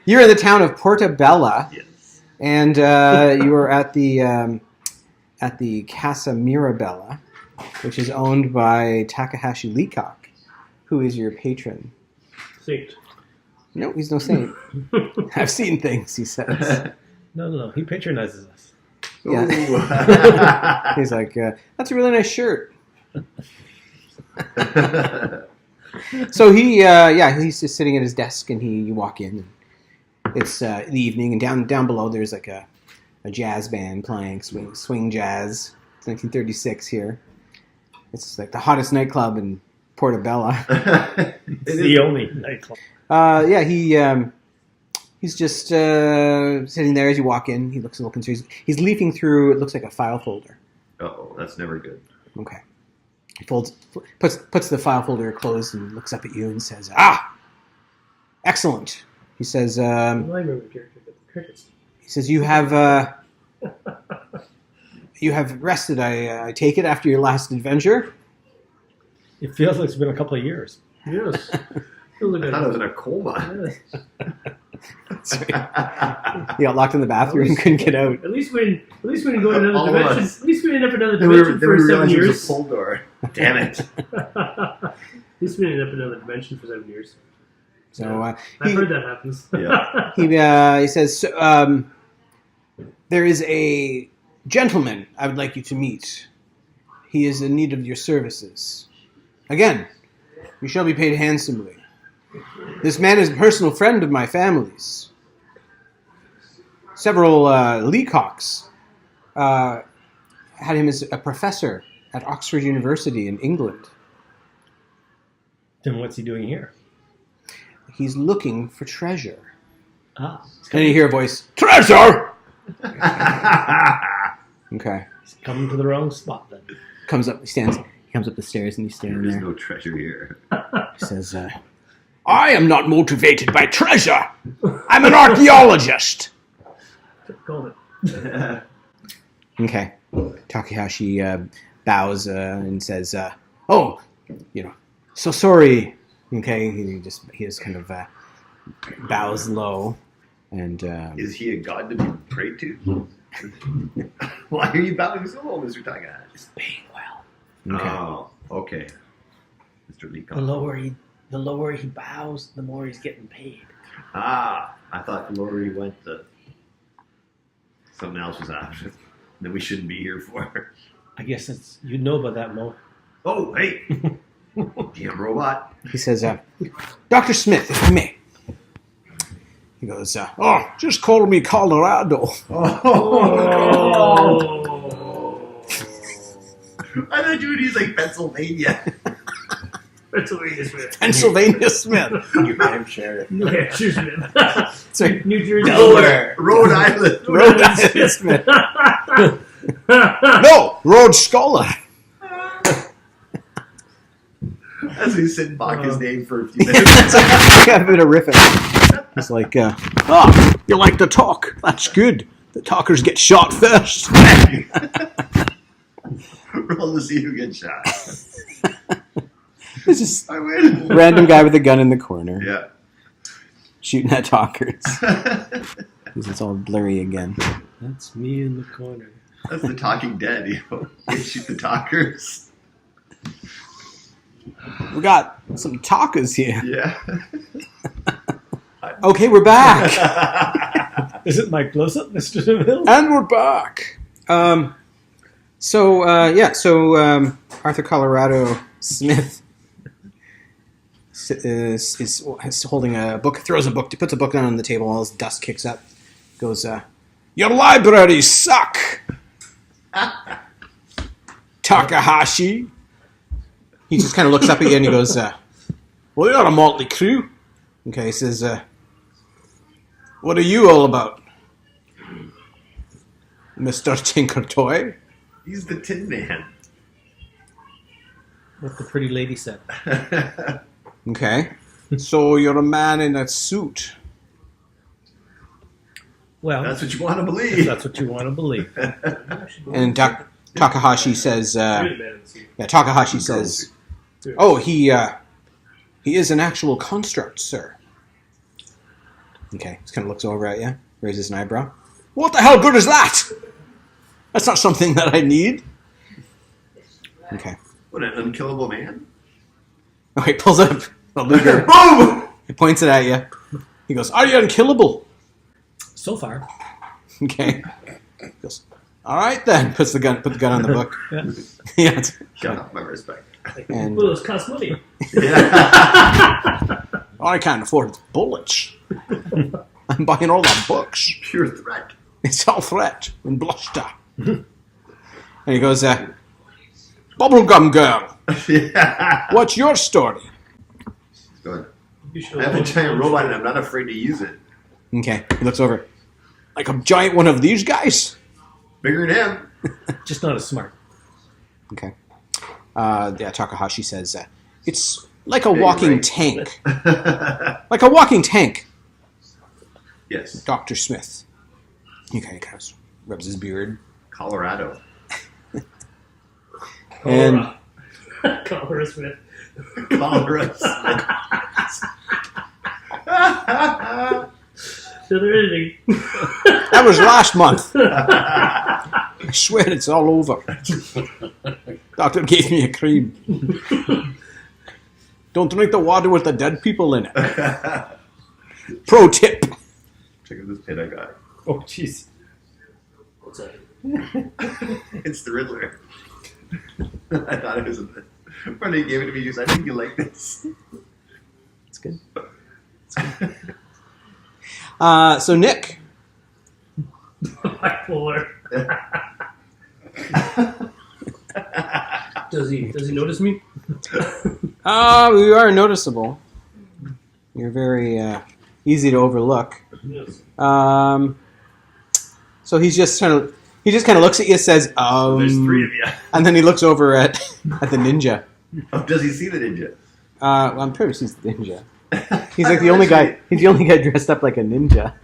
You're in the town of Portabella, Yes. and you are at the Casa Mirabella, which is owned by Takahashi Leacock, who is your patron. Saint. No, he's no saint. I've seen things, he says. No. He patronizes us. Yeah. He's like, that's a really nice shirt. So he's just sitting at his desk, and you walk in. And it's the evening, and down below there's like a jazz band playing swing jazz. It's 1936 here. It's like the hottest nightclub in Portabella. It's the only nightclub. He's just sitting there as you walk in. He looks a little concerned. He's leafing through. It looks like a file folder. Uh-oh, that's never good. Okay. He puts the file folder closed and looks up at you and says, excellent. He says, I remember the character, but the crickets. He says, you have rested, I take it, after your last adventure? It feels like it's been a couple of years. Yes. I thought I was in a coma. You got locked in the bathroom and couldn't get out. At least we didn't go in another All of dimension. us. At least we ended up in another dimension for 7 It was years. a full door. Damn it. At least we ended up in another dimension for 7 years. So I've heard that happens. Yeah. he says, there is a gentleman I would like you to meet. He is in need of your services. Again, you shall be paid handsomely. This man is a personal friend of my family's. Several Leacocks had him as a professor at Oxford University in England. Then what's he doing here? He's looking for treasure. Ah, And you hear a voice, treasure! Okay. he's coming to the wrong spot then. He comes up the stairs and he's standing There is there. no treasure here. He says, I am not motivated by treasure. I'm an archaeologist. Call it. Okay. Takahashi bows and says, so sorry. Okay, he just kind of bows low. And Is he a god to be prayed to? Why are you bowing so low, Mr. Takahashi? he's paying well. Okay. Okay. Oh, okay. Mr. Leacock. The lower he bows, the more he's getting paid. I thought the lower he went, something else was happening that we shouldn't be here for. I guess you know about that, Mo. Oh, hey! Damn robot. He says, Dr. Smith, if you may. He goes, just call me Colorado. I thought you would use like Pennsylvania. Pennsylvania Smith. Pennsylvania Smith. New Hampshire. New Hampshire Smith. Sorry. New Jersey. Delaware. Rhode Island. Rhode Island Smith. No, Rhodes Scholar. As we sit and mock his name for a few minutes. Got a bit of riffing. He's like, you like to talk. That's good. The talkers get shot first. Roll to see who gets shot. It's just I win. random guy with a gun in the corner Yeah. shooting at talkers. It's all blurry again. That's me in the corner. That's the Talking Dead. They shoot the talkers. We got some talkers here. Yeah. Okay, we're back. Is it my close-up, Mr. DeVille? And we're back. So Arthur Colorado Smith is holding a book, puts a book down on the table, all his dust kicks up, goes, your libraries suck, Takahashi. He just kind of looks up at you and he goes, well, you're a motley crew. Okay, he says, what are you all about, Mr. Tinker Toy? He's the Tin Man. What the pretty lady said. Okay. So you're a man in a suit. Well, That's what you want to believe. that's what you want to believe. And Takahashi says, Takahashi says, oh, he is an actual construct, sir. Okay, just kind of looks over at you, raises an eyebrow. What the hell good is that? That's not something that I need. Okay. What, an unkillable man? Oh, he pulls up a Luger. Boom! He points it at you. He goes, "Are you unkillable?" So far. Okay. He goes, "All right then." Put the gun on the book. Yeah. Yeah. it's- Shut up, my respect. And Well, those cost money. Yeah. I can't afford bullets. I'm buying all the books. Pure threat. It's all threat and bluster. And he goes, "Bubblegum girl, Yeah. what's your story?" Good. You should I have a giant robot and I'm not afraid to use it. Okay. He looks over. Like a giant one of these guys? Bigger than him. Just not as smart. Okay. Yeah, Takahashi says, it's like a Yeah, walking right. tank. Like a walking tank, Yes. Dr. Smith. Okay, he kind of rubs his beard. Colorado. And Cholera Smith. Colorado. So they're editing. that was last month. I swear it's all over. Doctor gave me a cream. Don't drink the water with the dead people in it. Pro tip. Check out this pin I got. Oh, jeez. What's that? It's the Riddler. I thought it was when they gave it to me. He goes, "I think you like this." It's good. So Nick. Bipolar. Does he notice me? You are noticeable. You're very easy to overlook. Yes. So he just kind of looks at you, says, There's three of you. and then he looks over at the ninja. Oh, does he see the ninja? Well, I'm pretty sure he's the ninja. He's like the only guy. He's the only guy dressed up like a ninja.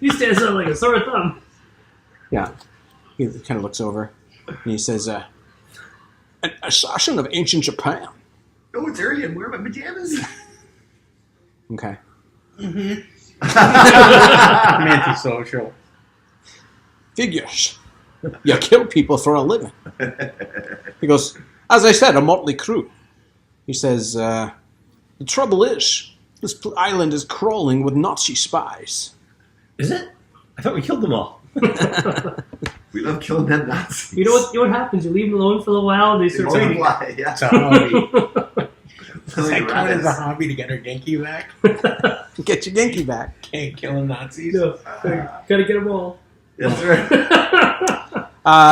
He stands out like a sore thumb. Yeah. He kind of looks over and he says, "An assassin of ancient Japan." Oh, it's early. I'm wearing my pajamas. Okay. I'm antisocial. Figures. You kill people for a living. He goes, "As I said, a motley crew." He says, "The trouble is, this island is crawling with Nazi spies." Is it? I thought we killed them all. We love killing them Nazis. You know what happens? You leave them alone for a little while, and they They start talking. multiply. Yeah. It's a hobby. It's Does like that count as a rabbits. hobby to get her Genki back? Get your Genki back. Can't kill Nazis. No, gotta get them all. That's right.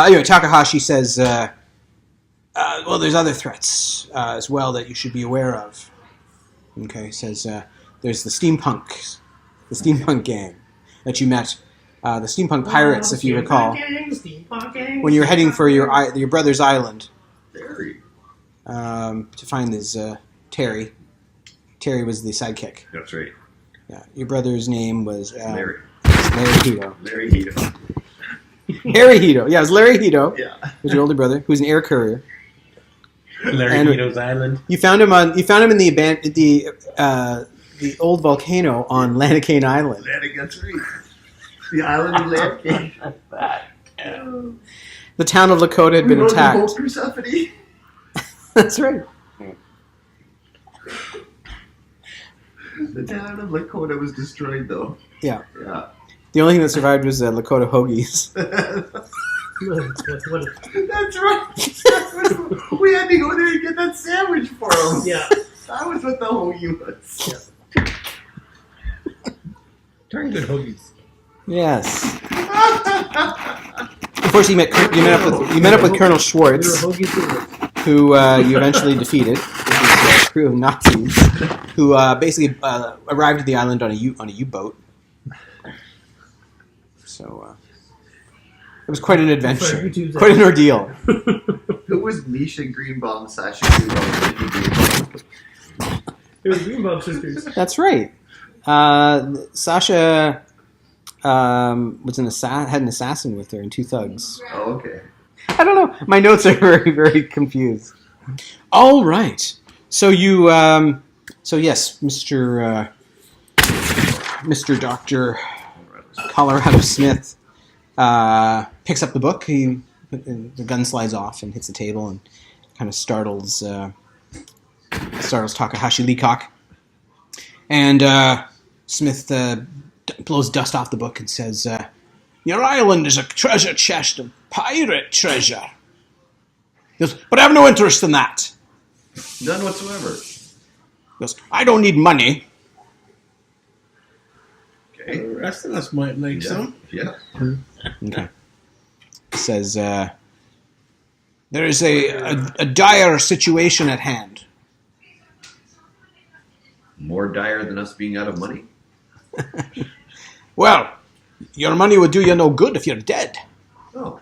Anyway, Takahashi says, well, there's other threats as well that you should be aware of. Okay, he says, there's the steampunk gang that you met, the steampunk pirates, if you recall, when you were heading for your brother's island Very. to find this Terry. Terry was the sidekick. That's right. Yeah, your brother's name was Larry. Larry Hito. Larry Hito. Larry Hito. Yeah, it was Larry Hito. Yeah. Was your older brother, who's an air courier. Larry And- Hito's Island. You found him in the old volcano on Lanacane Island. Atlantic, that's right. The island of Atlantic. The town of Lakota had been We wrote the attacked. boat Persephone. That's right. The town of Lakota was destroyed, though. Yeah. Yeah. The only thing that survived was Lakota hoagies. That's right. We had to go there and get that sandwich for him. Yeah. That was what the hoagie was. Darn good hoagies. Yes. Of course, you met up with Colonel Schwartz, who you eventually defeated. This crew of Nazis who basically arrived at the island on a U-boat. So it was quite an adventure, quite an ordeal. Who was Misha Greenbaum, Sasha Greenbaum, Nikki Greenbaum? It was Greenbaum sisters. That's right. Sasha had an assassin with her and two thugs. Oh, okay. I don't know. My notes are very, very confused. All right. So you, yes, Mr. Mr. Dr. Colorado Smith picks up the book. The gun slides off and hits the table and kind of startles Takahashi Leacock. And Smith blows dust off the book and says, "Your island is a treasure chest of pirate treasure." He goes, "But I have no interest in that." None whatsoever. He goes, "I don't need money." Okay. The rest of us might like some. Yeah. Okay. He says, "There is a dire situation at hand." More dire than us being out of money? "Well, your money would do you no good if you're dead." Oh.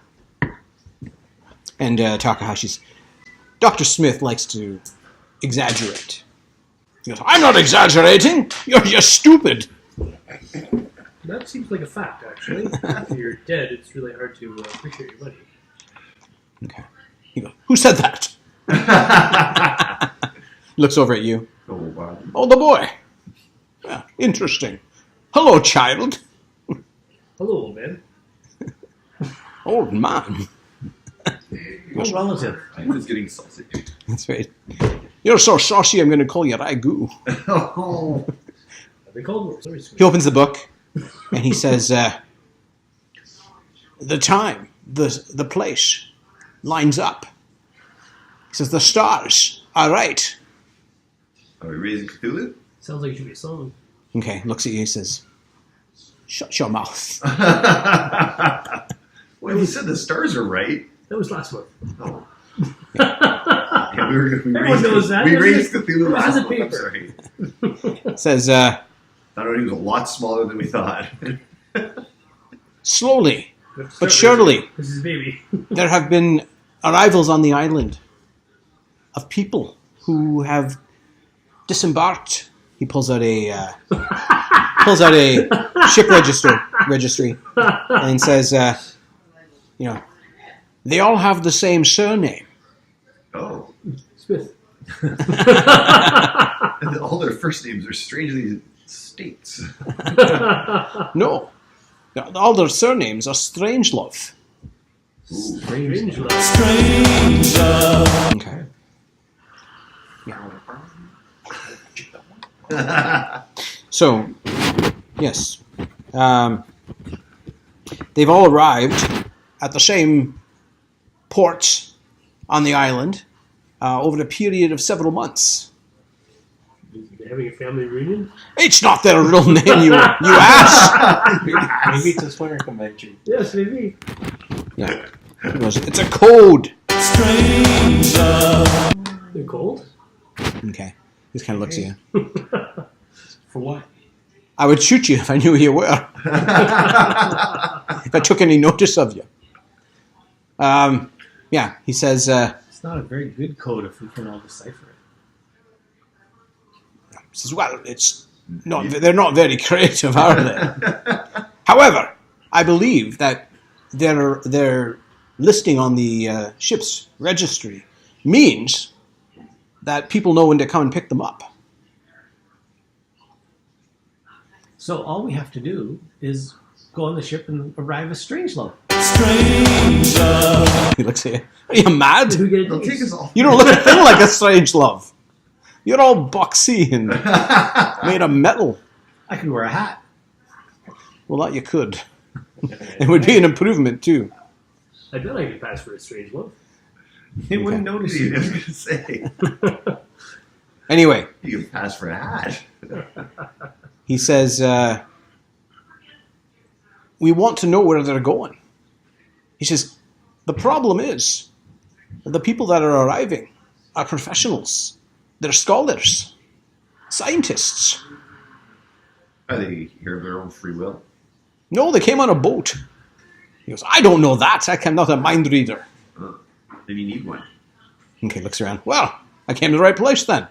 And Takahashi's... Dr. Smith likes to exaggerate. He goes, "I'm not exaggerating. You're just stupid." That seems like a fact, actually. If you're dead, it's really hard to appreciate your money. Okay. He goes, "Who said that?" Looks over at you. Oh, wow. "Oh, the boy. Yeah, interesting. Hello, child." Hello, old man. "Old man." Old relative. It's getting saucy. That's right. "You're so saucy, I'm going to call you Ragu." Oh. They called me. He opens the book, and he says, "The time, the place, lines up." He says, "The stars are right." Are we raising Cthulhu? Sounds like it should be a song. Okay, looks at you and says, "Shut your mouth." Well, he said the stars are right. That was last month. Oh. Yeah, we Everyone knows that. We There's raised Cthulhu a last piece of month. I'm paper. sorry. Says, Thought he was a lot smaller than we thought. "Slowly, We have to but start surely, This is baby. there have been arrivals on the island of people who have disembarked." He pulls out a ship registry and says, "They all have the same surname." Oh. Smith. And all their first names are strangely states. No, all their surnames are Strangelove. Ooh. Strange love. Okay. So, yes, they've all arrived at the same port on the island over a period of several months. They're having a family reunion? It's not their real name, you ass. Maybe it's a swinger convention. Yes, maybe. Yeah. He goes, "It's a code." They're cold? Okay. He just kind of looks at you. For what? "I would shoot you if I knew who you were. If I took any notice of you." Yeah, he says, It's not a very good code if we can all decipher it. "Well, it's not. They're not very creative, are they? However, I believe that their listing on the ship's registry means that people know when to come and pick them up." So all we have to do is go on the ship and arrive at Strangelove. He looks at you. "Are you mad? Who get They'll take us all. You don't look a thing like a strange love. You're all boxy and made of metal." I could wear a hat. Well, that you could. It would be an improvement, too. I bet I could pass for a strange love. They wouldn't notice I you. was going to say. Anyway, You can pass for a hat. he says, "We want to know where they're going." He says, "The problem is, the people that are arriving are professionals. They're scholars, scientists. Are they here of their own free will? No, they came on a boat." He goes, "I don't know that. I'm not a mind reader." Then you need one. Okay, looks around. "Well, I came to the right place then."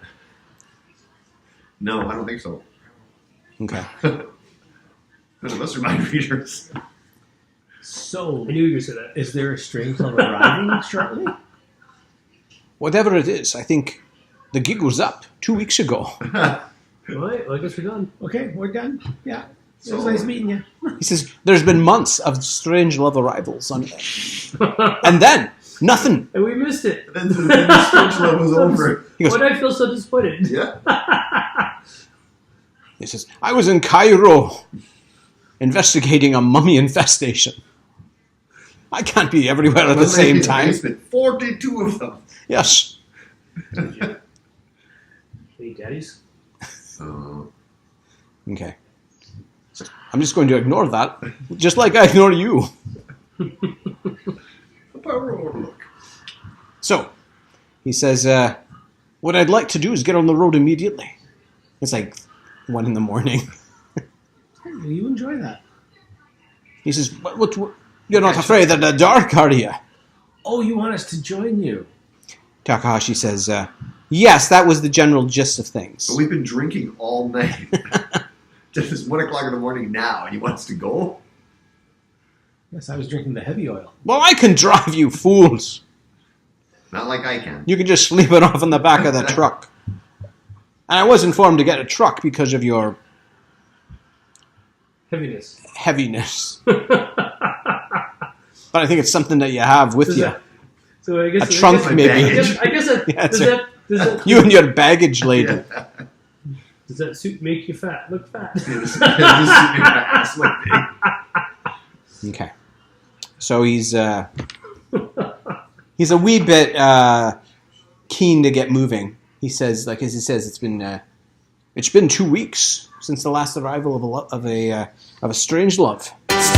No, I don't think so. Okay. None of us are mind readers. So, I knew you were going to say that. is there a Strangelove arriving shortly? Whatever it is, I think the gig was up 2 weeks ago. All right, well, I guess we're done. Okay, we're done. Yeah. It was nice meeting you. He says, there's been months of strange love arrivals. And then, nothing. And we missed it. then the strange love was over. He goes, Why did I feel so disappointed? Yeah. he says, I was in Cairo investigating a mummy infestation. I can't be everywhere at the same time. 42 of them. Yes. Any daddies? Okay. I'm just going to ignore that, just like I ignore you. Look. So, he says, what I'd like to do is get on the road immediately. It's like 1 a.m. Hey, you enjoy that. He says, what, you're not afraid of the dark, are you? Oh, you want us to join you? Takahashi says, yes, that was the general gist of things. But we've been drinking all night. It's 1 o'clock in the morning now, and he wants to go? Yes, I was drinking the heavy oil. Well, I can drive, you fools. Not like I can. You can just sleep it off in the back of the truck. And I was informed to get a truck because of your Heaviness. heaviness. But I think it's something that you have with Does you. that- So I guess A trunk, I guess, maybe. I guess that, Yeah, does, it's that You and your baggage lady. Yeah. does that suit make you fat? Look fat. This ass look big. Okay. So he's a wee bit keen to get moving. He says, like as he says, it's been 2 weeks since the last arrival of a strange love. Weeks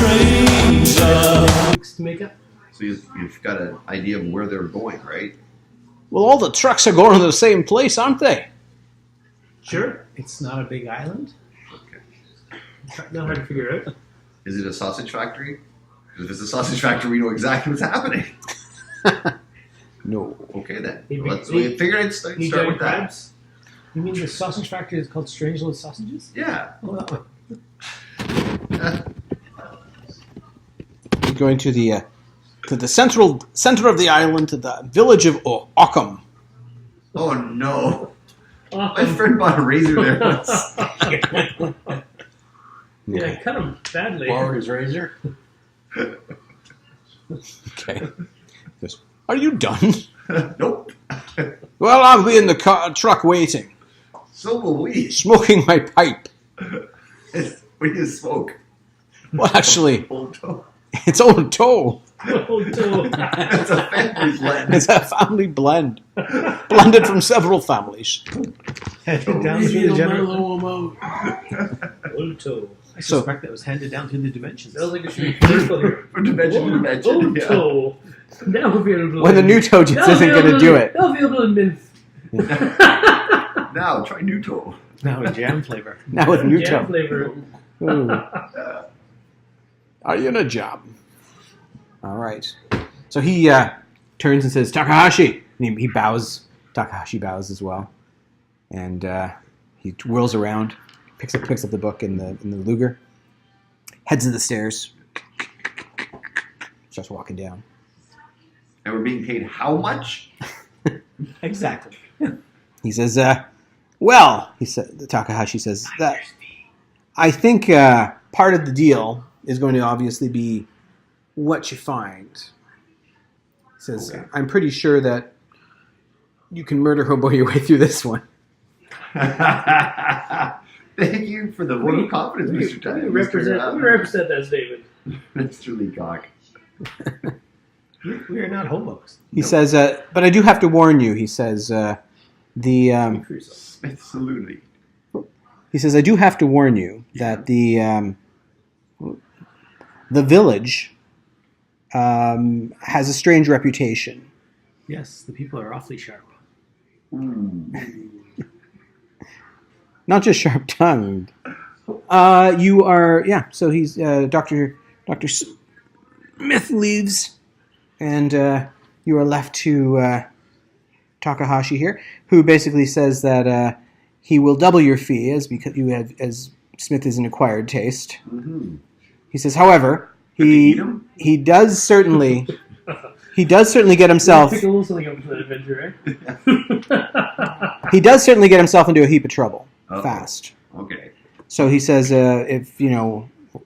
to make up. So you've got an idea of where they're going, right? Well, all the trucks are going to the same place, aren't they? Sure. It's not a big island. Okay. Not hard to figure out. Is it a sausage factory? Because if it's a sausage factory, we know exactly what's happening. No. Okay, then. Need Let's big- figure I'd start Need with giant that. crabs? You mean the sausage factory is called Strange Little Sausages? Yeah. Oh, that one. We're going to the center of the island, to the village of Occam. Oh, no. Oh, My friend bought a razor there once. yeah, I cut them badly. Borrowed his razor. Okay. He goes, are you done? Nope. Well, I'll be in the truck waiting, So will we. smoking my pipe. What do you smoke? Well, actually, Old toe. it's Old Toe. Oh, no. It's a family blend. It's a family blend, blended from several families. Handed down Maybe through the it'll general. mellow him out. Old toe. I So- suspect that was handed down through the dimensions. Sounds like it should be careful here. From dimension to dimension. Old Yeah. toe. Now available. When the new toe just Now isn't going to available- do it. Now available in Minth. Now, try new toe. Now a jam flavor. Now with new Jam toe. flavor. Ooh. Are you in a job? All right. So he turns and says, Takahashi. And he bows. Takahashi bows as well. And he whirls around, picks up the book in the Luger, heads to the stairs, starts walking down. And we're being paid how much? Exactly. He says, well, Takahashi says, that I think part of the deal is going to obviously be what you find. He says, Okay. I'm pretty sure that you can murder hobo your way through this one. Thank you for the vote of confidence, Mr. Ty. We represent that statement. Mr. Leacock. We are not hobos. He says, but I do have to warn you, he says, he Absolutely. says, I do have to warn you that the village has a strange reputation. Yes, the people are awfully sharp. Ooh. Not just sharp-tongued. You are, yeah, so he's, Dr. Smith leaves, and you are left to Takahashi here, who basically says that he will double your fee as Smith is an acquired taste. Mm-hmm. He says, however, Did they eat him? he does certainly get himself Pick a little something up for that adventure, he does certainly get himself into a heap of trouble Uh-oh. fast. Okay. So he says, if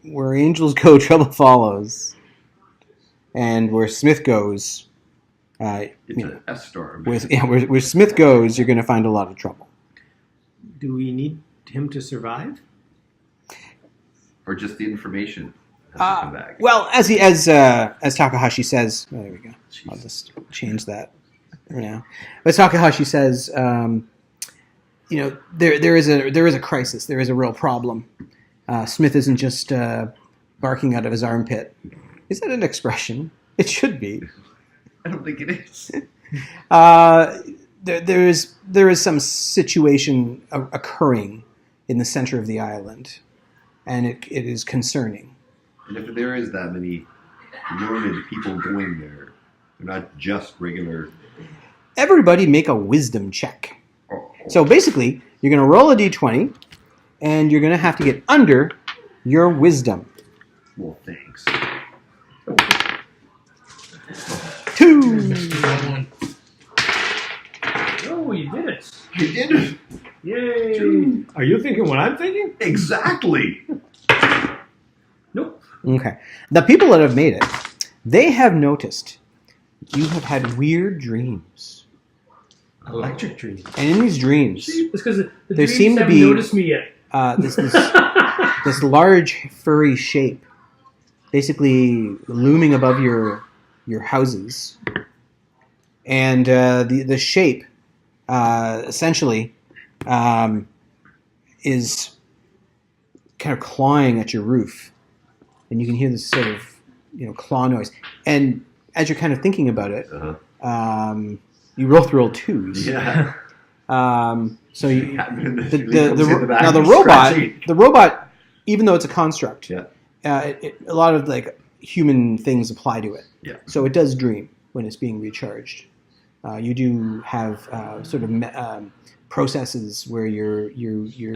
where angels go, trouble follows, and where Smith goes, It's a storm. where Smith goes, you're going to find a lot of trouble. Do we need him to survive? Or just the information has to come back. Well, as Takahashi says, there we go. I'll just change that for now. As Takahashi says, there is a crisis. There is a real problem. Smith isn't just barking out of his armpit. Is that an expression? It should be. I don't think it is. There is some situation occurring in the center of the island, and it is concerning. And if there is that many learned people going there, they're not just regular. Everybody make a wisdom check. Oh, So basically, you're going to roll a d20, and you're going to have to get under your wisdom. well, thanks. 2. Oh, you did it! I did it. Yay! Are you thinking what I'm thinking? Exactly. Nope. Okay. The people that have made it, they have noticed you have had weird dreams. Electric dreams. And in these dreams, It's because the There dreams seem to haven't be- noticed me yet. this large furry shape basically looming above your houses. And the shape essentially is kind of clawing at your roof. And you can hear this sort of claw noise. And as you're kind of thinking about it, you roll 2s. Yeah. So you, the the robot, even though it's a construct, Yeah. A lot of like human things apply to it. Yeah. So it does dream when it's being recharged. You do have sort of processes where you're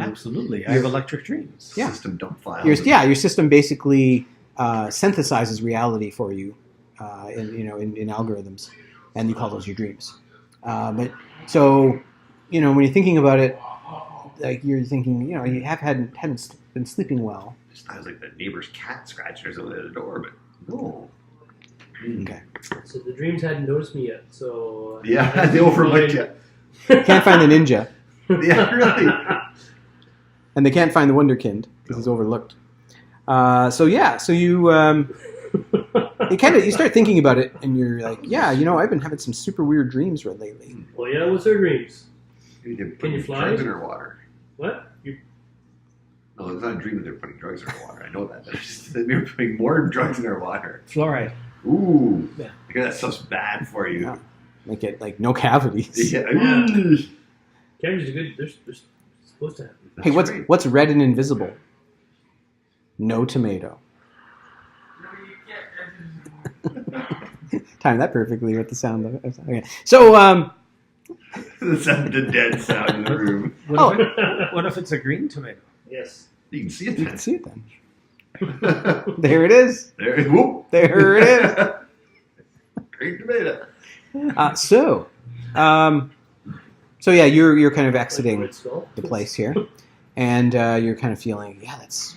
Absolutely. I have electric dreams. Yeah. System dump file. your system basically synthesizes reality for you in algorithms, and you call those your dreams. But so when you're thinking about it, like you're thinking you haven't been sleeping well. I was like the neighbor's cat scratching us over the door, but no. Okay. So the dreams hadn't noticed me yet. So Yeah, they overlooked you. Can't find the ninja, Yeah, really. and they can't find the wonderkind because he's overlooked. So you you start thinking about it, and you're like, I've been having some super weird dreams lately. Well, yeah. What's their dreams? Can you fly? Drugs in her water. What? No, it's not a dream that they're putting drugs in her water. I know that. They're just that they're putting more drugs in her water. Fluoride. Ooh. Yeah. Because that stuff's bad for you. Yeah. Make it like no cavities. Yeah. Cameras are good. They're supposed to have. Hey, That's great. what's red and invisible? No tomato. Timed that perfectly with the sound of it. Okay. So The dead sound in the room. What if it's a green tomato? Yes. You can see it you then. can see it then. There it is. There, whoop. There it is. Great tomato. So yeah, you're kind of exiting Red skull. the place here, and you're kind of feeling, that's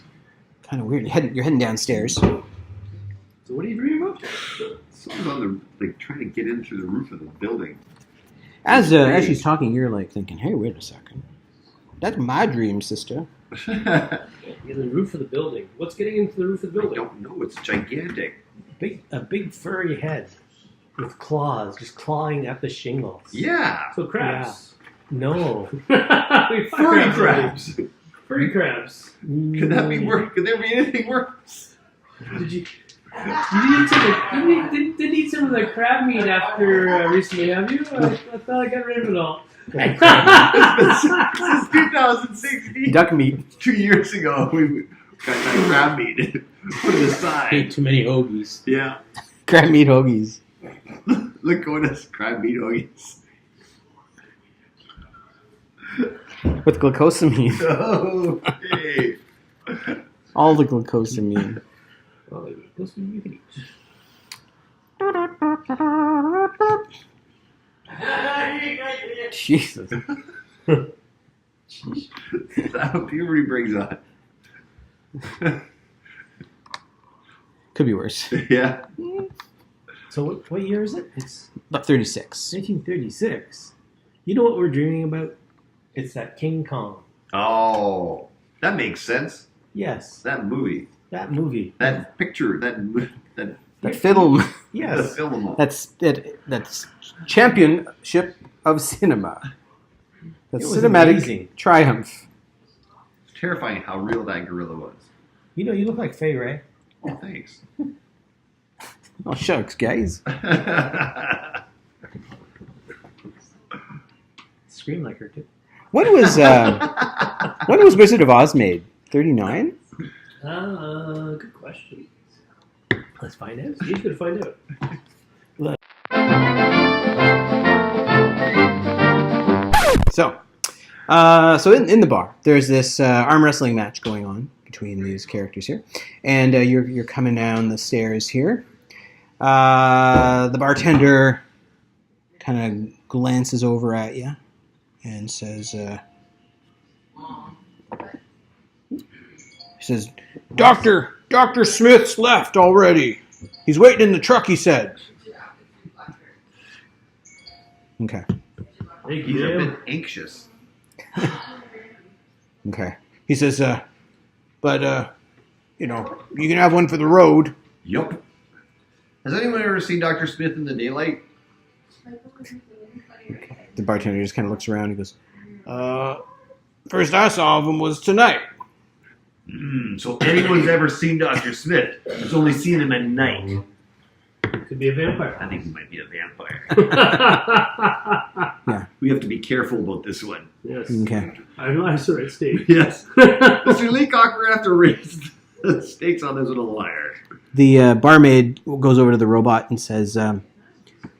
kind of weird. You're heading downstairs. So what are you dreaming about? Someone's on the trying to get in through the roof of the building. As she's talking, you're like thinking, hey, wait a second, that's my dream, sister. Yeah, the roof of the building. What's getting into the roof of the I building? don't know. It's gigantic. A big furry head with claws just clawing at the shingles. Yeah. So crabs. No. We Furry find crabs. Furry crabs. Could that be worse? Could there be anything worse? Did you? Didn't eat some of the crab meat after recently, have you? I thought I got rid of it all. Since 2016. Duck meat. 2 years ago, we got that crab meat put it aside. Ate too many hoagies. Yeah. Crab meat hoagies. Look what us crab meat hoagies. With glucosamine. Oh, hey. All the glucosamine. Well, those you can eat. Jesus. That's what puberty brings on. Could be worse. Yeah. So what year is it? It's About 36. 1936. You know what we're dreaming about? It's that King Kong. Oh, that makes sense. Yes, That movie, that movie. that picture, that That film. Yes. film. That's championship of cinema. That's It was cinematic amazing. triumph. It's terrifying how real that gorilla was. You know, you look like Fay Ray. Oh, thanks. Oh shucks, guys. Scream like her too. When was Wizard of Oz made? 39? Good question. Let's find out. He's gonna find out. So in the bar, there's this arm wrestling match going on between these characters here, and you're coming down the stairs here. The bartender kind of glances over at you and says, "Doctor Smith's left already. He's waiting in the truck," he said. Okay. Thank He's you, a ma'am. bit anxious. Okay. He says, but you can have one for the road. Yup. Has anyone ever seen Dr. Smith in the daylight? The bartender just kind of looks around and goes, first I saw of him was tonight. So anyone's ever seen Dr. Smith has only seen him at night. Could be a vampire. I think he might be a vampire. Yeah. We have to be careful about this one. Yes. Okay. I realize the right state. Yes. Mr. Leacock, we're going to have to raise the stakes on this little liar. The barmaid goes over to the robot and says,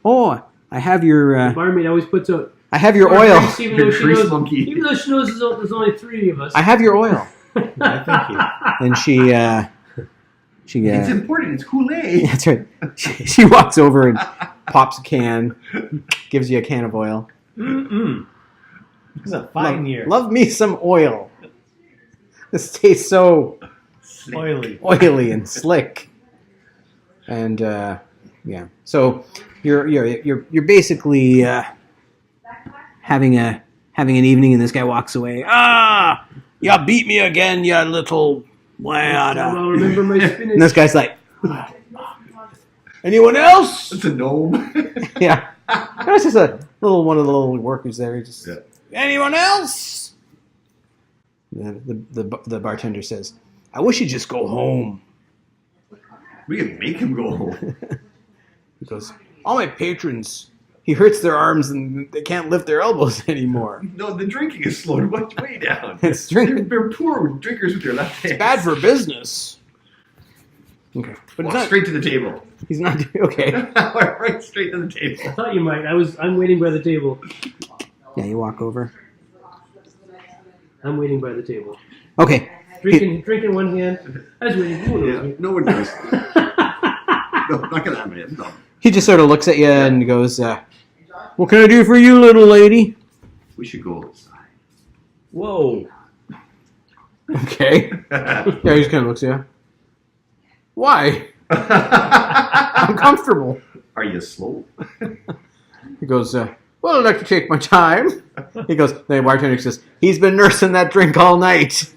"Oh, I have your Barmaid always puts out. I have your oil. Even Your though she grease knows, monkey. even though she knows there's only three of us. I have your oil." Yeah, thank you. And she It's important. It's Kool-Aid. that's right. She walks over and pops a can, gives you a can of oil. Mm-mm. It's a fine year. Love me some oil. This tastes so Oily. oily and slick. And yeah, so you're basically having an evening, and this guy walks away. Ah, you beat me again, you little I'll wada. remember my spinach. And this guy's like, anyone else? It's a gnome. Yeah, that's just a one of the little workers there. He just, Yeah. anyone else? The bartender says, I wish you'd just go home. We can make him go home. He goes, all my patrons, he hurts their arms and they can't lift their elbows anymore. No, the drinking is slowed way down. It's They're, drinking. they're poor drinkers with their left hands. It's bad for business. Okay, but Walk it's not. straight to the table. He's not okay. Right straight to the I table. thought you might. I'm waiting by the table. Yeah, you walk over. I'm waiting by the table. Okay, Drinking one hand. I was waiting. Who knows Yeah, me? no one knows. No, not gonna happen. Yet. No. he just sort of looks at you and goes, "What can I do for you, little lady?" We should go outside. Whoa. Okay. Yeah, he just kind of looks at you. Why? I'm comfortable. Are you slow? He goes, well, I'd like to take my time. He goes, the bartender says, he's been nursing that drink all night.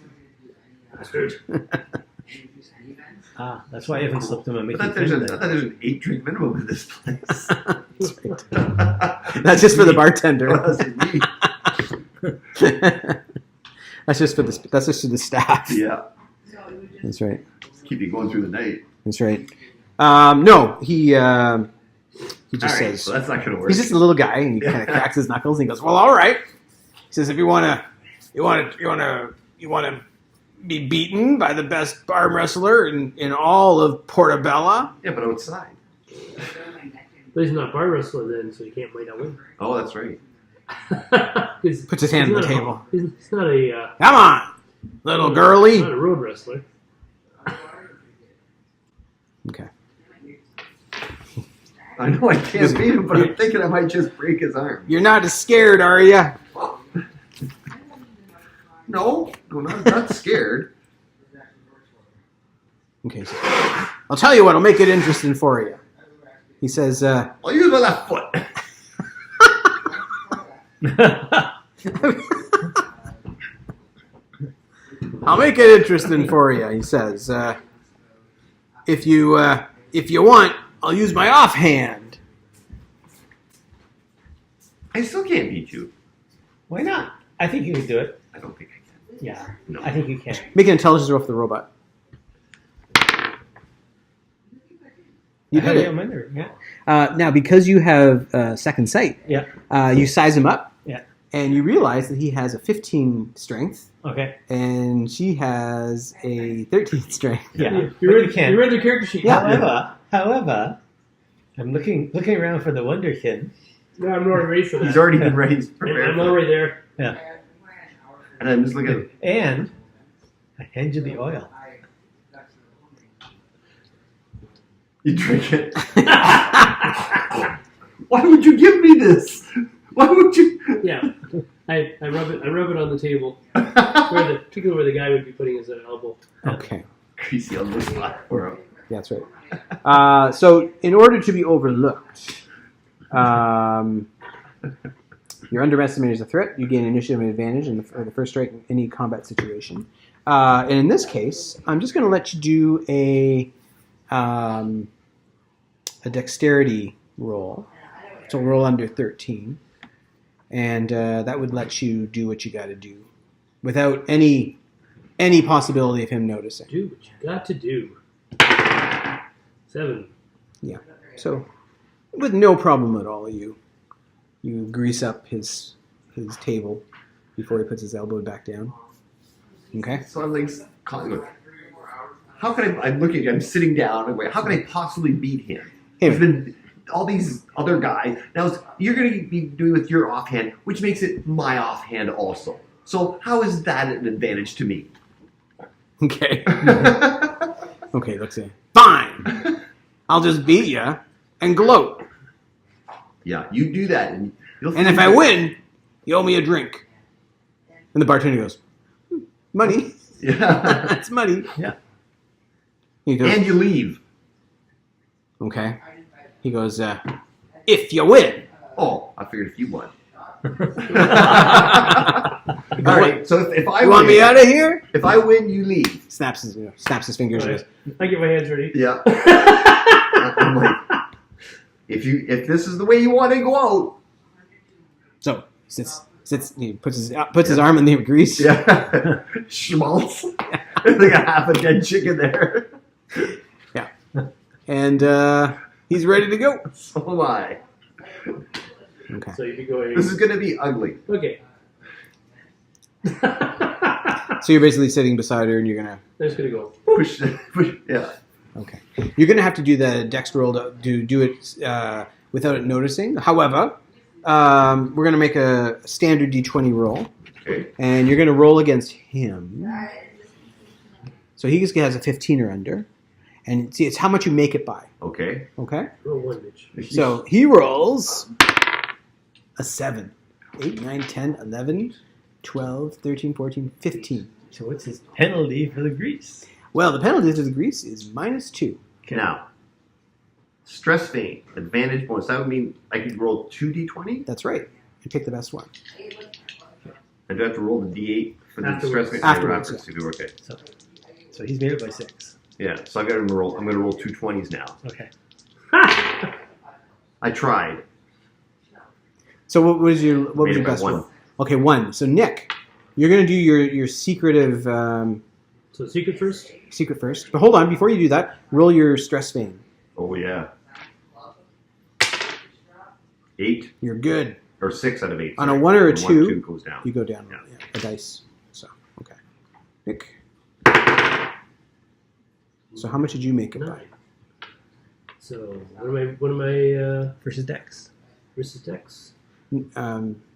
Ah, that's why I haven't slipped him a I Mickey thought there's an 8-drink minimum in this place. That's right. That's just for the bartender. That's just for the staff. Yeah. That's right. Keep you going through the night. That's right. No, he just All right, says, so that's not gonna work. he's just a little guy, and he kind of cracks his knuckles, and he goes, "Well, all right." He says, "If you wanna be beaten by the best arm wrestler in all of Portobello, Yeah, but outside. But he's not a bar wrestler then, so he might not win. Oh, that's right. puts his hand on the table. He's not a Come on, little girly." not a road wrestler. Okay. I know I can't beat him, but I'm thinking I might just break his arm. You're not as scared, are you? No, not scared. Okay. He says, I'll tell you what'll make it interesting for you. He says, I'll use my left foot. I'll make it interesting for you. He says, if you want, I'll use my offhand. I still can't beat you. Why not? I think you can do it. I don't think I can. Yeah, No. I think you can. Make an intelligence roll for the robot. You did it. I'm under, yeah. Now, because you have second sight, Yeah. you size him up, Yeah. and you realize that he has a 15 strength, Okay. and she has a 13 strength. Yeah. You but read, you can. you read the character sheet. Yeah. However, I'm looking around for the Wonderkin. No, I'm already ready for that. He's already been ready. He's I'm prepared. already there. Yeah. And I'm just looking at him. And I hand you the oil. You drink it. Why would you give me this? Why would you? Yeah. I rub it on the table, particularly where the guy would be putting his elbow. Okay, Greasy on the spot for him. that's right. So, in order to be overlooked, you're underestimated as a threat. You gain initiative advantage in the first strike in any combat situation. And in this case, I'm just going to let you do a dexterity roll. So roll under 13. And that would let you do what you got to do without any possibility of him noticing. Do what you got to do. 7. So, with no problem at all, you grease up his table before he puts his elbow back down. Okay. So I'm like, how can I? I'm looking. I'm sitting down. And wait, how can I possibly beat him? There's been all these other guys. Now you're going to be doing with your offhand, which makes it my offhand also. So how is that an advantage to me? Okay. Okay. Let's see. Fine. I'll just beat you and gloat. Yeah, you do that, and you'll. And if I win, you owe me a drink. And the bartender goes, money. Yeah. That's money. Yeah. He goes, And you leave. okay. He goes, if you win. Oh, I figured if you won. You All right. So if I want win, me out of here? if I win, you leave. Snaps his fingers. And Right. goes, I get my hands ready. Yeah. I'm like, if this is the way you want to go out. so sits. He puts his arm in the grease. Yeah. Schmaltz. There's like a half a dead chicken there. And he's ready to go. So am I. Okay. So you'd be going. This is going to be ugly. Okay. So you're basically sitting beside her, and you're gonna. I'm just gonna go. Push. Yeah. Okay. You're gonna have to do the dex roll to do it without it noticing. However, we're gonna make a standard d20 roll, Okay. and you're gonna roll against him. So he just has a 15 or under, and see it's how much you make it by. Okay. Okay. Roll 1, bitch. So he rolls a 7, 8, 9, 10, 11, 12, 13, 14, 15. So what's his penalty for the grease? Well, the penalty to the grease is -2. Now, stress vein, advantage bonus. That would mean I could roll 2d20? That's right. You pick the best one. I do have to roll the d8 for the Afterwards. stress vein. Afterwards, To do okay. So he's made it by 6. Yeah, so I'm going to roll 2 20s now. Okay. I tried. So what was your Made it by best 1. roll? Okay, 1. So Nick, you're gonna do your secretive So secret first. secret first. But hold on, before you do that, roll your stress vein. Oh, yeah. 8 You're good. or 6 out of 8. On a 1 or a And 2, 2 goes down. you go down Yeah. a dice. So okay, Nick. So how much did you make it by? 9. So what am I Versus Dex. versus Dex?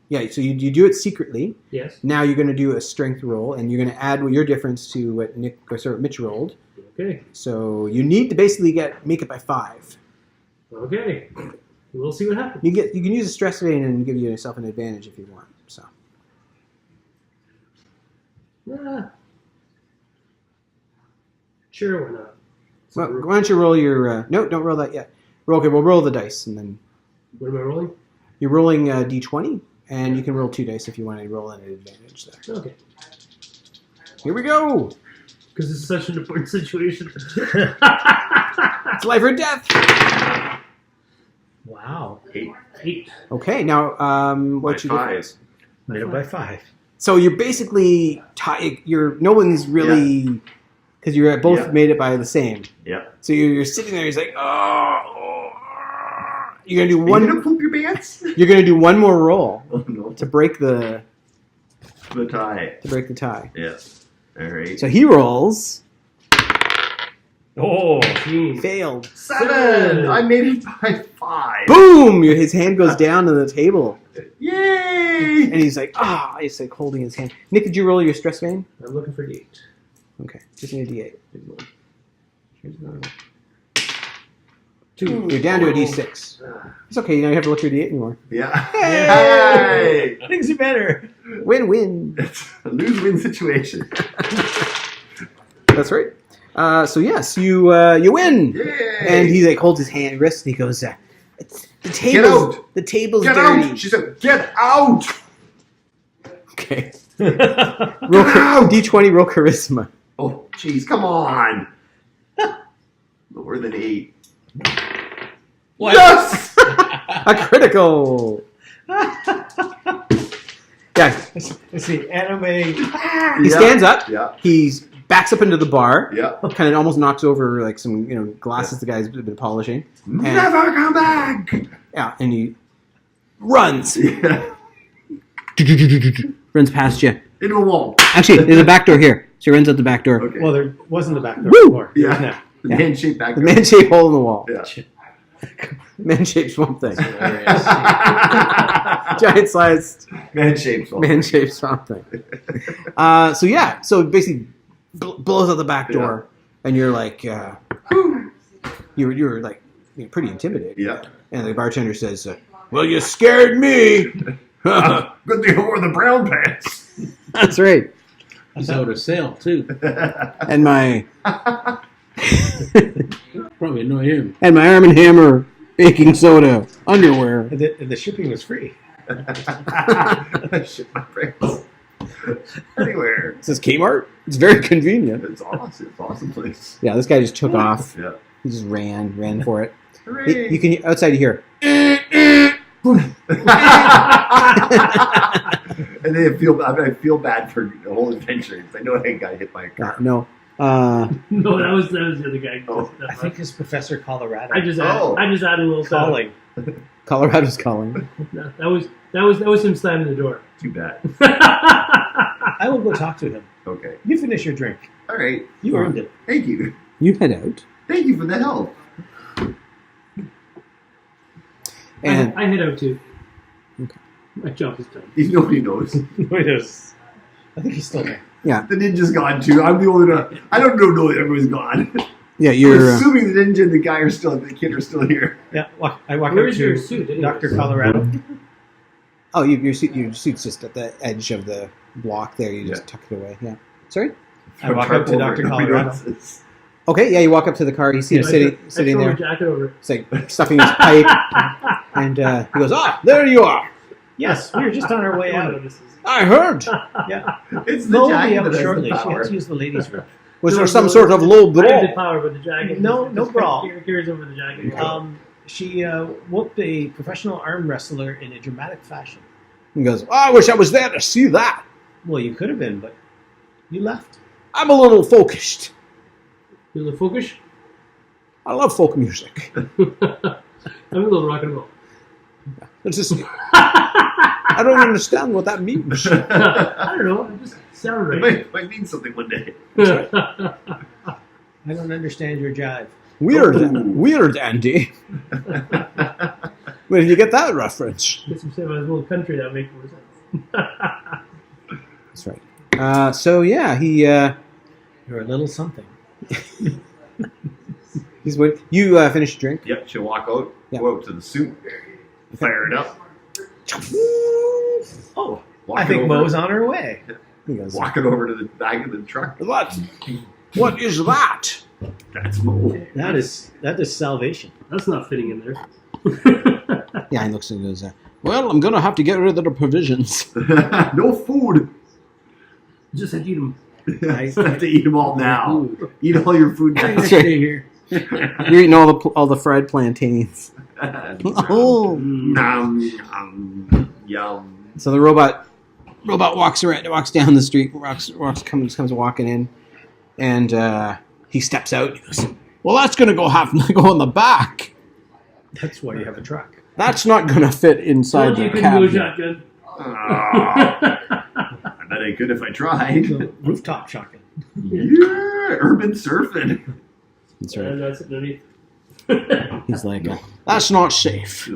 Yeah, so you do it secretly. Yes. Now you're going to do a strength roll, and you're going to add your difference to what Mitch rolled. Okay. So you need to basically make it by 5. Okay. We'll see what happens. You can use a stress vein and give yourself an advantage if you want. So Ah. Sure, why not? Well, why don't you roll your? No, don't roll that yet. Okay, we'll roll the dice, and then What am I rolling? you're rolling d20, and you can roll 2 dice if you want to roll an advantage there. Okay. Here we go. Because this is such an important situation. It's life or death. Wow. 8. Okay, now what you By get? 5. Made it by 5. So you're basically no one's really because you're both Yeah. made it by the same. Yeah. So you're sitting there. He's like, oh. You're gonna do Are you gonna one. poop your pants? You're gonna do one more roll Oh no. to break the The tie. tie. Yeah. All right. So he rolls. Oh. Jeez. Failed. 7. I made it by 5. Boom! His hand goes down to the table, Yay! and he's like, ah! He's like holding his hand. Nick, did you roll your stress vein? I'm looking for the 8. Okay, just need a D8. Here's another 2. You're down to a D6. It's okay. You don't have to look for a D8 anymore. Yeah. Hey! Hey! Things are better. Win-win. It's a lose-win situation. That's right. So yes, you win. Yay! And he like holds his wrist, and he goes, it's, "The table's out. the table's Get dirty." out! She said, "Get out!" Okay. Get Roll out! D20. Roll charisma. Oh, jeez, come on. Lower than 8. What? Yes! A critical. Yeah. Let's see. Anime. He stands up. Yeah. He backs up into the bar. Yeah. Kind of almost knocks over like some glasses the guy's been polishing. Never come back! Yeah, and he runs. Yeah. Runs past you. Into a wall. Actually, there's a back door here. So he runs out the back door. Okay. Well, there wasn't a back door Woo! before. There's Yeah. now. The Yeah. man-shaped back The door. man-shaped hole in the wall. Yeah. Man-shaped swamp thing. Giant-sized Man-shaped wall. man-shaped swamp thing. So basically blows out the back door, and you're like, you're like pretty intimidated. Yeah. And the bartender says, "Well, you scared me." Good thing I wore the brown pants. That's right. He's out of sale too. And my Probably annoy him. and my Arm & Hammer baking soda underwear. And the shipping was free. Shit my pants. Anywhere. It says Kmart. It's very convenient. It's awesome. It's awesome place. Yeah, this guy just took off. Yeah. He just ran for it. Hooray. You can outside you hear. And then I feel bad for the whole adventure because I know I got hit by a car. No. No, that was the other guy. Oh, I think it's Professor Colorado. I just Oh. added a little calling. Colorado's calling. No, that was him slamming the door. Too bad. I will go talk to him. Okay. You finish your drink. All right. You earned it. Thank you. You head out. Thank you for the help. And I head out too. Okay. My job is done. If nobody knows. Wait, I think he's still there. The ninja's gone too. I'm the only one. I don't know everyone's gone. yeah, I'm you're. assuming the ninja and the kid are still here. Yeah, I walk Where's up your to suit? anyways? Dr. Colorado. Oh, your suit's just at the edge of the block there. You just Yeah. tuck it away. Yeah. Sorry. I walk up to Dr. Nobody Colorado. notices. Okay. Yeah, you walk up to the car. You see him I sitting throw there. my jacket over. It's like stuffing his pipe, and he goes, "Ah, there you are. Yes, we were just on our way No one out. notices. I heard. Yeah. It's the Mo will jacket be that out has shortly. the She power. has to use the ladies' room. Was there some sort of low I have the brawl? power, but the jacket. No just brawl. Carries over the jacket. She whooped a professional arm wrestler in a dramatic fashion. He goes, oh, I wish I was there to see that. Well, you could have been, but you left. I'm a little focused. You look focus. I love folk music. I'm a little rock and roll. It's just, I don't understand what that means. I don't know. It just sounded It right. might mean something one day. I don't understand your jive. Weird, Oh. weird, Andy. Where did you get that reference? Get some shit about his little country that would make more sense. That's right. So yeah, You're a little something. he's what you finish your drink. Yep, she'll walk out, Yeah. go out to the suit, fire it up. Oh, Walk I it think over, Mo's on her way. He goes, walk it over to the back of the truck. what is that? That's Mo. That is salvation. That's not fitting in there. Yeah, he looks and goes, well, I'm going to have to get rid of the provisions. No food. Just had to eat them. I have to eat them all now. Eat all your food now. That's right. Stay here. You're eating all the fried plantains. Oh. Nom, nom, yum. So the robot walks down the street, comes walking in, and he steps out. He goes, well, that's going to go in the back. That's why you have a truck. That's not going to fit inside Told you the couldn't do a cab. shotgun. I bet I could if I tried. So, rooftop shotgun. Yeah, urban surfing. That's right. That's underneath. He's like, that's not safe.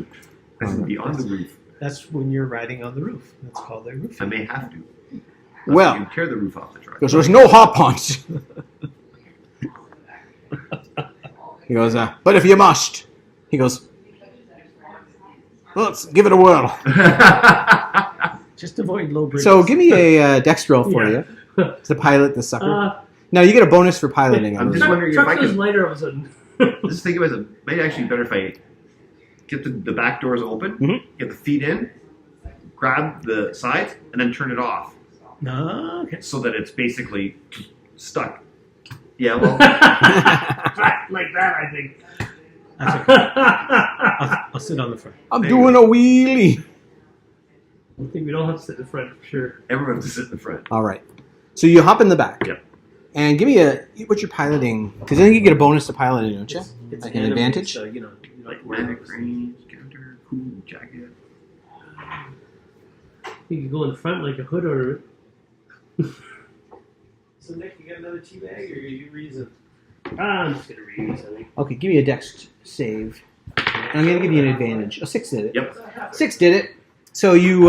I should be on the roof. That's when you're riding on the roof. That's called a roof. I may have to. Well, you can tear the roof off the truck. because there's no hot pots. He goes, but if you must. He goes, well, let's give it a whirl. Just avoid low bridges. So give me a dex roll for Yeah. you to pilot the sucker. Now you get a bonus for piloting. I'm just Truck, wondering if truck I goes could. lighter all of a sudden. Just think of it as maybe actually better if I get the back doors open, Mhm. get the feet in, grab the sides, and then turn it off No, okay. so that it's basically stuck. Yeah, well, Like that, I think. That's okay. I'll sit on the front. I'm doing a wheelie. I think we don't have to sit in the front for sure. everyone has to sit in the front. All right. So you hop in the back. Yep. And give me what's your piloting? Because I think you get a bonus to piloting, don't you? It's Like an animated, advantage? So, you Like wear magic range, counter, cool jacket. You could go in the front like a hood or. So Nick, you got another tea bag, or you reason? I'm just gonna read this, I think. Okay, give me a dex save. And I'm going to give you an advantage. Oh, 6 did it. Yep. 6 did it. So you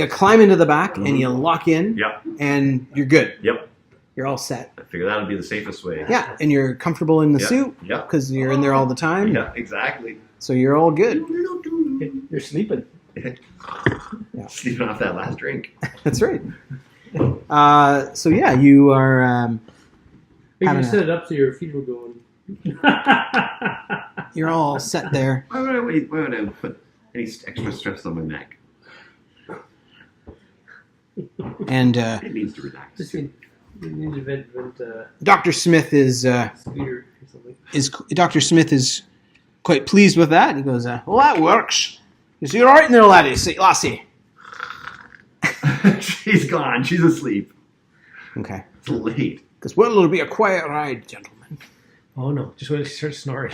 climb into the back and you lock in. Yep. And you're good. Yep. You're all set. I figure that would be the safest way. Yeah, and you're comfortable in the Yep. suit Yep. because you're in there all the time. Yeah, exactly. So you're all good. You're sleeping. Sleeping off that last drink. That's right. So yeah, you are. You Having can a- set it up so your feet were going. You're all set there. Why would I put any extra stress on my neck? And It needs to relax. Just you need to vent Dr. Smith is speeder or something. Dr. Smith is quite pleased with that. He goes, "Well, that works. Is you all right in there, lassie?" She's gone. She's asleep. Okay. It's late. Because well, it'll be a quiet ride, gentlemen. Oh no! Just wait till she starts snoring.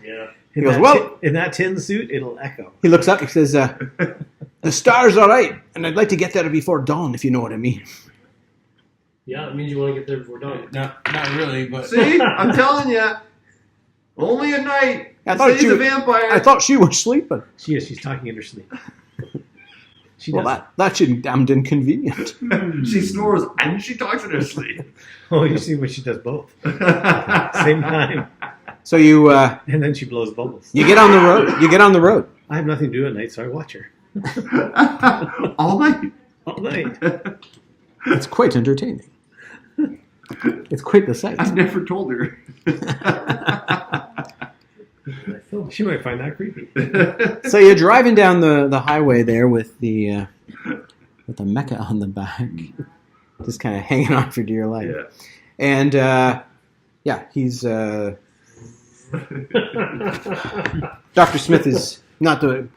Yeah. He goes, "Well." In that tin suit, it'll echo. He looks up. He says, "The star's all right, and I'd like to get there before dawn, if you know what I mean." Yeah, it means you want to get there before dawn. No, not really, but See? I'm telling you. Only at night. I thought He's you- a vampire. I thought she was sleeping. She's talking in her sleep. She Well, does. that's damned inconvenient. She snores and she talks in her sleep. Oh, you see when she does both same time, So you and then she blows bubbles. you get on the road. You get on the road. I have nothing to do at night, so I watch her All night. all night. It's quite entertaining. It's quite the sight. I've never told her. She might find that creepy. So you're driving down the highway there with the mecha on the back, just kind of hanging on for dear life. Yeah. And he's Dr. Smith is not the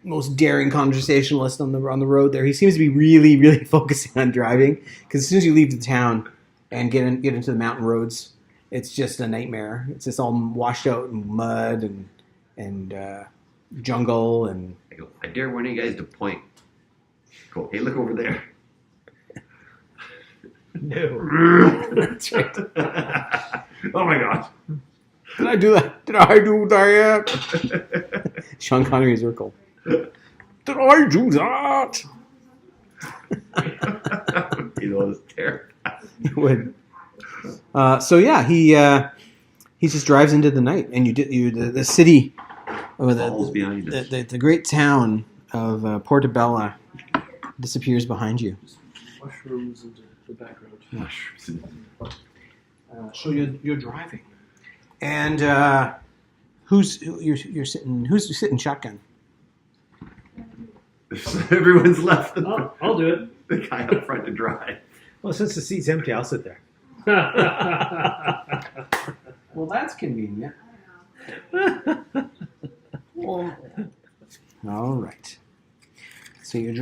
most daring conversationalist on the road there. He seems to be really, really focusing on driving because as soon as you leave the town and get into the mountain roads, it's just a nightmare. It's just all washed out in mud and jungle and I go, I dare one of you guys to point. Go, hey, look over there. No. that's right. Oh my gosh. Did I do that? Did I do that? Sean Connery is Urkel. Did I do that? You know, it's terrible. It would. So yeah, he just drives into the night, and the city, or Falls behind us. the great town of Portobello disappears behind you. Mushrooms and the background. So you're driving, and who's sitting shotgun? Everyone's left I'll do it. the guy up front to drive. Well, since the seat's empty, I'll sit there. Well, that's convenient. All right. So you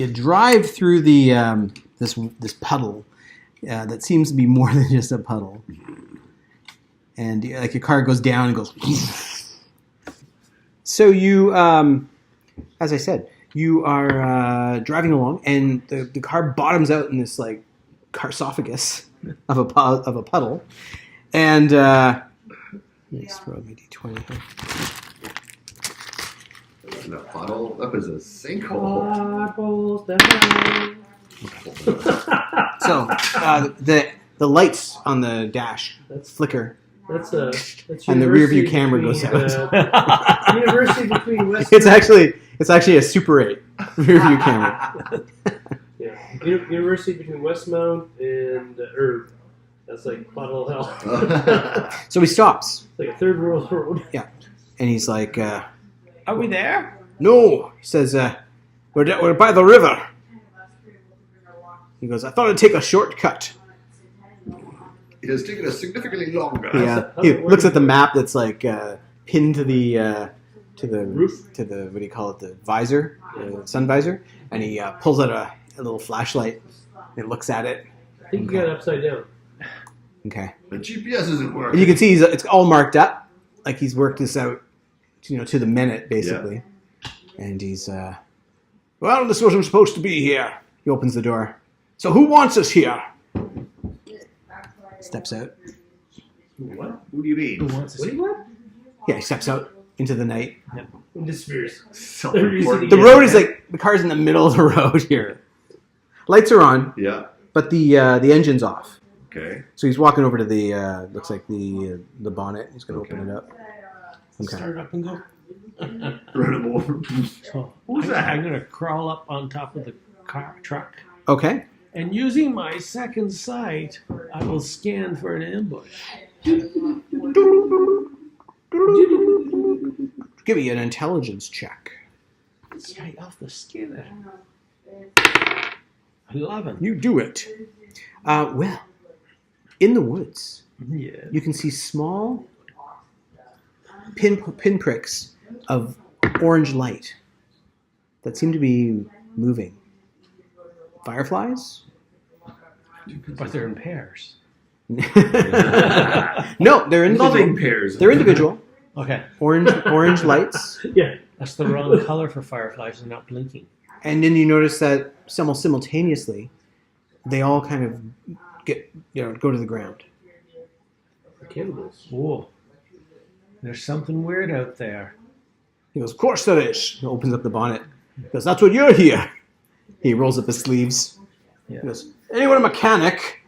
drive through the this puddle that seems to be more than just a puddle, and like your car goes down and goes. So you, as I said, you are driving along, and the car bottoms out in this like sarcophagus of a puddle, and let me throw my d20 here. In a puddle. That was a sinkhole. So the lights on the dash flicker, That's and the rear view university camera goes between, out. University between West. It's actually a Super 8 rear view camera. Yeah. University between Westmount and Herb. That's like Bottle of Hell. So he stops, It's like a third world road. and he's like, Are we there? "No," he says, "we're by the river." He goes, "I thought I'd take a shortcut." It has taken us significantly longer. Yeah, he looks at the map that's like pinned to the Roof? to the what do you call it, the visor, the sun visor, and he pulls out a little flashlight and looks at it. I think you got it upside down. Okay, The GPS isn't and working. you can see it's all marked up, like he's worked this out, to the minute basically. And he's well, this wasn't supposed to be here. He opens the door. So who wants us here? Steps out. What? Who do you mean? Who wants What to do you want? Yeah, he steps out into the night. And disappears. Self-important. The road is like the car's in the middle of the road here. Lights are on, Yeah. but the engine's off. Okay. So he's walking over to the looks like the bonnet. He's going to open it up. Okay. start up and go? Run him over. So Who's that? I'm going to crawl up on top of the truck, Okay. and using my second sight, I will scan for an ambush. Give me an intelligence check. It's right off the skin. 11. You do it. Well, in the woods, Yeah. you can see small pinpricks of orange light that seem to be moving. Fireflies? But they're in pairs. No, they're individual. Loving pairs. They're individual. Okay. Orange lights. Yeah. That's the wrong color for fireflies. They're not blinking. And then you notice that simultaneously, they all kind of go to the ground. Cannibals. Whoa. There's something weird out there. He goes, "Of course there is." He opens up the bonnet. He goes, "That's what you're here." He rolls up his sleeves. Yeah. He goes, "Anyone a mechanic?"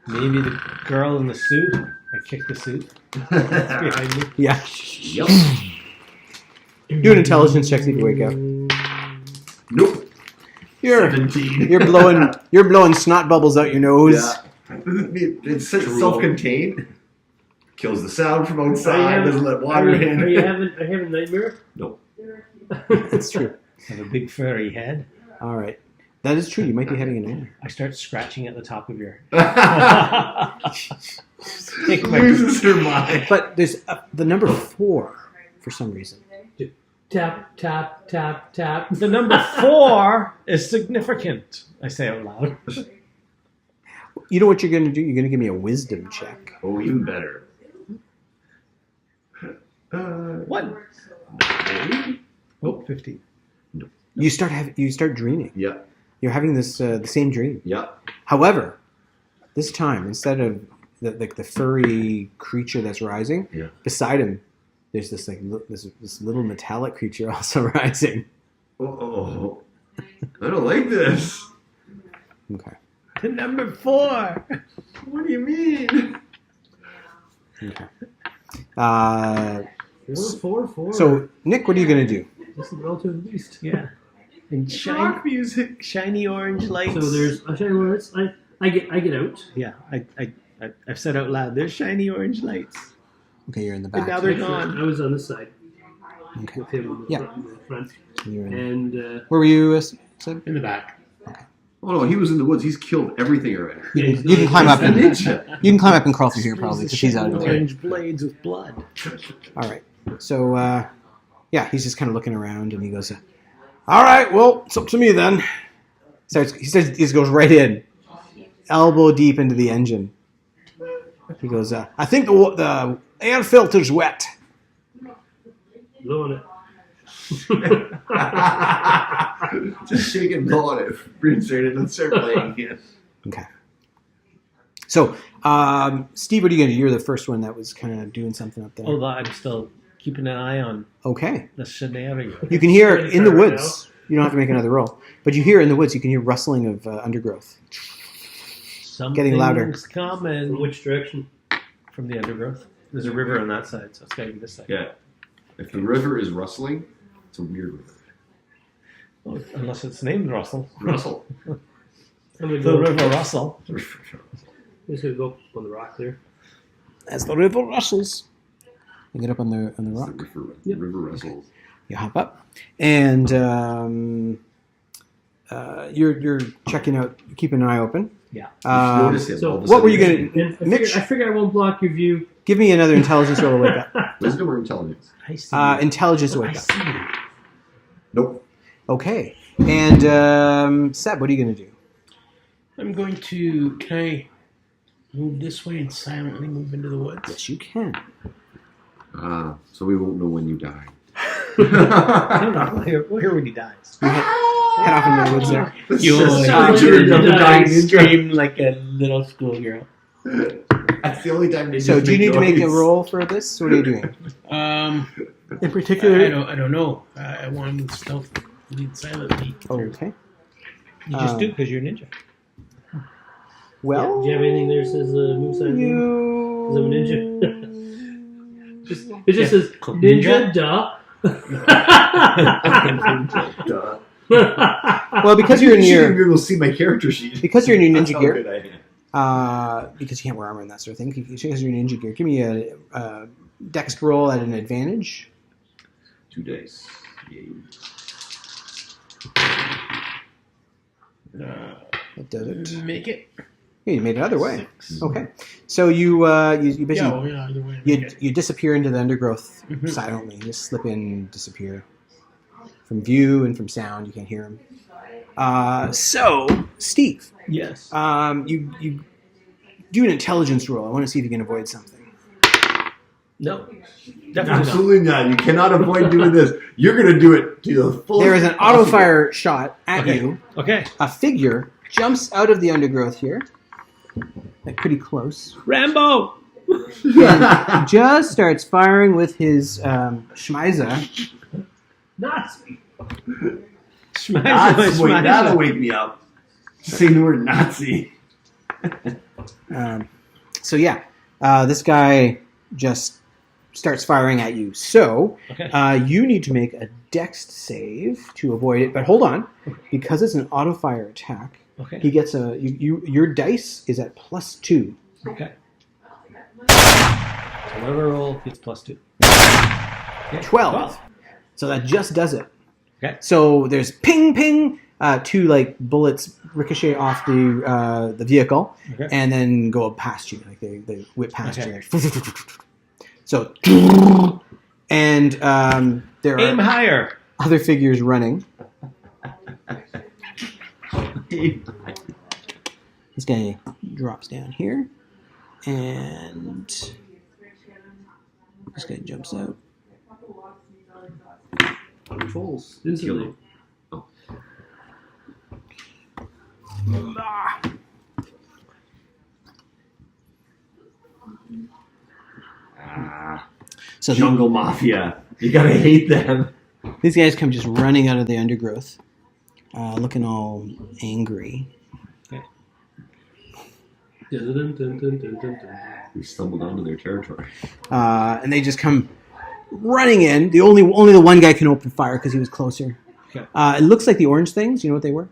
Maybe the girl in the suit. I kicked the suit. It's behind me. Yeah. Yep. Do an intelligence check, see if you wake up. Nope. You're 17. you're blowing snot bubbles out your nose. Yeah. It's self-contained. Kills the sound from outside. Doesn't let water in. Are you having a nightmare? Nope. It's true. Have a big furry head. All right. That is true. You might be having a nightmare. I start scratching at the top of your. Loses her mind. But there's the number 4 for some reason. Tap, tap, tap, tap. The number 4 is significant. I say out loud. You know what you're going to do? You're going to give me a wisdom check. Oh, even better. What? Oh, 15. You start dreaming. Yeah. You're having this the same dream. Yeah. However, this time instead of the furry creature that's rising, Yeah. beside him, there's this this little metallic creature also rising. Oh, I don't like this. Okay. The number 4. What do you mean? Okay. 4. So Nick, what are you going to do? This is relative beast. Yeah. and Rock music. shiny orange lights. So there's a shiny words. I get out. Yeah, I've said out loud. There's shiny orange lights. Okay, you're in the And back. now they're gone. I was on this side Okay. with him in the, Yeah. front, in the front. You're in. And Where were you, Sid? In the back. Oh no, he was in the woods. He's killed everything already. You can climb up He's a and ninja. you can climb up and crawl through here probably There's because he's out shiny of there. orange blades with blood. All right. So yeah, he's just kind of looking around and he goes, "All right, well, it's up to me then." He goes right in, elbow deep into the engine. He goes, "I think the air filter's wet." blowing it. Just shake and blow on it. Reinsert it and start playing again. Okay. So, Steve, what are you going to do? You're the first one that was kind of doing something up there. Although I'm still keeping an eye on Okay. the shenanigans. You can hear in the Right woods. You don't have to make another roll, but you hear in the woods. You can hear rustling of undergrowth. Getting louder. Something's coming From which direction? from the undergrowth. There's a river on that side, so it's got to be this side. Yeah. If the river is rustling, it's a weird river. Well, unless it's named Russell. Russell. I'm gonna The go. River Russell. I'm just gonna go up on the rock there. As the river rustles, you get up on the rock. River rustles. You hop up, and you're checking out, keeping an eye open. Yeah. Notice him. so all of a what were you sudden. gonna? And Mitch, I figure I won't block your view. give me another intelligence roll to wake up. Wisdom or intelligence? I see. you. Intelligence to I wake up. see. you. Nope. Okay. And Seb, what are you going to do? I'm going to. Can I move this way and silently move into the woods? Yes, you can. So we won't know when you die. I don't know. We'll hear when he dies. Head off into the woods there. You scream like a little schoolgirl. That's the only time they So, just do you need to make a noise. roll for this? What are you doing? In particular? I don't know. I want to move stealth, lead silently. Okay. You just do because you're a ninja. Well, Do you have anything there that says move sign? you. Is I'm a ninja? It just says ninja, duh. Duh. Well, because you're in You should your be able to see my character sheet. because you're in your That's ninja how gear. good I am. Because you can't wear armor and that sort of thing. Because you're in ninja gear, give me a dex roll at an advantage. 2 days. Yay. That does it. Make it. Yeah, you made it other way. 6. Okay, so you basically Yeah, either way. you disappear into the undergrowth silently. You just slip in, disappear from view and from sound. You can't hear him. So Steve, Yes. you do an intelligence roll. I want to see if you can avoid something. No. Definitely not. Absolutely not. You cannot avoid doing this. You're going to do it to the full. There is an auto fire shot at Okay. you. Okay. A figure jumps out of the undergrowth here, like pretty close. Rambo! And just starts firing with his Schmeiser. Nazi. Nazi. Wait, that'll wake me up. Say the word Nazi. So yeah, this guy just starts firing at you. So Okay. you need to make a dex save to avoid it. But hold on, because it's an auto fire attack, Okay. he gets your dice is at +2. Okay. So whatever roll gets +2. Okay. 12. So that just does it. Okay. So there's ping ping, 2 like bullets ricochet off the vehicle, Okay. and then go past you. Like they whip past Okay. you. So and there Aim are higher. other figures running. This guy drops down here, and this guy jumps out. Controls. Instantly. So Jungle Mafia. You gotta hate them. these guys come just running out of the undergrowth, looking all angry. Dun, dun, dun, dun, dun, dun, dun. We stumbled onto their territory. And they just come running in. The only the one guy can open fire because he was closer. Okay. It looks like the orange things. You know what they were?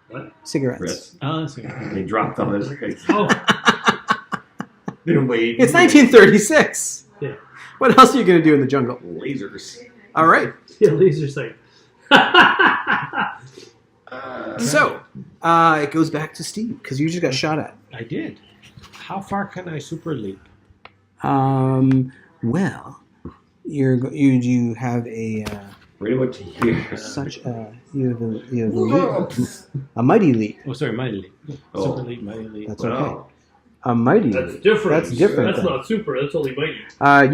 What? Cigarettes. Chris, Oh, that's okay. they dropped on his face. Oh, They're waiting. It's 1936. Yeah. What else are you going to do in the jungle? Lasers. All right. Yeah, laser sight. So it goes back to Steve because you just got shot at. I did. How far can I super leap? Well, you have a Pretty much here. such you have a leap, a mighty leap. Oh, sorry, mighty leap. Oh. Super leap, mighty leap. That's Wow. okay. A mighty That's leap. different. That's different. That's then. not super. That's only mighty.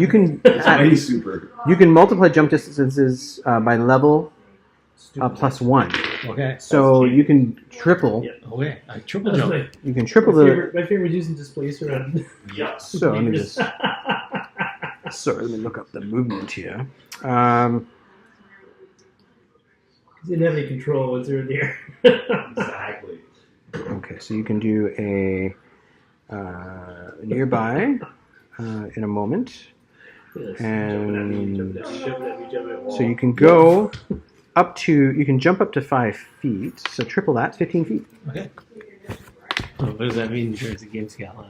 You can It's mighty super. you can multiply jump distances by level +1. Okay. So That's you can triple. Yeah. Okay. I triple That's jump. You can triple my the. favorite. My favorite is using displacer on. Yes. So let me just. Sorry, let me look up the movement here. Didn't have any control once they were there. Exactly. Okay, so you can do a nearby in a moment. Yes. And- Jumping at me. So you can go up to, you can jump up to 5 feet. So triple that, 15 feet. Okay. Oh, what does that mean in terms of game scale?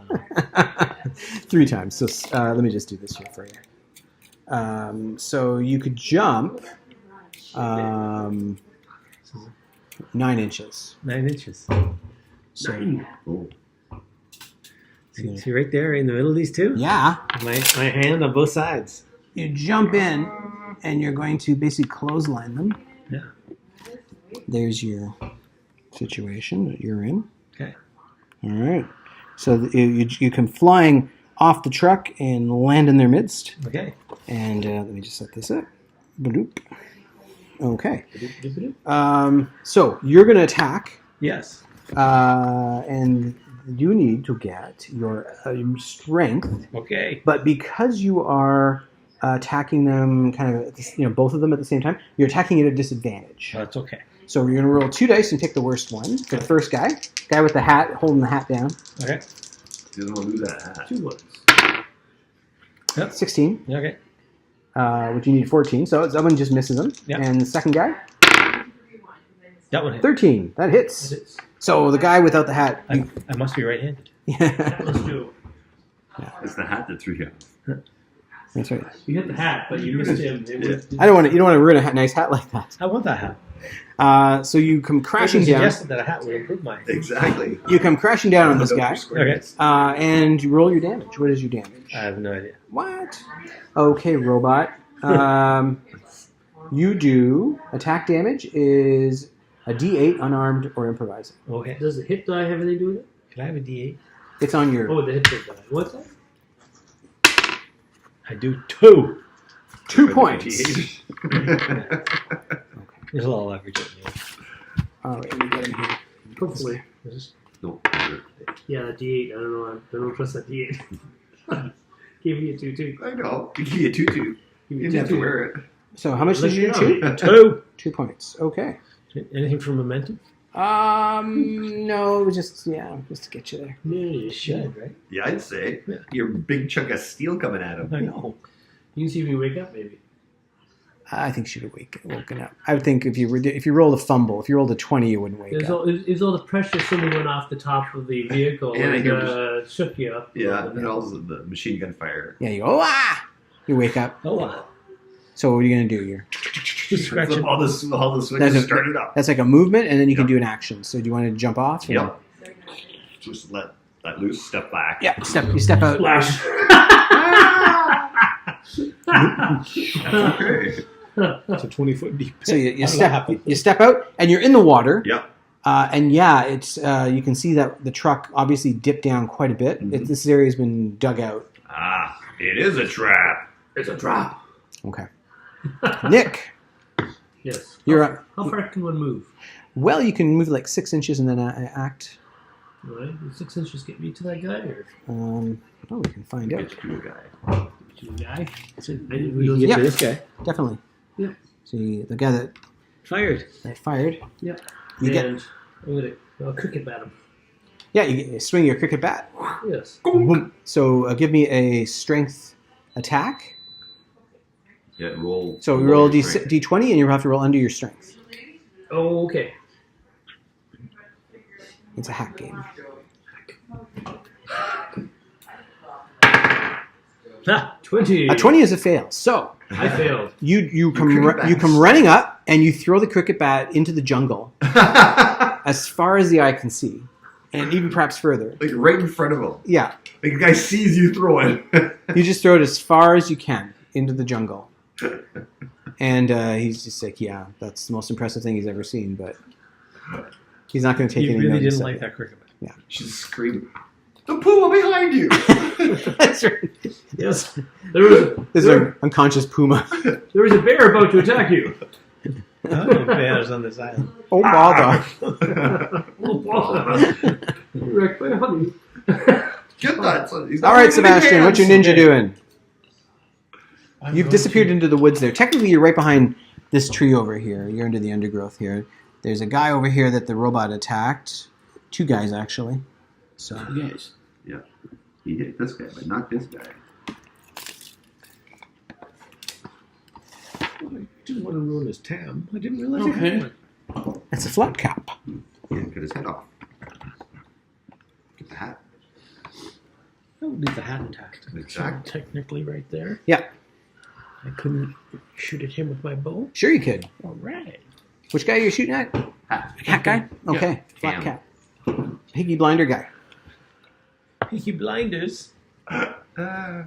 3 times. So let me just do this here for you. So you could jump 9 inches. 9 inches. So Oh. See right there in the middle of these two? yeah, My hand on both sides. you jump in, and you're going to basically clothesline them. Yeah. There's your situation that you're in. Okay. All right. So you come flying off the truck and land in their midst. Okay. And let me just set this up. Bloop. Okay. Doop-a-doop. So you're going to attack, Yes. and you need to get your strength. Okay. But because you are attacking them, kind of, both of them at the same time, you're attacking at a disadvantage. That's okay. So you're going to roll 2 dice and pick the worst one for the first guy with the hat, holding the hat down. Okay. Didn't want to lose that hat. 2 ones. 16, Okay. which you need 14. So that one just misses him. Yeah. And the second guy, That one hit. 13. That hits. It is. So the guy without the hat. I must be right-handed. Let's do it. It's the hat that threw you. That's right. You hit the hat, but you missed him. It was- I don't want to. You don't want to ruin a nice hat like that. I want that hat. So you come crashing Person down. suggested that a hat would improve mine. Exactly. You come crashing down on this guy, Okay. and you roll your damage. What is your damage? I have no idea. What? Okay, robot. You do attack damage is a D8 unarmed or improvising. Okay. Does the hit die have anything to do with it? Can I have a D8? It's on your Oh, the hit die. What's that? I do 2. 2 points. There's a lot of leverage in me. All right, let me get him here. Hopefully. No. Yeah, that D8. I don't know. I don't trust that D8. Give me a 2-2. I know. You can get 2-2. Give You me didn't have to wear it. So how much did you do? Look, 2. 2 points. Okay. Anything from Momentum? No, just to get you there. Yeah, you You should, right? Yeah, I'd say. Yeah. Your big chunk of steel coming at him. I know. You can see if you wake up, maybe. I think she would woken up. I would think if you rolled a fumble, if you rolled a 20, you wouldn't wake It up. was all the pressure something went off the top of the vehicle And I and hear shook you up. Yeah, and then also the machine gun fire. Yeah, you go, ah! You wake up. Oh, wow. So what are you going to do? Just scratch it. All the switches started up. That's like a movement, and then you can Yep. do an action. So do you want to jump off? or- Yep. Just let that loose, step back. Yeah, you step out. Splash. Okay. It's a 20-foot deep pit. So you How did that step happen? you step out, and you're in the water. Yep. And yeah, it's you can see that the truck obviously dipped down quite a bit. Mhm. This area has been dug out. Ah, it is a trap. It's a drop. Okay, Nick, Yes. you're up. How far can one move? Well, you can move like 6 inches and then act. Right? Will 6 inches get me to that guy or We can find out. Get you a guy. to the guy? So I didn't you realize- get Yeah. to this guy. Definitely. Yep. See the guy that Fired. fired. Yep. You get And I'll cricket bat him. you swing your cricket bat. Yes. Boom. So give me a strength attack. Yeah, roll. So you roll your strength. d20, and you have to roll under your strength. Oh, okay. It's a hack game. Ha! 20. A 20 is a fail. So I failed. you come cricket you bats. come running up, and you throw the cricket bat into the jungle as far as the eye can see, and even perhaps further. Like right in front of him. Yeah, Like the guy sees you throw it. you just throw it as far as you can into the jungle. And he's just like, yeah, that's the most impressive thing he's ever seen, but he's not going to take You any really notice didn't of like it. that cricket bat. She's screaming. The puma behind you. That's right. Yes. There's an unconscious puma. There was a bear about to attack you. Oh, bears on this island. Oh, bother. Oh, wow. Wrecked by honey. Get that. son. He's not All right, moving Sebastian, what's your hands. ninja doing? I'm You've going disappeared to- into the woods there. Technically, you're right behind this tree over here. You're into the undergrowth here. There's a guy over here that the robot attacked. 2 guys, actually. So Yes. He hit this guy, but not this guy. I didn't want to ruin his tam. I didn't realize Okay. he had one. it's a flat cap. Yeah, cut his head off. Get the hat. I would leave the hat intact. Exactly. Technically, right there. Yeah, I couldn't shoot at him with my bow. sure you could. All right. Which guy are you shooting at? Hat. Cat guy? Okay, flat Cam. cap. Piggy blinder guy. Peaky Blinders. Uh,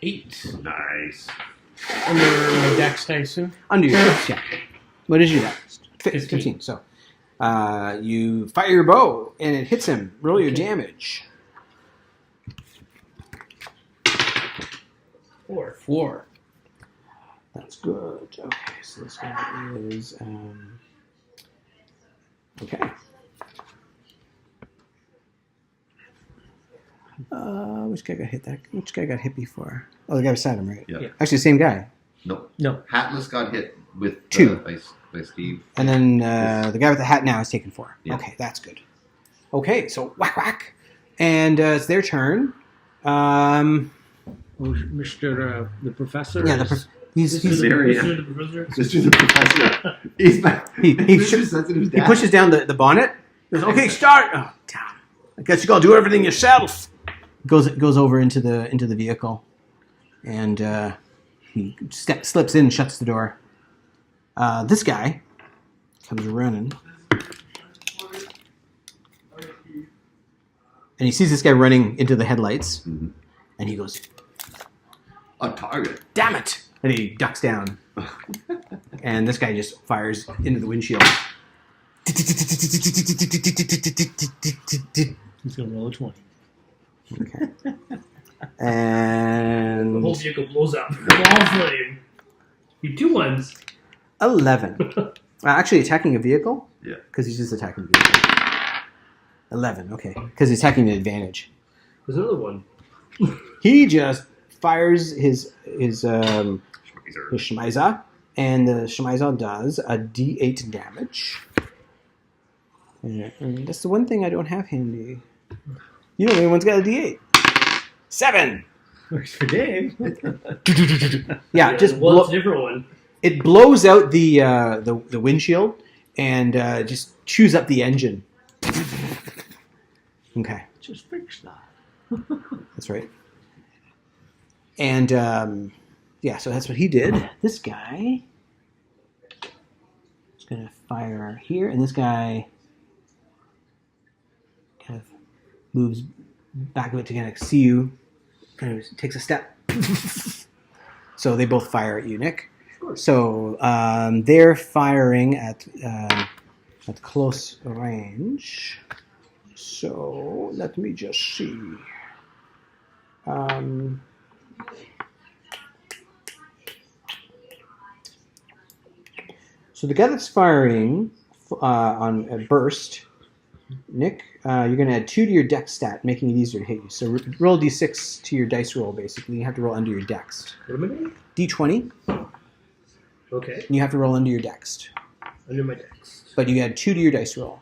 8. nice. Under my dex, I assume. Under your dex, yeah. What is your dex? 15. 15. So you fire your bow, and it hits him. Roll your damage. 4. 4. That's good. Okay, so this one is okay. Which guy got hit? Which guy got hit before? Oh, the guy beside him, right? Yeah. Yeah. Actually, same guy. No. No. Hatless got hit with 2. by Steve. And then the guy with the hat now is taken 4. Yeah. Okay, that's good. Okay, so whack whack, and it's their turn. Oh, Mr. The professor. Yeah, is- he's There he is. The professor. Mr. the Professor. He's back. he Mr. Sensitive's he dad. pushes down the bonnet. He goes, okay, start. Oh, damn! I guess you gotta do everything yourself. Goes over into the vehicle, and he slips in, and shuts the door. This guy comes running, and he sees this guy running into the headlights, Mhm. and he goes, A target. "Damn it!" And he ducks down, and this guy just fires into the windshield. He's going to roll a 20. Okay. The And whole vehicle blows up. Ball flame. You 2 ones. 11. Actually, attacking a vehicle? Yeah. Because he's just attacking a vehicle. 11, okay. Because he's attacking an advantage. There's another one. He just fires his Schmeiser. Shemiza, and the Shemiza does a D8 damage. And that's the one thing I don't have handy. You know, everyone's got a D8. 7! Works for Dave. Yeah, just well, blow, it's a different one. it blows out the windshield and just chews up the engine. Okay, Just fix that. that's right. And yeah, so that's what he did. This guy is gonna fire here, and this guy kind of moves back a bit to kind of see you. Kind of takes a step. So they both fire at you, Nick. So they're firing at close range. So let me just see. So the guy that's firing on a burst, Nick, you're going to add 2 to your dex stat, making it easier to hit you. So roll d6 to your dice roll, basically. You have to roll under your dex. What am I doing? D20, Okay. and you have to roll under your dex. Under my dex. But you add 2 to your dice roll.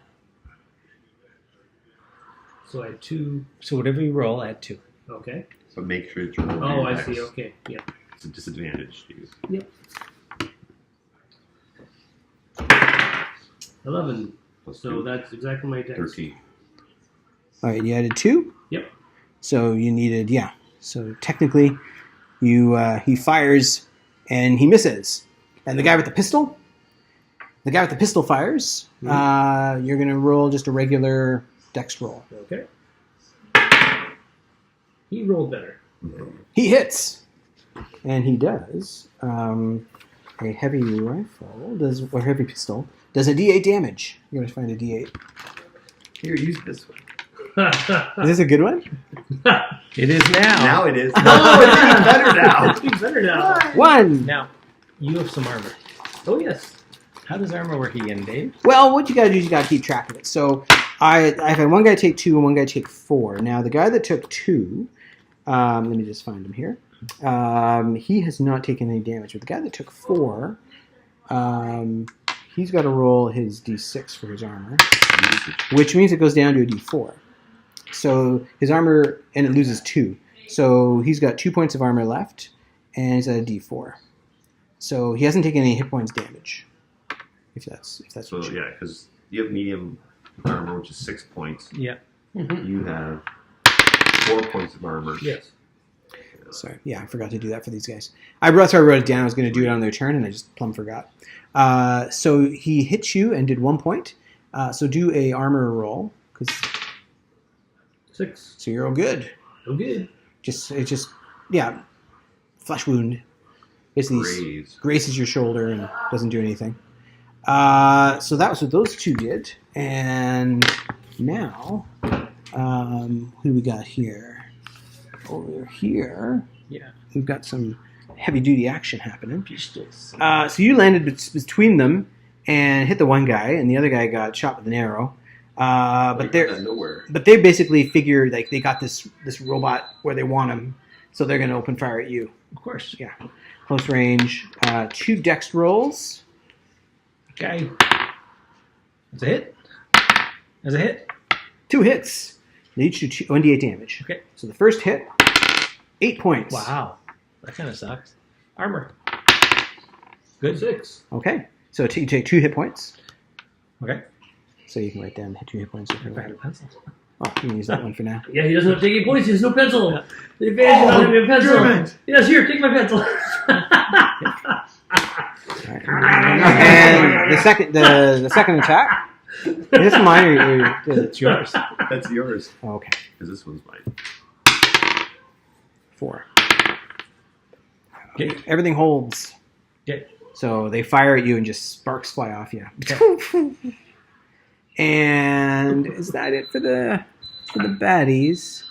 So I had 2. So whatever you roll, add 2. Okay. But make sure it's your Oh, I see. Okay. Yeah. It's a disadvantage to you. 11. Plus So 2, that's exactly my dex. 13. All right, you added 2? Yep. So you needed, yeah. So technically, he fires and he misses. And the guy with the pistol fires. You're going to roll just a regular dex roll. Okay. He rolled better. He hits. And he does. A heavy rifle, or heavy pistol, does a d8 damage. You're going to find a d8. Here, use this one. Is this a good one? It is now. Now it is. Oh, it's even better now. It's even better now. 1! Now, you have some armor. Oh, yes. How does armor work again, Dave? Well, what you got to do is you got to keep track of it. So I've had one guy take 2 and one guy take 4. Now, the guy that took 2, let me just find him here. He has not taken any damage. But the guy that took 4, he's got to roll his d6 for his armor, which means it goes down to a d4. So his armor, and it loses 2. So he's got 2 points of armor left, and he's at a d4. So he hasn't taken any hit points damage. If that's So, what you... yeah, because you have medium armor, which is 6 points. Yeah. You have 4 points of armor. Yes. Sorry, yeah, I forgot to do that for these guys. I wrote it down. I was going to do it on their turn, and I just plumb forgot. So he hit you and did 1 point. So do a armor roll, 6. so you're all good. Oh, good. Flesh wound. Basically, Raise. graces your shoulder and doesn't do anything. So that was what those two did. And now, who do we got here? Over here, Yeah. we've got some heavy-duty action happening. Pistols. So you landed between them and hit the one guy, and the other guy got shot with an arrow. But Nowhere. they basically figure like they got this robot where they want him, so they're going to open fire at you. Of course. Yeah, close range. 2 dex rolls. Okay. That's a hit. That's a hit. 2 hits. They each do 1d8 damage. Okay. So the first hit, 8 points. Wow. That kind of sucks. Armor. Good. 6. Okay. So you take 2 hit points. Okay. So you can write down 2 hit points. If you If I had a want. pencil. Oh, you can use that one for now. Yeah, he doesn't have to take any points. He has no pencil. The advantage is not having a pencil. damn it. Yes, here, take my pencil. All right. And the second attack. Is this mine or It's yours. That's yours. oh, okay. Because this one's mine. 4. Okay. Everything holds. Okay. So they fire at you and just sparks fly off you. And is that it for the baddies?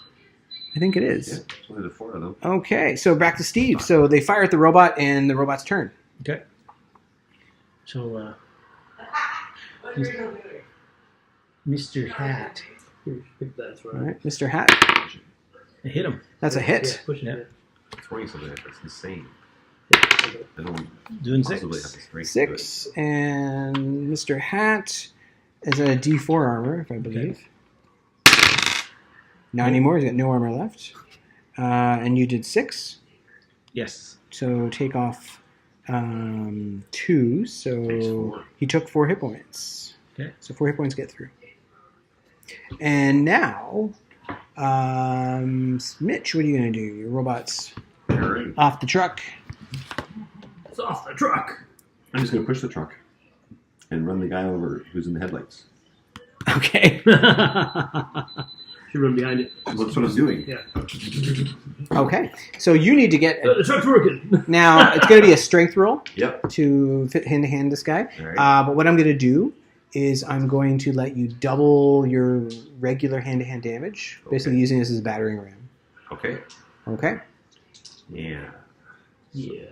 I think it Yeah, is. it's only the 4 of them. Okay, so back to Steve. So they fire at the robot and the robot's turn. Okay. So, Mr. Hat. That's All right. right, Mr. Hat. I hit him. That's a hit. Yeah, push it. Yeah. 20 something. That's insane. Yeah. I don't Doing possibly 6. have the strength to do it. 6. And Mr. Hat is a D4 armor, if I believe. Not anymore. He's got no armor left. And you did 6. Yes. So take off 2. So Takes 4. he took 4 hit points. Okay. So 4 hit points get through. And now, Mitch, what are you going to do? Your robot's All right. off the truck. It's off the truck. I'm just going to push the truck and run the guy over who's in the headlights. Okay. Should run behind it. That's what I'm doing. Yeah. Okay. So you need to get... The truck's working. Now, it's going to be a strength roll Yep. to fit hand-to-hand this guy. All right. But what I'm going to do is I'm going to let you double your regular hand-to-hand damage, basically Okay. using this as a battering ram. Okay. Okay? Yeah. Yeah.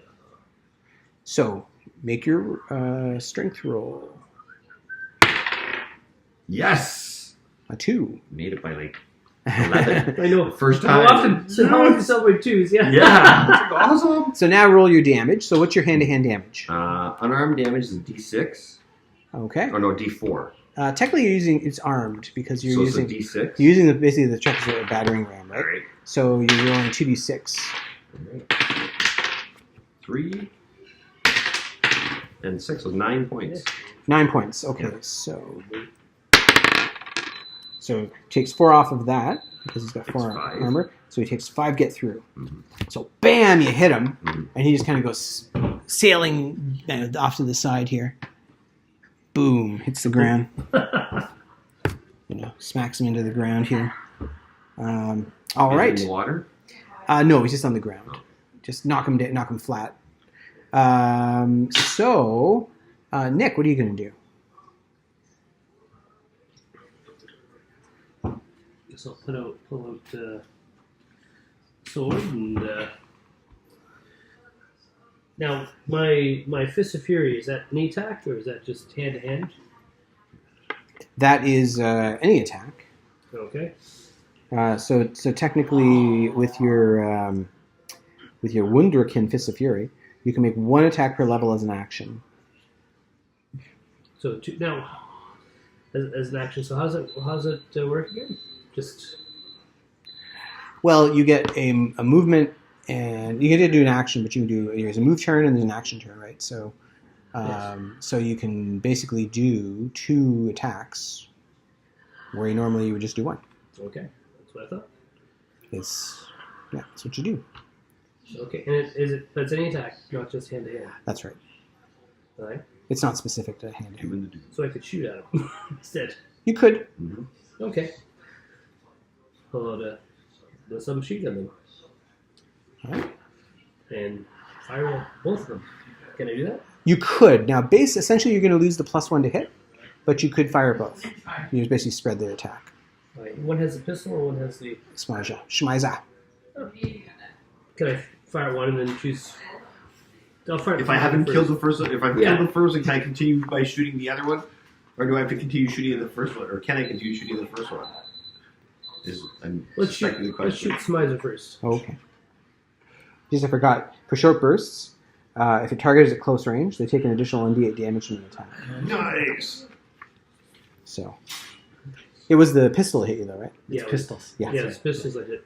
So, make your strength roll. Yes. A 2. Made it by like 11. I know. The first How time. often? So how often Subway 2s? Yeah. Yeah. Awesome. So now roll your damage. So what's your hand-to-hand damage? Unarmed damage is D6. Okay. Oh no, D4. Technically, you're using it's armed because you're So using it's a D6. you're using basically the check as a battering ram, right? All right. So you're rolling 2d6. 3 and 6 was 9 points. 9 points. Okay, so it takes 4 off of that because he's got 4 5. armor. So he takes 5 get through. Mhm. So bam, you hit him, Mhm. and he just kind of goes sailing off to the side here. Boom, hits the ground. Smacks him into the ground here. All Is it right. in the water? No, he's just on the ground. Just knock him flat. So, Nick, what are you going to do? Guess I'll pull out sword and now my Fist of Fury, is that any attack or is that just hand to hand? That is any attack. Okay. So technically, with your Wunderkind Fist of Fury, you can make 1 attack per level as an action. So now as an action. So how's it work again? Just Well, you get a movement, and you get to do an action, but you can do there's a move turn and there's an action turn, right? So, so you can basically do 2 attacks, where normally you would just do 1. okay. That's what I thought. That's what you do. Okay, and that's any attack, not just hand to hand. That's right. All right. It's not specific to hand. Two in the dude. So I could shoot at him instead. You could. Mhm. Okay. Let's have a machine gun then. All right. And fire both of them. Can I do that? You could. Now, essentially, you're going to lose the +1 to hit, but you could fire both. You just basically spread the attack. All right. One has the pistol, or one has the. Shmaiza. Can I fire one and then choose? I'll fire. If I haven't first. killed the first one, if I've Yeah. killed the first one, can I continue by shooting the other one? Or do I have to continue shooting at the first one? Or can I continue shooting at the first one? I'm Let's shoot. suspecting the Let's question. shoot Smizer first. Okay. Just I forgot. For short bursts, if a target is at close range, they take an additional 1d8 damage from the attack. Nice! So, it was the pistol that hit you, though, right? Yeah. Pistols. Yeah. Yeah, it's pistols I hit.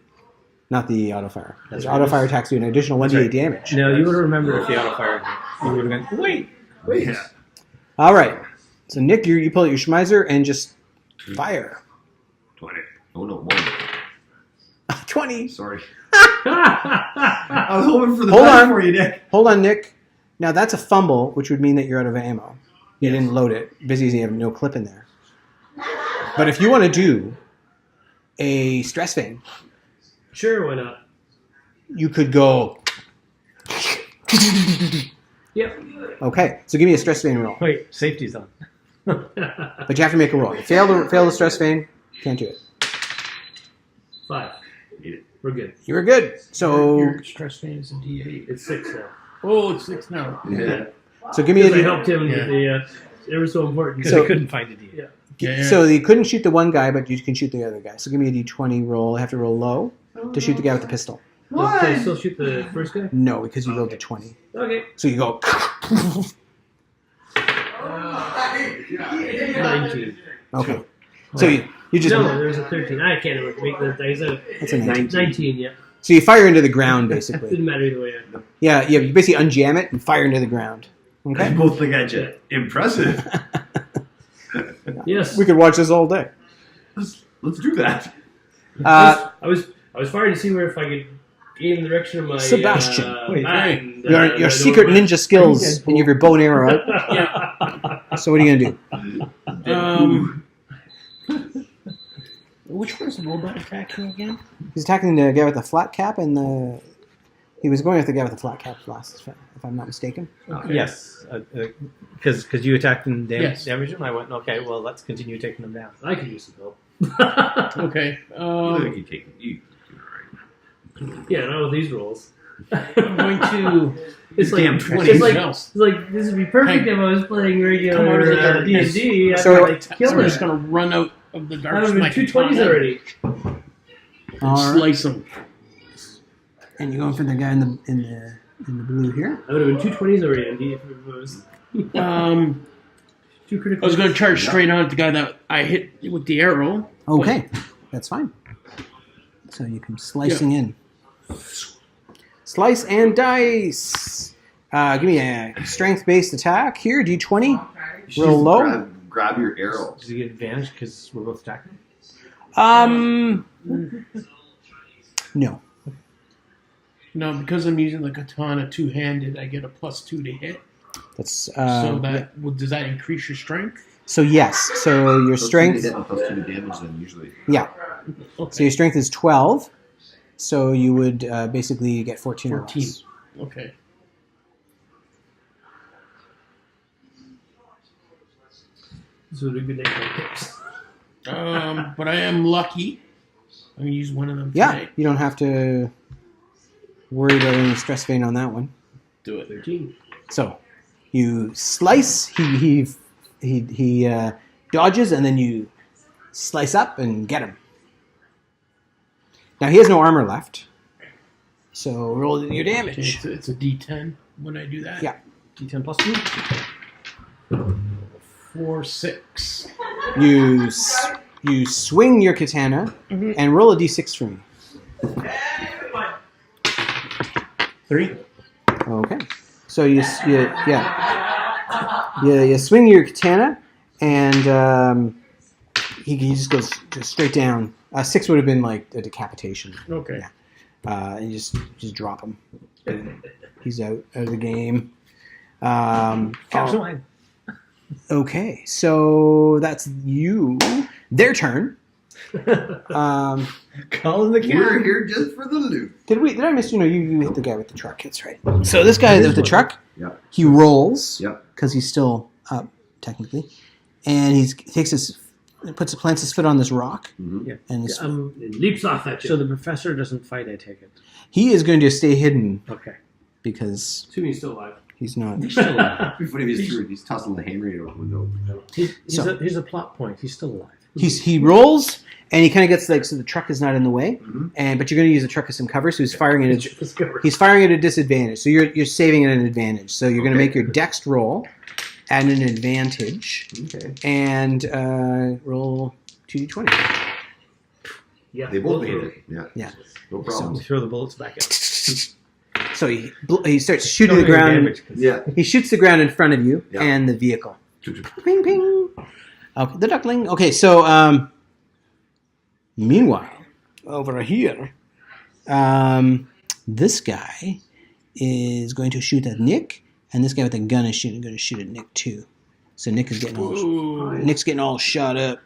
Not the auto fire. That's The right. auto fire attacks do an additional 1d8 right. damage. No, you would have remembered if the auto fire. You would have gone, wait. Wait. All right. So, Nick, you pull out your Schmeiser and just fire. 20. Oh no, 1. 20. Sorry. I was hoping for the Hold best on. for you, Nick. Hold on, Nick. Now, that's a fumble, which would mean that you're out of ammo. You didn't load it. Busy as you have no clip in there. But if you want to do a stress vein, Sure, why not? you could go. Yep. Okay, so give me a stress vein roll. Wait, safety's on. But you have to make a roll. If you fail the stress vein, can't do it. 5. Eat it. We're good. You were good. So Your stress vein is a D8. It's 6 now. Oh, it's 6 now. Yeah. give me a Because I D. helped him Yeah. with the. It was so important. Because So- they couldn't find a D8. Yeah. Yeah. So you couldn't shoot the one guy, but you can shoot the other guy. So give me a D20 roll. I have to roll low to shoot the guy with the pistol. Can I still shoot the first guy? No, because you rolled a 20. Okay. So you go. 19. Okay. So you just No, there was a 13. I can't remember. Make the dice out. that's a 19. 19, yeah. So you fire into the ground, basically. Didn't matter either way. Yeah, you basically unjam it and fire into the ground. I Okay. both look at you. Impressive. Yes. We could watch this all day. Let's do that. Uh, I was firing to see where if I could aim in the direction of my Sebastian. Wait, and, your secret ninja skills and you have your bow and arrow out. Yeah. So what are you gonna do? Which one's the robot attacking again? He's attacking the guy with the flat cap and the. He was going with the guy with the flat cap last, if I'm not mistaken. Okay. Yes, because you attacked and Yes. damaged him. I went, okay, well, let's continue taking them down. I could use some help. Okay. I think you take you. Alright. Yeah, not with these rolls. I'm going to. It's like Damn, it's 20 like else. it's like this would be perfect Hey, if I was playing come regular over to the D&D. So- I'd So kill I'm it. just going to run out of the dark I've been side. 220s already. All right. Slice them. And you're going for the guy in the blue here. I would have been 220s already on D if it was. 2 critical. I was going to charge straight on at the guy that I hit with the arrow. Okay, that's fine. So you come slicing in. Slice and dice. Give me a strength-based attack here. D20. You Roll should low. Grab your arrow. Does he get advantage because we're both attacking? No. No, because I'm using the katana two-handed, I get a +2 to hit. That's So that does that increase your strength? So yes. So your strength. Plus 2 to damage then usually. Yeah. Okay. So your strength is 12. So you would basically get 14 or 14. less. Okay. So they're good picks. But I am lucky. I'm gonna use one of them. Yeah. Today. You don't have to worry about any stress vein on that one. Do it. 13. So you slice. He dodges, and then you slice up and get him. Now he has no armor left. So roll your Okay, damage. it's a D10 when I do that. Yeah. D10 plus 2. 4, 6. You swing your katana and roll a d6 for me. 3. Okay. So you swing your katana and he just goes straight down. 6 would have been like a decapitation. Okay. Yeah. And you just drop him. He's out of the game. Capture line. Okay, so that's you. Their turn. Calling the We're here just for the loot. Did I miss? You hit the guy with the truck. That's right. So this guy with the truck, Yep. he rolls Yep. because he's still up technically, and plants his foot on this rock, Mm-hmm. and It leaps off at you. So the professor doesn't fight, I take it. he is going to stay hidden Okay. because Assuming he's still alive. he's not. He's still alive. It'd be funny if he's true. He's tossing the hammer out the window. Here's a plot point. He's still alive. He rolls and he kind of gets so the truck is not in the way, Mhm. but you're going to use the truck as some cover. So he's firing at Discovery. He's firing at a disadvantage, so you're saving at an advantage. So you're going to make your dex roll at an advantage, Okay. and roll 2d20. Yeah. They both made it. Yeah. Yeah. No We problem. throw the bullets back in. So he starts shooting the ground. Yeah. He shoots the ground in front of you Yeah. and the vehicle. Ping ping. Okay, the duckling. Okay, so meanwhile, over here, this guy is going to shoot at Nick, and this guy with the gun is going to shoot at Nick too. So Nick is getting all shot up.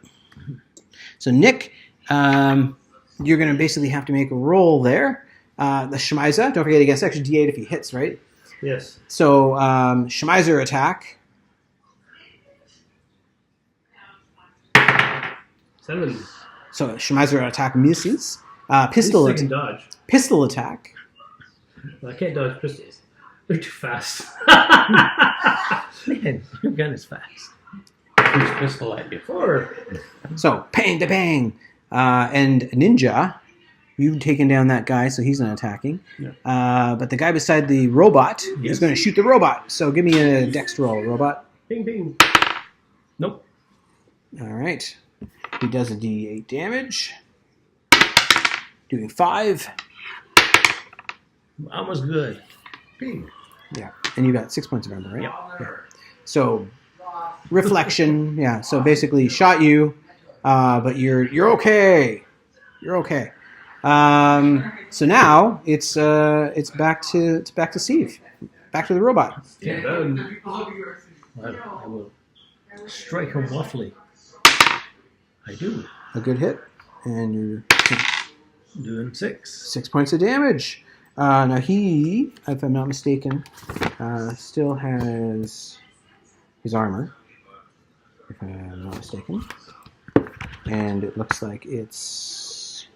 So Nick, you're going to basically have to make a roll there. The Shemiza, don't forget he gets extra D8 if he hits, right? Yes. So Shemizer attack. 7. So Shemizer attack misses. Pistol At least I can dodge. pistol attack. I can't dodge pistols. They're too fast. Man, your gun is fast. First pistol at you. 4. So bang to bang. And Ninja, you've taken down that guy, so he's not attacking. Yeah. But the guy beside the robot is Yes. going to shoot the robot. So give me a dex roll, robot. Ping, ping. Nope. All right. He does a D8 damage. Doing 5. Almost good. Ping. Yeah. And you got 6 points of armor, right? Yep. Yeah. So reflection, yeah. So basically shot you, but you're okay. You're okay. So now it's back to Steve. Back to the robot. Yeah, done. I will strike him roughly. I do. A good hit. And you're Doing 6. 6 points of damage. Now he, if I'm not mistaken, still has his armor. If I'm not mistaken. And it looks like it's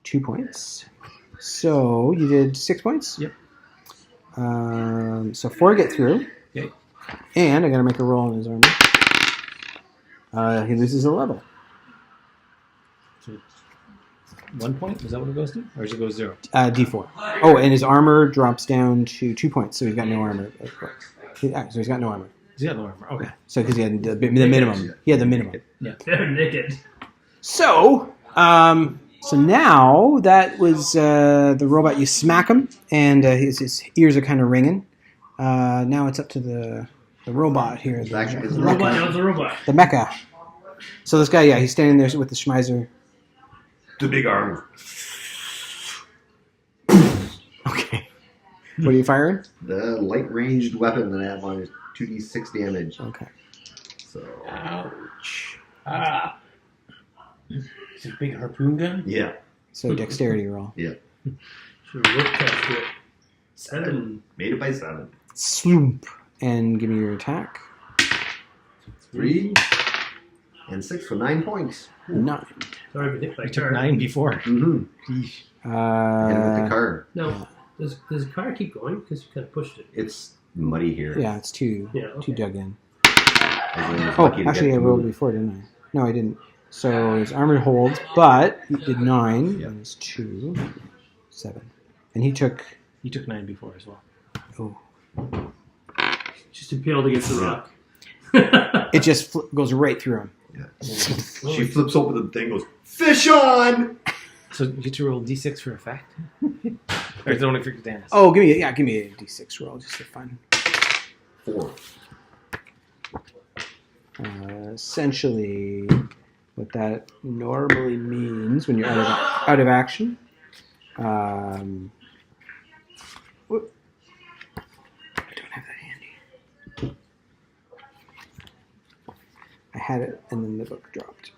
2 points. So you did 6 points? Yep. So 4 get through. Okay. And I gotta make a roll on his armor. He loses a level. So 1 point? Is that what it goes to? Or does it go 0? D4. Oh, and his armor drops down to 2 points, so he's got no armor. Yeah, so he's got no armor. He's got no armor. Okay. So because he had the minimum. He had the minimum. They're naked. So, so now that was the robot. You smack him, and his ears are kind of ringing. Now it's up to the robot here. It's actually The robot. That was a robot. The mecha. So this guy, he's standing there with the Schmeiser. The big arm. Okay. What are you firing? The light ranged weapon that I have on is 2d6 damage. Okay. So Ouch. Ah. It's a big harpoon gun? yeah, So dexterity roll. yeah. Should have worked test it. 7. Made it by 7. Sloop. And give me your attack. 3 and 6 for 9 points. 9. Sorry, but hit by I took car. 9 before. Mm-hmm. Hit it with the car. No. Does the car keep going? Because you kind of pushed it. It's muddy here. Yeah, it's 2. Yeah, okay. 2 dug in. As in it's Oh, lucky to actually, get I to rolled move. before, didn't I? No, I didn't. So his armor holds, but he did 9. Yeah. And it's 2. 7. And he took... You took 9 before as well. Oh. Just impaled against the rock. It just goes right through him. Yeah. She flips open the thing, goes fish on. So you get to roll d6 for effect? Or is it only for damage? Oh, give me a d6 roll, just for fun. 4. Essentially, what that normally means when you're out of action. Whoop. I don't have that handy. I had it, and then the book dropped.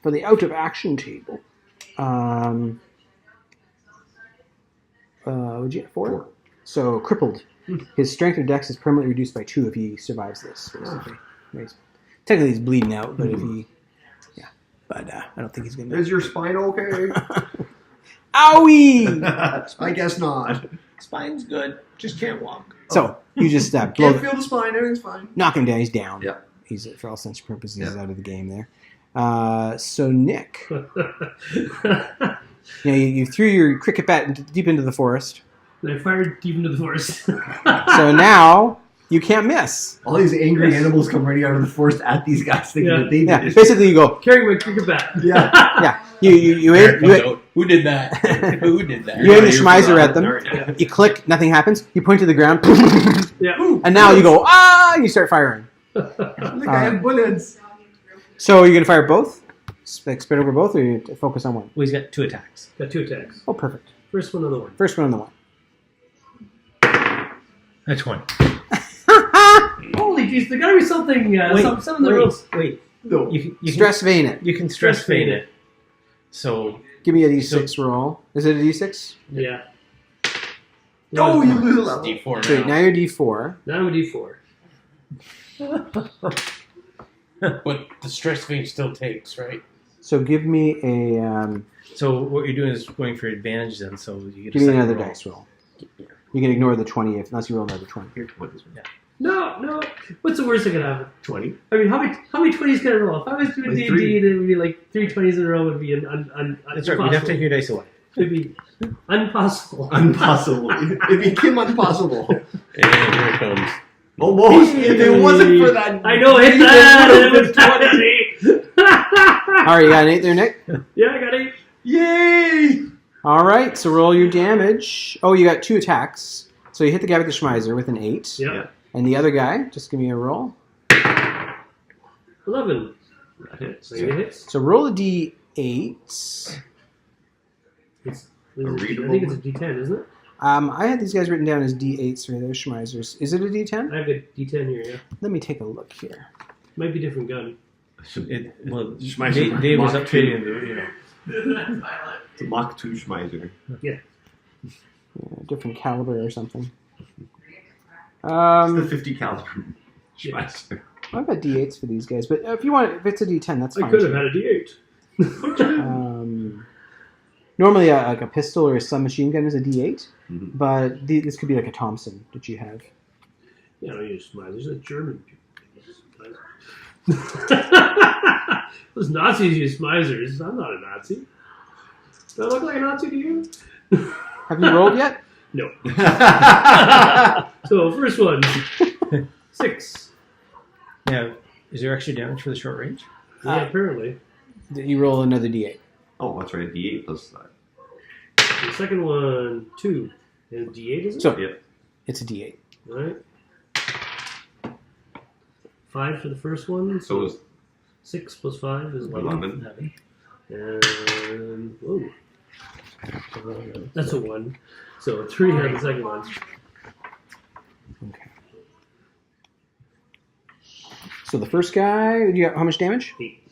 For the out of action table, would you get 4? So crippled. His strength or dex is permanently reduced by 2 if he survives this. Basically, technically he's bleeding out, but if he, but I don't think he's gonna. Is your spine okay? Owie! I guess not. Spine's good. Just can't walk. So you just blow Can't feel the spine. Everything's fine. knock him down. He's down. Yeah. He's for all intents and purposes Yeah. out of the game there. So Nick, you threw your cricket bat deep into the forest. And I fired deep into the forest. So now you can't miss. All these angry animals come running out of the forest at these guys, thinking Yeah. that they did Yeah, it. basically you go. Carrying my cricket bat. Yeah. Yeah, you aim Who did that? Who did that? you aim the Schmeiser at them. You click, nothing happens. You point to the ground, Yeah. and now you go and you start firing. Look, I have bullets. So you're gonna fire both, like spread over both, or you focus on one? Well, he's got 2 attacks. Got 2 attacks. Oh, perfect. First one on the one. First one on the one. That's 1. Holy jeez, there gotta be something. Some of the rules. Wait. No. You Stress vein it. You can stress Stress vein vein it. So Give me a d6 roll. Is it a d6? Yeah. Oh, you lose a level. D4 So now. now you're d4. Now I'm a D4. But the stress vein still takes, right? So give me a So what you're doing is going for advantage then. So you get give me a second another roll. dice roll. You can ignore the 20 unless you roll another 20. Here, what is it? No. What's the worst that could happen? 20. I mean, how many 20s can I roll? If I was doing Like D&D, 3. then it would be like 3 20s in a row would be That's right. You'd have to take your dice away. It would be impossible. Impossible. It became impossible. And here it comes. Almost. If it wasn't for that. I know, hit it that! would It have was been 20. 20! All right, you got an 8 there, Nick? Yeah, I got 8. Yay! All right, so roll your damage. Oh, you got 2 attacks. So you hit the guy with the Schmeiser with an 8. Yeah. Yeah. And the other guy, just give me a roll. 11. That hits. Maybe it hits. So roll a d8. It's, A I think readable it's a D10, isn't it? I had these guys written down as d8s for their Schmeisers. Is it a d10? I have a D10 here, yeah. Let me take a look here. Might be a different gun. Well, Schmeiser Dave was Mach up to 2. you know. It's a Mach 2 Schmeiser. Yeah, different caliber or something. It's the 50 caliber Schmeiser. I've got d8s for these guys, but if you want, if it's a d10, that's I fine. could have too. had a D8. Normally, like a pistol or a submachine gun is a d8, Mhm. but this could be like a Thompson that you have. Yeah, I don't use Schmeisers. They're German people. Those Nazis use Schmeisers. I'm not a Nazi. Do I look like a Nazi to you? Have you rolled yet? No. So, first one. 6. Now, is there extra damage for the short range? Yeah, apparently. You roll another d8. Oh, that's right. D8 plus The second one, 2. And D8, is it? So Yeah. it's a d8. All right. 5 for the first one. So it was 6 plus 5 is 11. 11. And whoa, that's a 1. So a 3 on the second one. Okay. So the first guy, you got how much damage? 8.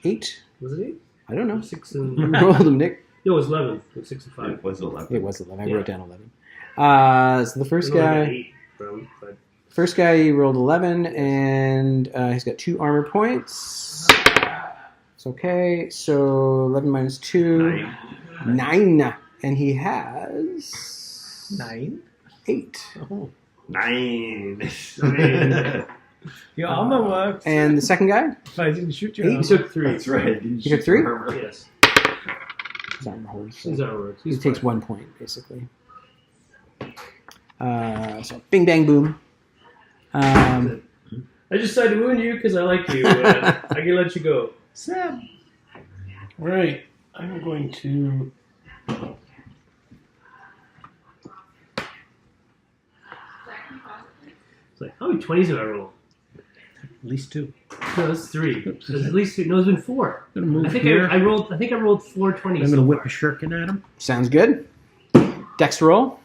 8? Was it 8? I don't know. 6 You and rolled them, Nick. no, it was 11. It was 6 and 5. It was 11. It was 11. I Yeah. wrote down 11. So the first I know I got guy, 8 from, but first guy, he rolled 11, and he's got 2 armor points. It's okay. So 11 minus 2, 9, and he has 9. 8. Oh. 9. Your armor works. And the second guy, If I didn't shoot you, Eight. he took 3. That's right. Didn't You took shoot 3? armor. Yes, his armor holds. his armor. He takes 1 point, basically. So bing, bang, boom. I just decided to wound you because I like you. I can let you go. Sam. Right. I'm going to. It's like, how many 20s did I roll? At least 2. No, that's 3. There's at least 2. No, it's been 4. I'm gonna move I think here. I rolled 4 20s. I'm going to whip a shuriken at him. Sounds good. Dex roll.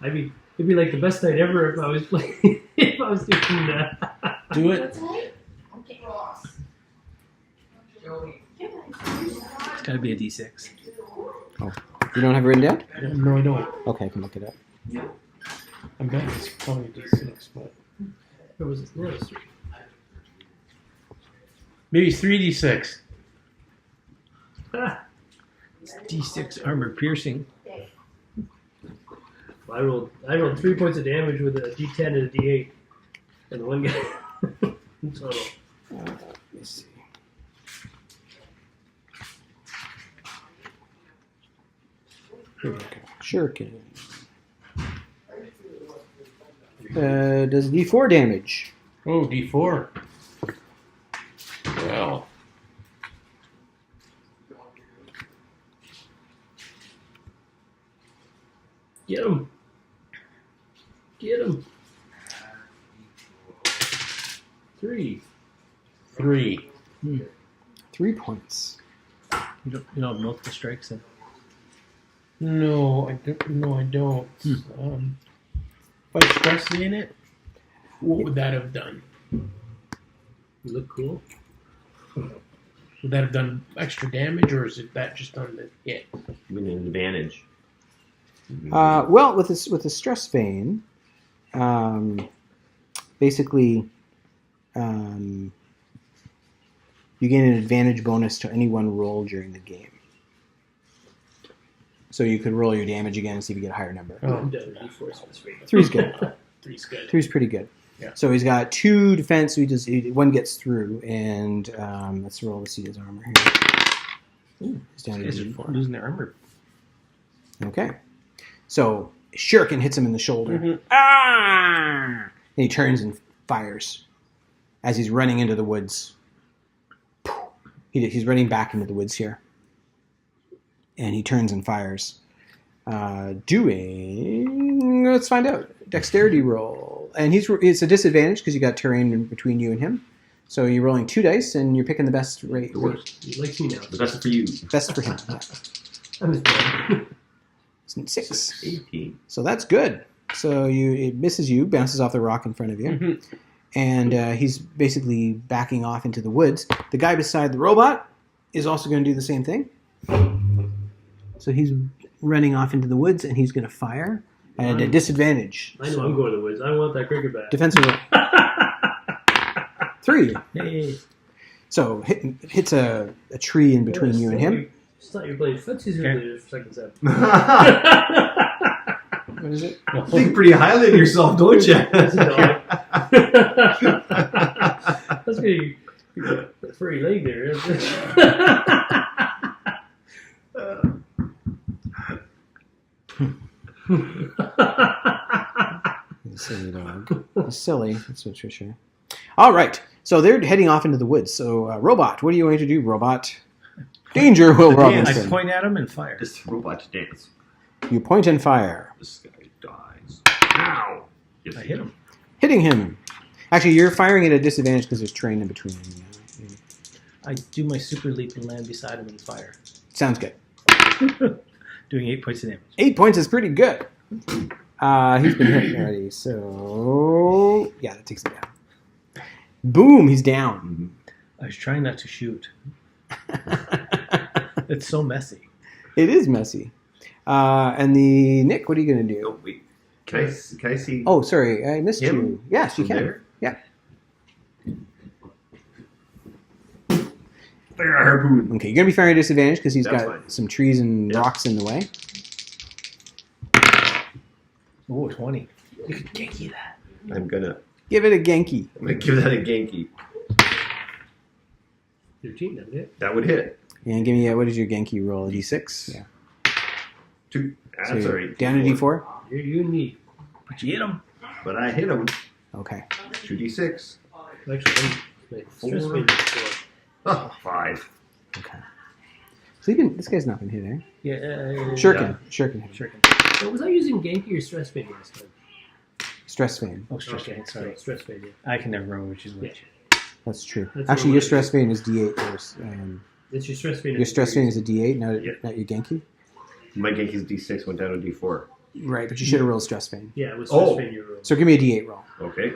It'd be like the best night ever if I was playing. If I was doing that. Do it. It's got to be a D6. You don't have it written down? No, I don't. Okay, I can look it up. I bet it's probably D6, but Or was it? No, it was 3. maybe 3d6. Ah, D6 armor piercing. I rolled 3 points of damage with a D10 and a D8, and the one guy in total. Let me see. Here we go. Shuriken. Does D4 damage. Oh, D4. Well, Get him! Get him! 3. 3. 3 points. You don't have multiple strikes then. No, I don't. No, I don't. If I stress in it, what would that have done? You look cool. Would that have done extra damage, or is it that just done the hit? You mean an advantage. Well, with the stress vein, basically, you gain an advantage bonus to any one roll during the game. So you could roll your damage again and see if you get a higher number. Oh, I'm done. D4 is great. 3's good. 3's good. 3's pretty good. Yeah. So he's got 2 defense. So one gets through, and let's roll to see his armor here. Ooh, he's down to Guys are D4. losing their armor. Okay. So Shuriken hits him in the shoulder. Mhm. Ah! And he turns and fires as he's running into the woods. He's running back into the woods here. And he turns and fires. Let's find out. Dexterity roll. And it's a disadvantage because you got terrain in between you and him. So you're rolling 2 dice and you're picking the best rate. The worst. You like me now. The best for you. Best for him. Yeah. I'm just playing. 6. 18. So that's good. So it misses you, bounces off the rock in front of you. Mhm. And he's basically backing off into the woods. The guy beside the robot is also going to do the same thing. So he's running off into the woods, and he's going to fire at a disadvantage. I know I'm going to the woods. I want that cricket bat. Defensive roll. 3. Hey. So hits a tree in between you and him. Just thought you were playing footsies earlier for seconds up. You What is it? think pretty highly of yourself, don't you? That's pretty furry leg there. Silly dog. He's silly, that's for sure. All right, so they're heading off into the woods. So, Robot, what are you going to do, Robot? Danger, Will I Robinson. point at him and fire. This robot dance. You point and fire. This guy dies. Ow! Yes, I hit him. Hitting him. Actually, you're firing at a disadvantage because there's terrain in between. I do my super leap and land beside him and fire. Sounds good. Doing 8 points of damage. 8 points is pretty good. He's been hit already, so yeah, that takes him down. Boom, he's down. I was trying not to shoot. It's so messy. It is messy. And the Nick, what are you going to do? Oh, wait. Can I see? Oh, sorry, I missed Him? you. Yes, you From can. there? Yeah. Fire a harpoon. Okay, you're going to be firing at disadvantage because he's That's got fine. some trees and Yeah. rocks in the way. Oh, 20. You could Genki that. I'm gonna Give it a Genki. give that a Genki. 13, that would hit. That would hit. And give me what is your Genki roll? A D6? Yeah. Two. So I'm you're sorry. down to D4? You're unique. But you hit him. But I hit him. Okay. 2d6. Actually, stress Four. me before. Oh, 5. Okay. So this guy's not been hit, eh? Yeah. Shuriken. Shuriken. hit him. Shuriken. So was I using Genki or stress fade last time? Stress vein. Oh, stress Okay, okay, sorry. stress fade. Yeah. I can never remember which is which. That's true. That's Actually, what your it stress is. vein is D8. It's your stress fade. Your stress vein is a D8, not Yeah. your Genki. My Genki's d6 went down to d4. Right, but you should have rolled stress vein. Yeah, it was stress Oh. fade you rolled. So give me a D8 roll. Okay.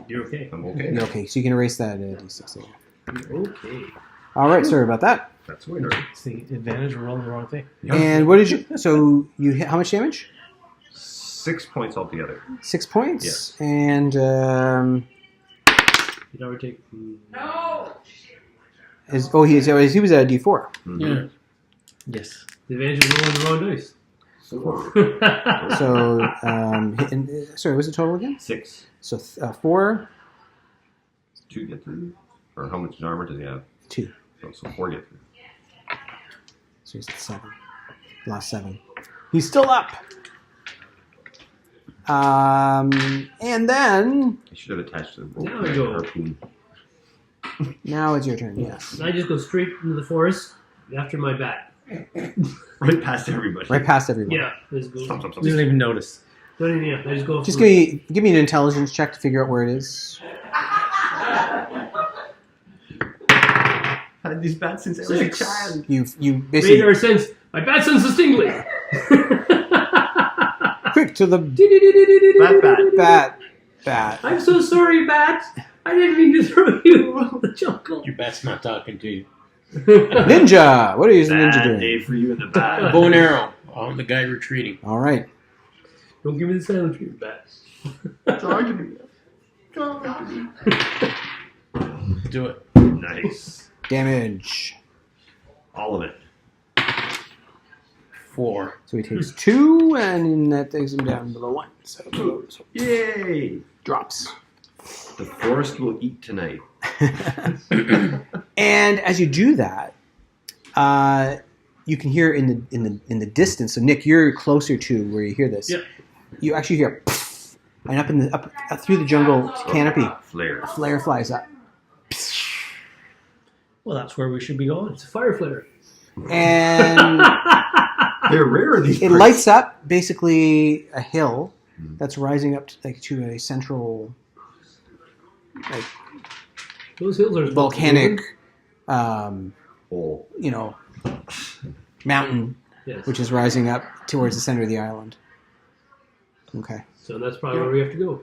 You're okay. I'm okay. Yeah, okay, so you can erase that D6 there. You're okay. All right, sorry about that. That's a winner. It's the advantage of rolling the wrong thing. And what did you? So you hit how much damage? 6 points altogether. 6 points. Yes. And You never take. he was at a D4. Yeah. Yes. The advantage of rolling the wrong dice. So sorry, what's the total again? 6. So 4, 2 get through? Or how much armor does he have? 2. So 4 get through. So he's at 7. Last 7. He's still up. And then I should have attached the Now we go. harpoon. now it's your turn. Yes, I just go straight into the forest after my bat. Right past everybody. right past everyone. Yeah, just go. Stop, stop, stop. We don't even notice. Don't even, yeah, I just go. Just for- give me an intelligence check to figure out where it is. Had these bats since I was a 6. child. You basically Radar sense. My bat sense distinctly. quick to the Bat. bat. I'm so sorry, bat. I didn't mean to throw you around the jungle. Your bat's not talking to you. Ninja. What is the ninja Bad doing? day for you and the bat. Bow and arrow on the guy retreating. All right. Don't give me the silent treatment, bat. Charge me. Do it. Nice. Damage. All of it. 4. So he takes 2, and that takes him down below 1. So Yay! drops. The forest will eat tonight. And as you do that, you can hear in the distance. So Nick, you're closer to where you hear this. Yeah. You actually hear, pfft, and up through the jungle canopy, Flare. a flare flies up, Well, that's where we should be going. It's a fire flare. and They're rare, these it birds. lights up basically a hill that's rising up to a central, like, Those hills are volcanic, Oh. mountain, Yes. which is rising up towards the center of the island. Okay. So that's probably where we have to go.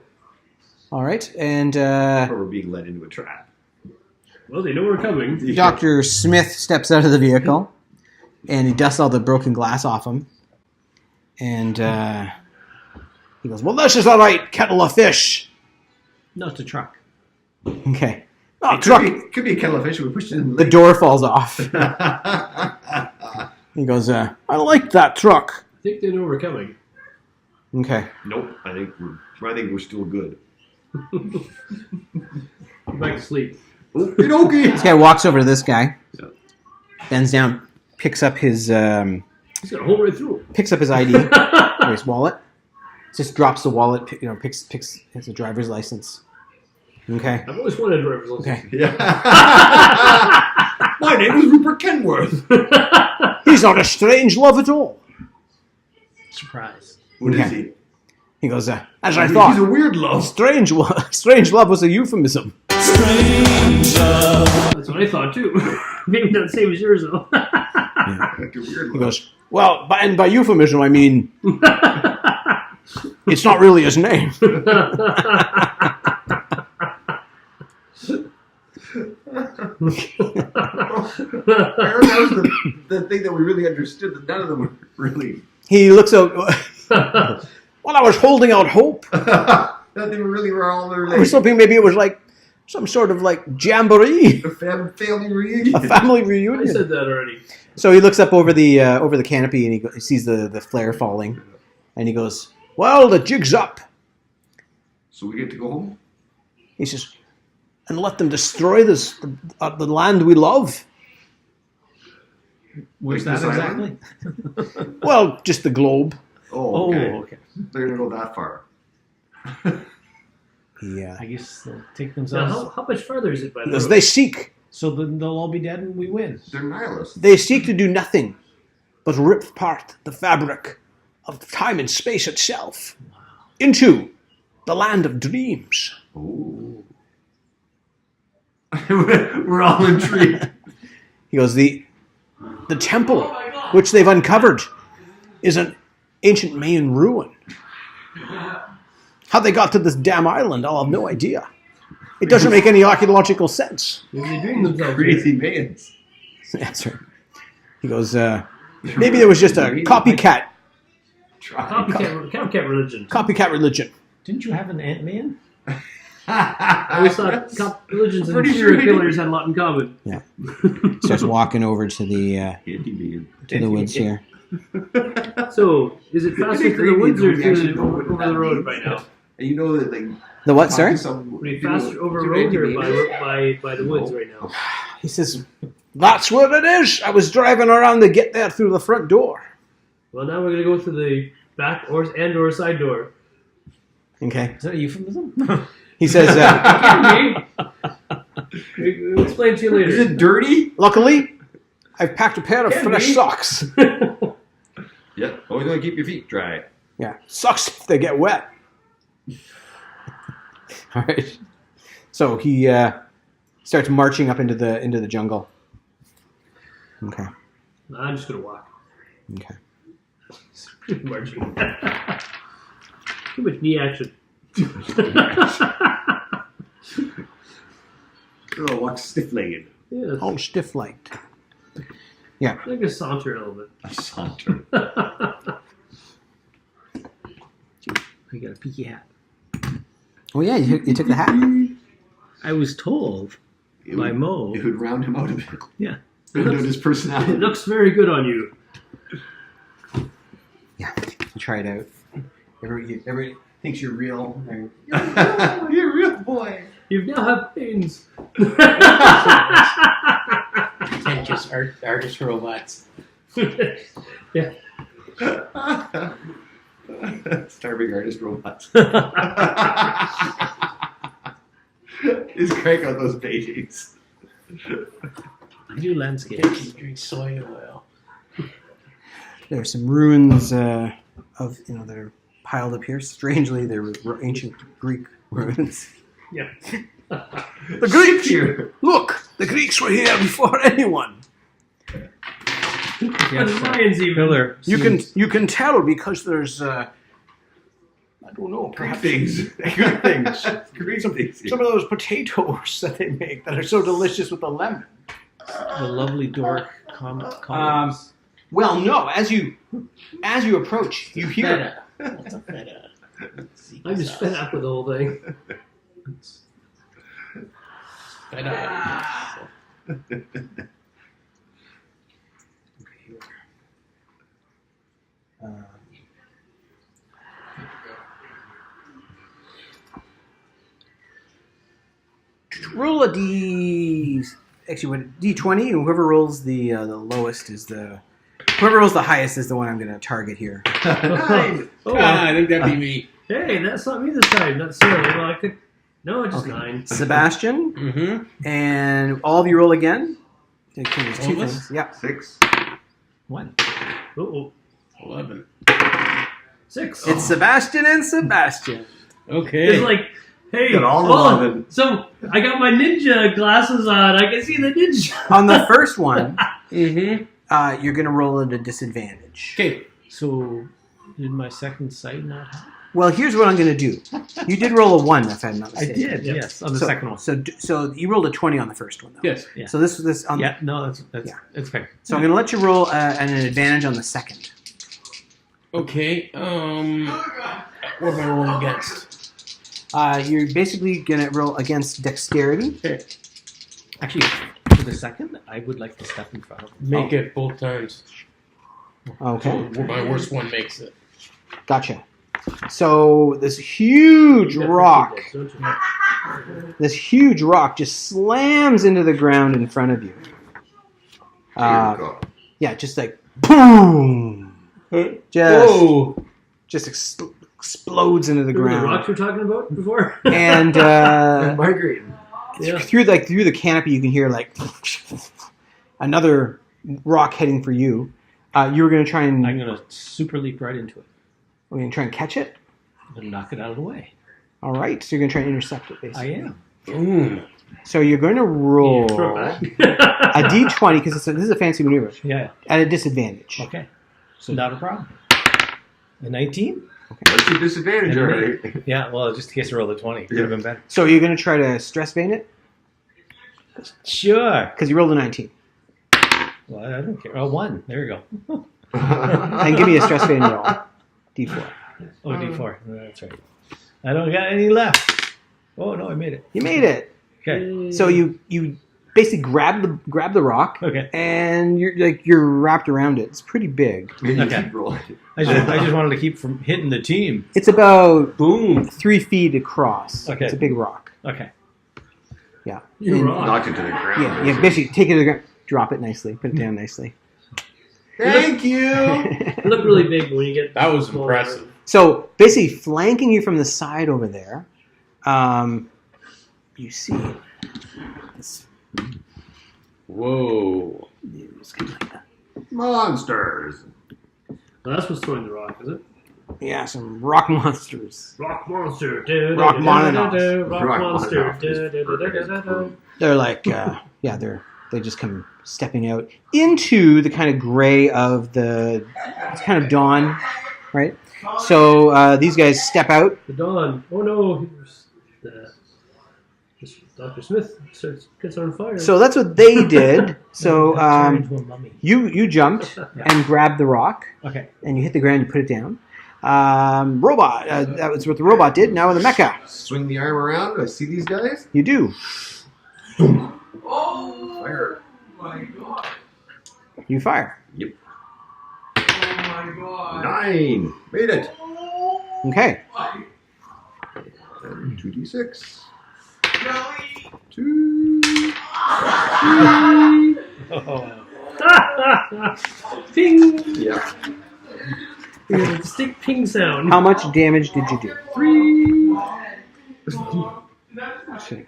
All right. And Or we're being led into a trap. Well, they know we're coming. Dr. Smith steps out of the vehicle, and he dusts all the broken glass off him. And he goes, "Well, this is all right, kettle of fish." Not the truck. Okay. Oh, It truck. could be a kettle of fish. We pushed it in The door falls off. He goes, "I like that truck." I think they know we're coming. Okay. Nope. I think we're still good. Go back to sleep. Okey-dokey. This guy walks over to this guy, Yeah. bends down, picks up his He's got a hole right through. ID or his wallet, Just drops the wallet. Picks his driver's license. Okay. I've always wanted a driver's license. Okay. Yeah. My name is Rupert Kenworth. He's not a strange love at all. Surprise. What is Okay. he? He goes, as I thought. He's a weird love. Strange love was a euphemism. That's what I thought too. Maybe not the same as yours though. Like a weird He love. goes, well, by euphemism I mean it's not really his name. That was the thing that we really understood, that none of them were really... He looks out. Well, I was holding out hope. that they were all I was related. hoping maybe it was like some sort of like jamboree, A family reunion. a family I reunion. said that already. So he looks up over the canopy and he sees the flare falling, and he goes, "Well, the jig's up." So we get to go home? He says, "And let them destroy the land we love." Where's Like that this exactly? Well, just the globe. Oh, okay. okay. They're going to go that far. Yeah. I guess they'll take Now, themselves. how much farther is it by the Because road? they seek So then they'll all be dead and we win. They're nihilists. to do nothing but rip apart the fabric of time and space itself into the land of dreams. Ooh. We're all intrigued. He goes, the temple which they've uncovered is an ancient Mayan ruin. How they got to this damn island, I'll have no idea. It doesn't make any archaeological sense. Maybe they dream themselves. Crazy Mayans. That's right. He goes, maybe there was just a copycat Copycat religion. religion. Didn't you have an Ant-Man? I always thought religions and Pretty serial sure he killers had a lot in common. Starts walking over to the Anti-Mayan. woods here. So, is it faster It'd be through the woods or creepy if we actually through know what over that the road means. by now? And you know that, like... The what, sorry? Would it be faster over a road or by the woods right now? He says, that's what it is. I was driving around to get there through the front door. Well, now we're going to go through the back or side door. Okay. Is that a euphemism? He says, Can be. We'll explain to you Is later. it dirty? luckily, I've packed a pair of Can fresh be. socks. Yeah. Always want to keep your feet dry. Yeah, socks if they get wet. All right. So he starts marching up into the jungle. Okay. I'm just going to walk. Okay. Marching. Too much knee action. Oh, walk stiff-legged. Yeah, All stiff-legged. like a saunter a little bit. A saunter. I got a peaky hat. Oh yeah, you took the hat. I was told It by would- Mo. It would round him out a bit. Yeah. Round out his It personality. looks very good on you. Yeah, try it out. Everybody thinks you're real. You're a real boy. You now have pains. Pretentious artist robots. Yeah. Starving artist robots. He's crank on those paintings. I do landscapes. You drink soy oil. There are some ruins of that are piled up here. Strangely, they're ancient Greek ruins. Yeah. The Greeks here. Look, the Greeks were here before anyone. And lions even. Pillar. You can tell because there's I don't know, Greek perhaps things. Greek things. Greek things. Some of those potatoes that they make that are so delicious with the lemon. The lovely dork columns. Well, no. As you approach, you hear Feta. What's a feta? I'm just fed up with the whole thing. Feta. roll a d. Actually, what D20, and whoever rolls the lowest is the Whoever rolls the highest is the one I'm going to target here. 9. Oh, I think that'd be me. hey, that's not me this time. Not silly. Well, I could. No, just Okay. 9. Sebastian, Mm-hmm. and all of you roll again. Okay, there's All two of us? things. Yeah. 6. 1. Oh, 11. 6. It's Sebastian and Sebastian. Okay. It's like, hey, Got all the oh, lovin'. so I got my ninja glasses on. I can see the ninja. On the first one, Mm-hmm. you're going to roll at a disadvantage. Okay. So, did my second sight not happen? Well, here's what I'm going to do. You did roll a 1, if I'm not I mistaken. did, Yep. yes, on the so, second one. So you rolled a 20 on the first one, though. Yes. Yeah. So this on. Yeah, no, that's Yeah. it's fair. So I'm going to let you roll an advantage on the second. Okay. What am I rolling against? You're basically going to roll against dexterity. Actually, for the second, I would like to step in front of him. Make it both times. Okay. So my worst one makes it. Gotcha. So this huge rock, this huge rock just slams into the ground in front of you. Yeah, just like boom. Whoa! Just explodes into the Remember the ground. rocks we were talking about before? And Migrating. Yeah. through the canopy, you can hear like another rock heading for you. You were going to try and I'm going to super leap right into it we're going to try and catch it. and knock it out of the way. All right, so you're going to try and intercept it, basically. I am. Boom. So you're going to roll Throw a it back. d20 because this is a fancy maneuver Yeah. at a disadvantage. Okay. So not a problem. A 19? What's your disadvantage already? Yeah, well, just in case I rolled a 20. Could have been better. So you're going to try to stress vein it Sure. because you rolled a 19. Well, I don't care. Oh, 1. There you go. And give me a stress vein roll, d4. Oh, D4. That's right. I don't got any left. Oh, no, I made it. You made it. Okay. So you basically grab the rock Okay. and you're wrapped around it. It's pretty big. Okay. Keep rolling. I just wanted to keep from hitting the team. It's about Boom. 3 feet across. Okay. It's a big rock. Okay. Yeah. You And- rock. Knocked it to the ground. Yeah, basically take it to the ground, drop it nicely, put it down nicely. Thank you. You look really big when you get That was smaller. impressive. So basically flanking you from the side over there, you see this. Whoa. Monsters. Well, that's what's throwing the rock, is it? Yeah, some rock monsters. Rock monster. Rock monster. Rock Rock monster. monster. They're like, they just come stepping out into the kind of gray of it's kind of dawn, right? So these guys step out. The dawn. Oh no. Dr. Smith gets on fire. So that's what they did. So Turn into a mummy. you jumped and grabbed the rock Okay. and you hit the ground. You put it down. Robot. That was what the robot did. Now with the mecha, Swing the arm around. Do I see these guys? you do. Fire. You fire. Yep. 9. Made it. Okay. And 2d6. 2. Oh. Ping! Yeah. You got a distinct ping sound. How much damage did you do? 3. Two,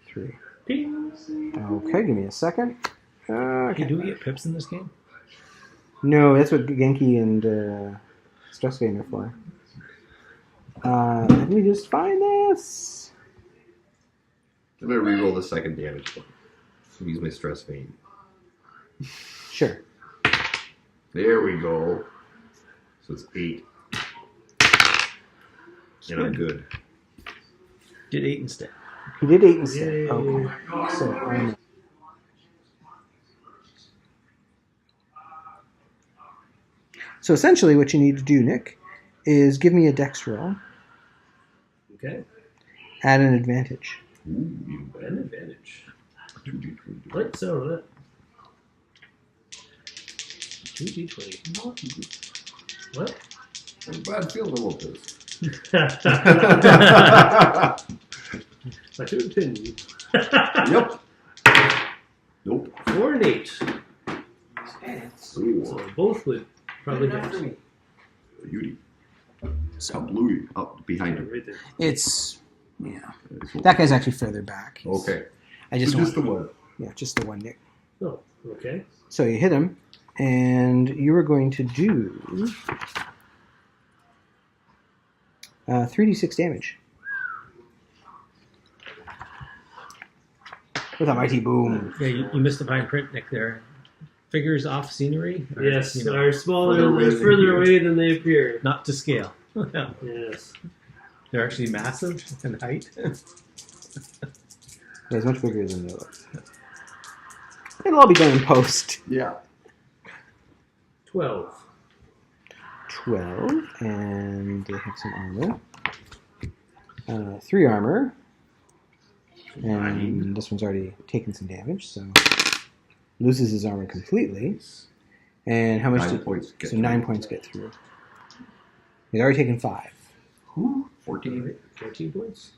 3. Ping. Okay, give me a second. Hey, Okay. do we get pips in this game? No, that's what Genki and Stress Vein are for. Let me just find this. I'm going to reroll the second damage. So use my stress vein. Sure. There we go. So it's 8. And I'm good. Did 8 instead. He did 8 instead. Yay. Okay. So essentially what you need to do, Nick, is give me a dex roll Okay. at an advantage. Ooh, An advantage. 2d20. Like so, that. 2d20. What? I have a bad feeling about this. My 2 and 10. Yep. Nope. 4 and 8. So both would probably hit. Beauty. So Bluey up behind him. Right there. it's that guy's actually further back. Okay. I just So want just the one. yeah, just the one, Nick. Oh, okay. So you hit him, and you are going to do 3d6 damage with a mighty boom. Yeah, you missed the fine print, Nick. There, figures off scenery. Or, Yes, you know, are smaller further away and than further here. away than they appear. not to scale. Yeah. Yes. They're actually massive in height. Yeah, it's much bigger than the others. It'll all be done in post. Yeah. 12. 12, and they have some armor. 3 armor. And this one's already taken some damage, so loses his armor completely. And how much 9 did points. Get so 9 points get through. He's already taken 5. Who? 14. 14 points.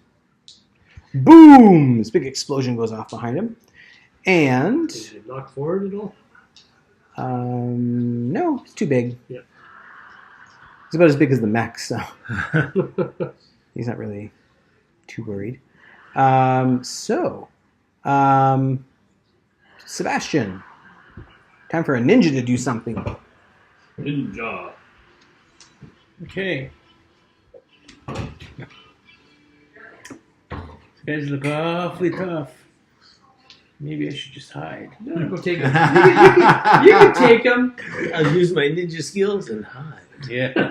Boom! This big explosion goes off behind him. And Did it knock forward at all? no, it's too big. Yep. It's about as big as the mech, so he's not really too worried. Sebastian, time for a ninja to do something. Ninja. Okay. These guys look awfully tough. Maybe I should just hide. No, go take him. You can take him. I'll use my ninja skills and hide. Yeah. Go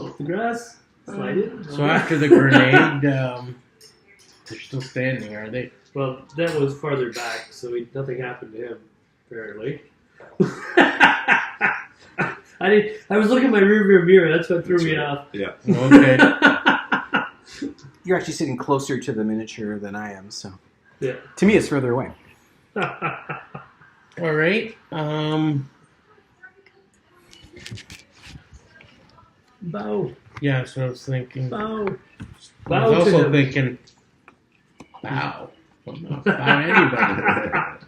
off the grass. Slide it. So after the grenade, they're still standing, are they? Well, that was farther back, so nothing happened to him, apparently. I was looking at my rearview mirror. That's what threw me off. Yeah. Okay. You're actually sitting closer to the miniature than I am, so Yeah. to me it's further away. All right. Bow. Yeah, that's what I was thinking. Bow. I Bow was to also him. thinking, bow. Well, not bow anybody.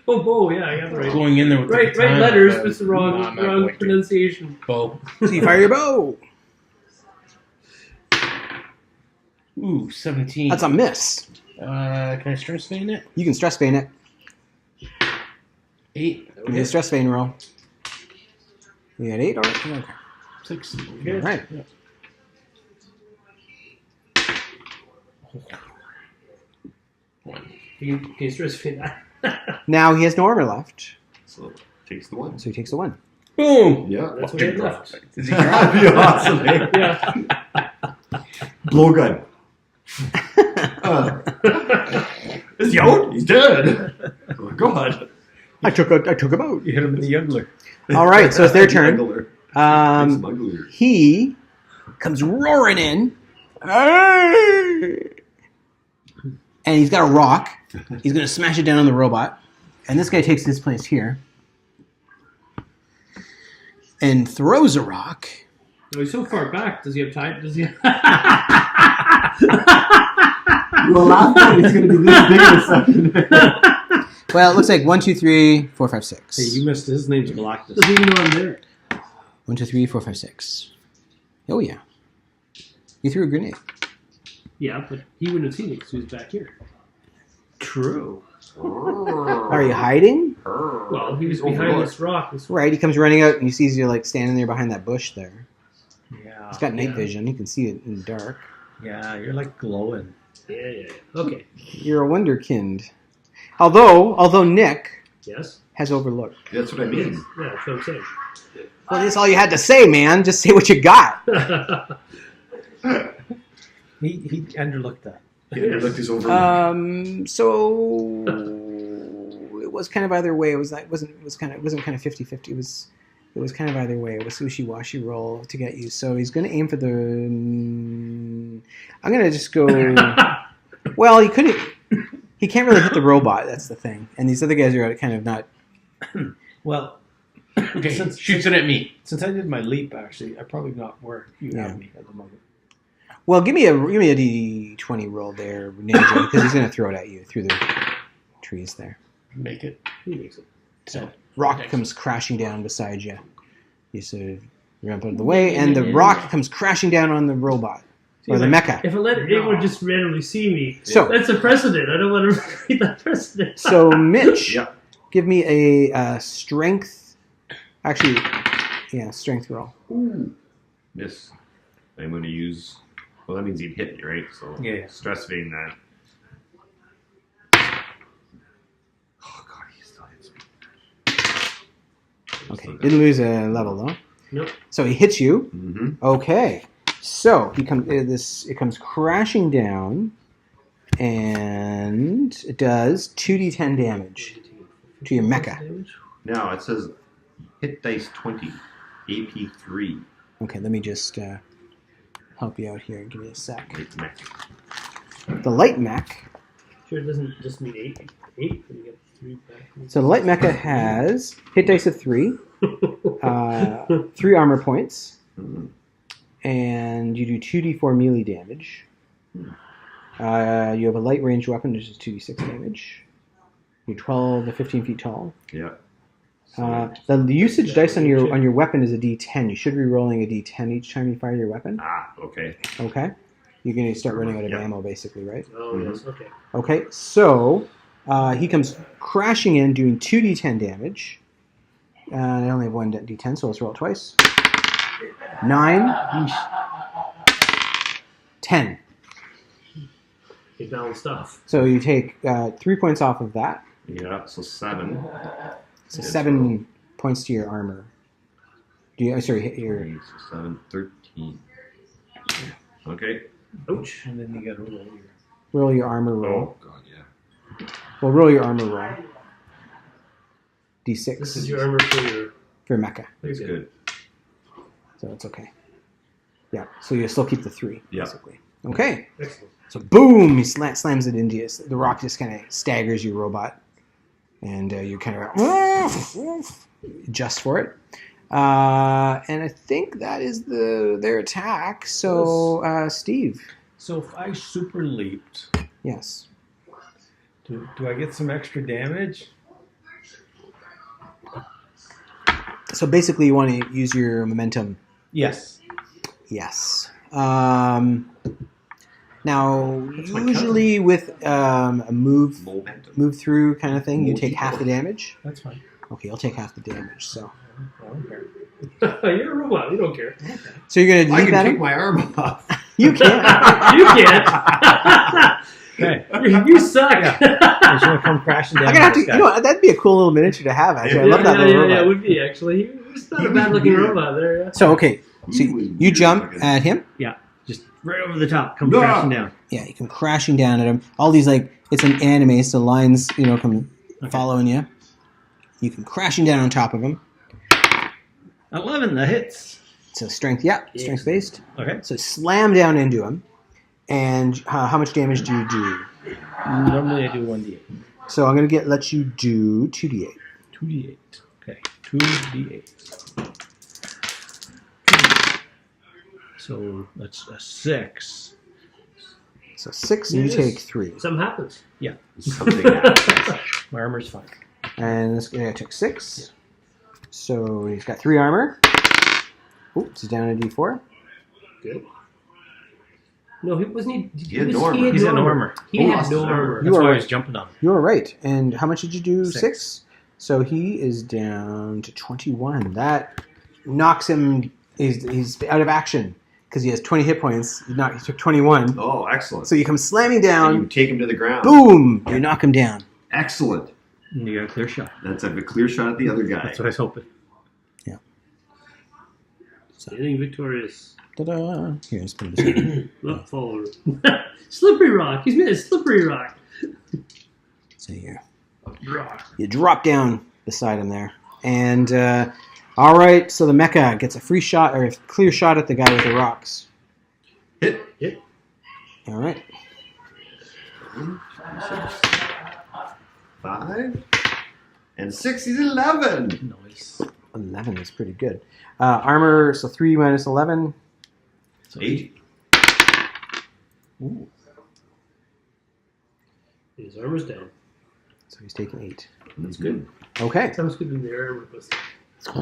Oh, Bo, yeah, I got it right. Going in there with the Right katana, letters, but but it's the wrong, no, I'm not wrong going to. pronunciation. Bow. So you fire your bow. Ooh, 17. That's a miss. Can I stress vein it? You can stress vein it. 8. Give me a stress vein roll. You got 8, alright? Okay. 6. Good. Alright. Yeah. Can you stress me that? Now he has no armor left, So takes the one. so he takes the 1. Boom! Yeah. That's what he had left. Is he That'd be awesome. Eh? Yeah. Blowgun. Is he out? He's dead. Oh my god. I took him out. You hit him in the jugular. Alright, so it's their turn. Smuggler. Smuggler. He comes roaring in. And he's got a rock. He's going to smash it down on the robot. And this guy takes his place here. And throws a rock. Oh, he's so far back. Does he have time? Does he? Well, last time he's going to be this big in a second. Well, it looks like 1, 2, 3, 4, 5, 6. Hey, you missed his name's Galactus. Doesn't even know I'm there. 1, 2, 3, 4, 5, 6. Oh, yeah. You threw a grenade. Yeah, but he wouldn't have seen it because he was back here. True. Are you hiding? Well, he was behind this rock. Right, he comes running out and he sees you like standing there behind that bush there. Yeah. He's got night Yeah. vision. He can see it in the dark. Yeah, you're like glowing. Yeah. Okay. You're a wonderkind. Although Nick Yes. has overlooked. That's what I mean. Yeah, that's what I'm saying. Well, that's all you had to say, man. Just say what you got. He underlooked that. Yeah, look, he's over. So it was kind of either way. It wasn't kind of 50-50. It was kind of either way. It was wishy-washy roll to get you. So he's going to aim for the. I'm going to just go. Well, he couldn't. He can't really hit the robot. That's the thing. And these other guys are kind of not. Well, Okay, Since- shoots it at me. since I did my leap, actually, I'm probably not where you Yeah. have me at the moment. Well, give me a D20 roll there, Ninja, because he's going to throw it at you through the trees there. Make it. He makes it. So rock comes crashing down beside you. You sort of jump out of the way, and the rock comes crashing down on the robot or the mecha. If I let anyone just randomly see me, So that's a precedent. I don't want to repeat that precedent. so Mitch, Yeah. give me a strength. Actually, yeah, strength roll. Ooh. Miss. I'm going to use. Well, that means he'd hit me, right? So Yeah. stress being that. Oh god, he still hits me. Okay, didn't lose a level though. Nope. So he hits you. Mm-hmm. Okay, so he comes. It comes crashing down, and it does 2d10 damage to your mecha. Now it says hit dice 20, AP 3. Okay, let me just help you out here. Give me a sec. It's mech. The light mech. Sure, it doesn't just mean 8. 8, and you get 3 back. So the light mecha has hit dice of 3, 3 armor points, Mhm. and you do 2d4 melee damage. You have a light range weapon, which is 2d6 damage. You're 12 to 15 feet tall. Yeah. The usage dice on your weapon is a d10. You should be rolling a d10 each time you fire your weapon. Okay. Okay? You're going to start running out of Yeah. ammo, basically, right? Oh, yes, okay. Okay, so he comes crashing in, doing 2d10 damage. And I only have one d10, so let's roll it twice. 9, 10. He balanced off. So you take 3 points off of that. Yeah, so 7. So 7 points to your armor. Do you? Sorry, hit your. 3, so 7, 13. Okay. Ouch. And then you got to roll your. Roll your armor roll. Oh, god, yeah. Well, roll your armor roll. D6 This is your armor for for mecha, That's Okay. good. so it's okay. Yeah, so you still keep the 3, Yeah. basically. Okay, Excellent. so boom, he slams it into you. The rock just kind of staggers your robot, and you kind of adjust for it. And I think that is their attack. So, Steve, So if I super leaped, yes. do I get some extra damage? So basically, you want to use your momentum. Yes. Yes. Now, my usually with a move Momentum. through kind of thing, you take half the damage. That's fine. Okay, you'll take half the damage. So I don't care. You're a robot. You don't care. you're gonna I leap can at take him. my arm off. You can't. You can't. Okay. You suck. I just want to come crashing down. I'm gonna have to. this guy. You know, that'd be a cool little miniature to have. Actually, I love that little robot. it would be actually. He's not a bad looking robot there. Yeah. So okay, so He was you weird jump looking. at him. Just right over the top, come No! crashing down. Yeah, you come crashing down at him. All these it's an anime, so lines come following you. You come crashing down on top of him. 11, that hits. So strength, strength based. Okay. So slam down into him, and how much damage do you do? Normally I do 1d8. So I'm gonna let you do 2d8. 2d8. Okay. 2d8. So that's a 6. So 6, and you Yes. take 3. Something happens. Something happens. My armor's fine. And this guy took 6. So he's got 3 armor. Oops, he's down a d4. Good. No, he wasn't. He had no armor. He's got no armor. He Oh, had lost no his armor. armor. You That's are why I right. was jumping on him. You are right. And how much did you do? 6. 6. So he is down to 21. That knocks him. He's out of action because he has 20 hit points. He took 21. Oh, excellent. So you come slamming And you down. take him to the ground. Boom! You knock him down. Excellent. And you got a clear shot. That's a clear shot at the other guy. That's what I was hoping. Getting victorious. Ta-da! Here, let's put this. Look forward. Slippery rock. He's made a slippery rock. So here. Rock. You drop down beside him there. And, all right, so the mecha gets a free shot, or a clear shot at the guy with the rocks. Hit. All right. 5. And 6 is 11. Nice. 11 is pretty good. Armor, so 3 minus 11. So 8. Ooh. His armor's down. So he's taking 8. That's good. Okay. Sounds good in the air.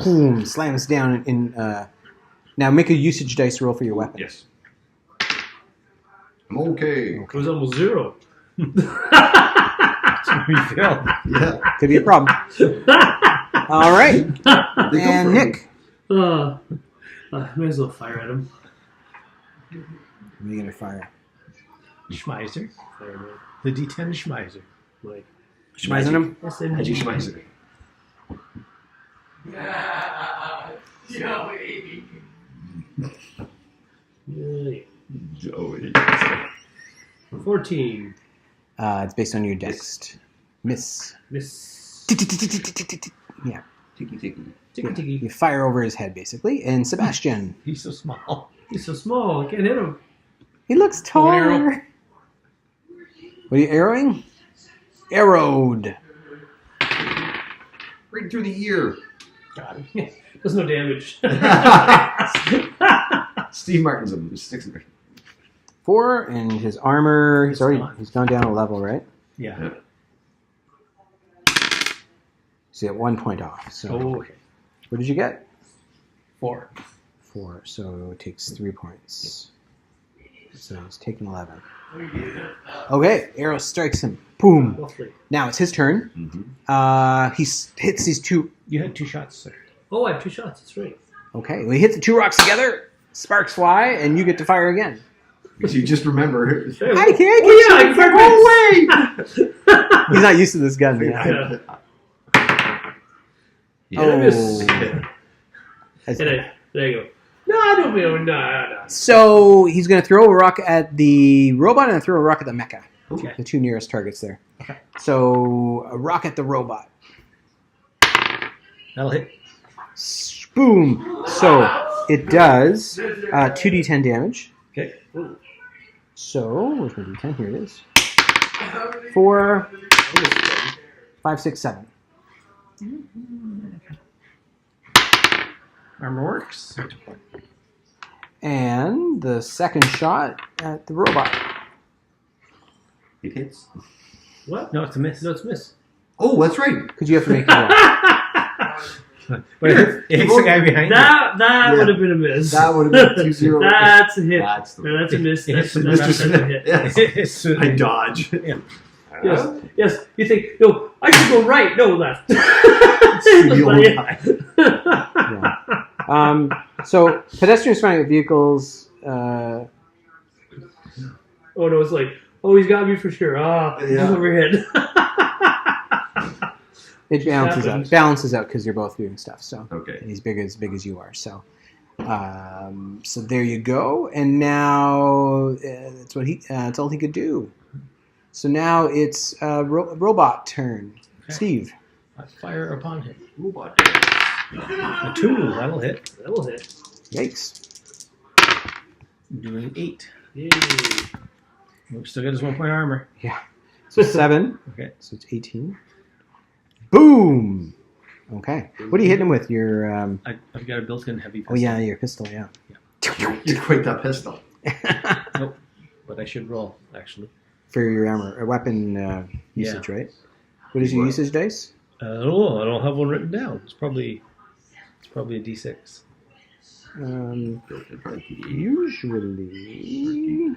Boom. Slams down in. Now make a usage dice roll for your weapon. Yes. I'm okay. It was almost 0. Refill. Yeah. Could be a problem. All right. And Nick. May as well fire at him. What are you going to fire? Schmeiser. Fire him. The D10 Schmeiser. Like, Schmeizing him? Magic Schmeiser. yeah. Joey. 14. It's based on your dex. Miss. Miss. Yeah. Tiki tiki. Ticky ticky. You fire over his head, basically. And Sebastian. He's so small. He's so small, I can't hit him. He looks One taller. arrow. What are you arrowing? Arrowed. Right through the ear. Got him. There's no damage. Steve Martin's a 6. 4, and his armor, It's gone. he's gone down a level, right? Yeah. So you get 1 point off. So Oh, okay. what did you get? 4. 4. So it takes 3 points. So he's taking 11. Okay, arrow strikes him. Boom. Lovely. Now it's his turn. Mm-hmm. He hits these 2. You had 2 shots, sir. Oh, I have 2 shots. That's right. Okay, we hit the 2 rocks together. Sparks fly, and you get to fire again. Because you just remember. Hey, I can't oh, get yeah, I you. Go away. He's not used to this gun. Yeah. Oh. miss. That's- And there you go. No, I don't mean no. So he's going to throw a rock at the robot and throw a rock at the mecha. Okay. The 2 nearest targets there. Okay. So a rock at the robot. That'll hit. Boom. So it does 2d10 damage. Okay. So where's my d10? Here it is. 4, 5, 6, 7. Armor works. And the second shot at the robot. It hits. What? No, it's a miss. No, it's miss. Oh, that's right. Because you have to make a roll. But it hits the guy behind That Yeah. would have been a miss. That would have been 2-0. That's a hit. That's the No, that's a miss. It hits That's, the that's, Mr. that's a Smith. hit. Yes. I dodge. Yes, yes. You think, no, I should go right, no left. The old Yeah. So pedestrians finding vehicles. Oh no, it's like, oh, he's got me for sure. Ah, he's Yeah. overhead. It balances out. Happens. Balances out because you're both doing stuff. So Okay. and he's big as you are. So, so there you go. And now that's what he. That's all he could do. So now it's robot turn. Okay. Steve. I fire upon him. Robot. A 2. That'll hit. That will hit. Yikes. Doing 8. Yay. Nope, still got his 1 point armor. So 7. Okay. So it's 18. Boom. Okay. What are you hitting him with? Your I've got a built-in heavy pistol. oh yeah, your pistol. Yeah. You quit that pistol. Nope. But I should roll, actually. For your armor or weapon usage, right? What is your What? usage dice? Oh, I don't have one written down. It's probably a D6. Usually.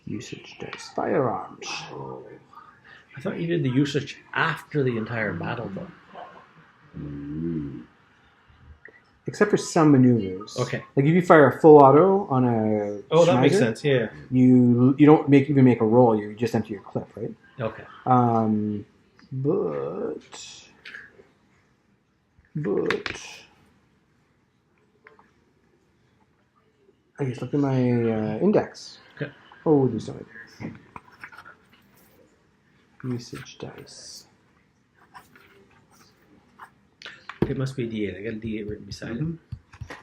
Usage dice. Firearms. I thought you did the usage after the entire battle, though. Except for some maneuvers. Okay. Like if you fire a full auto on a Oh, that makes Schmeiser, sense. Yeah. You don't even make a roll. You just empty your clip, right? Okay. But I just look at my index. Okay. Oh, there's no idea. Usage dice. It must be a D8. I got a D8 written beside it.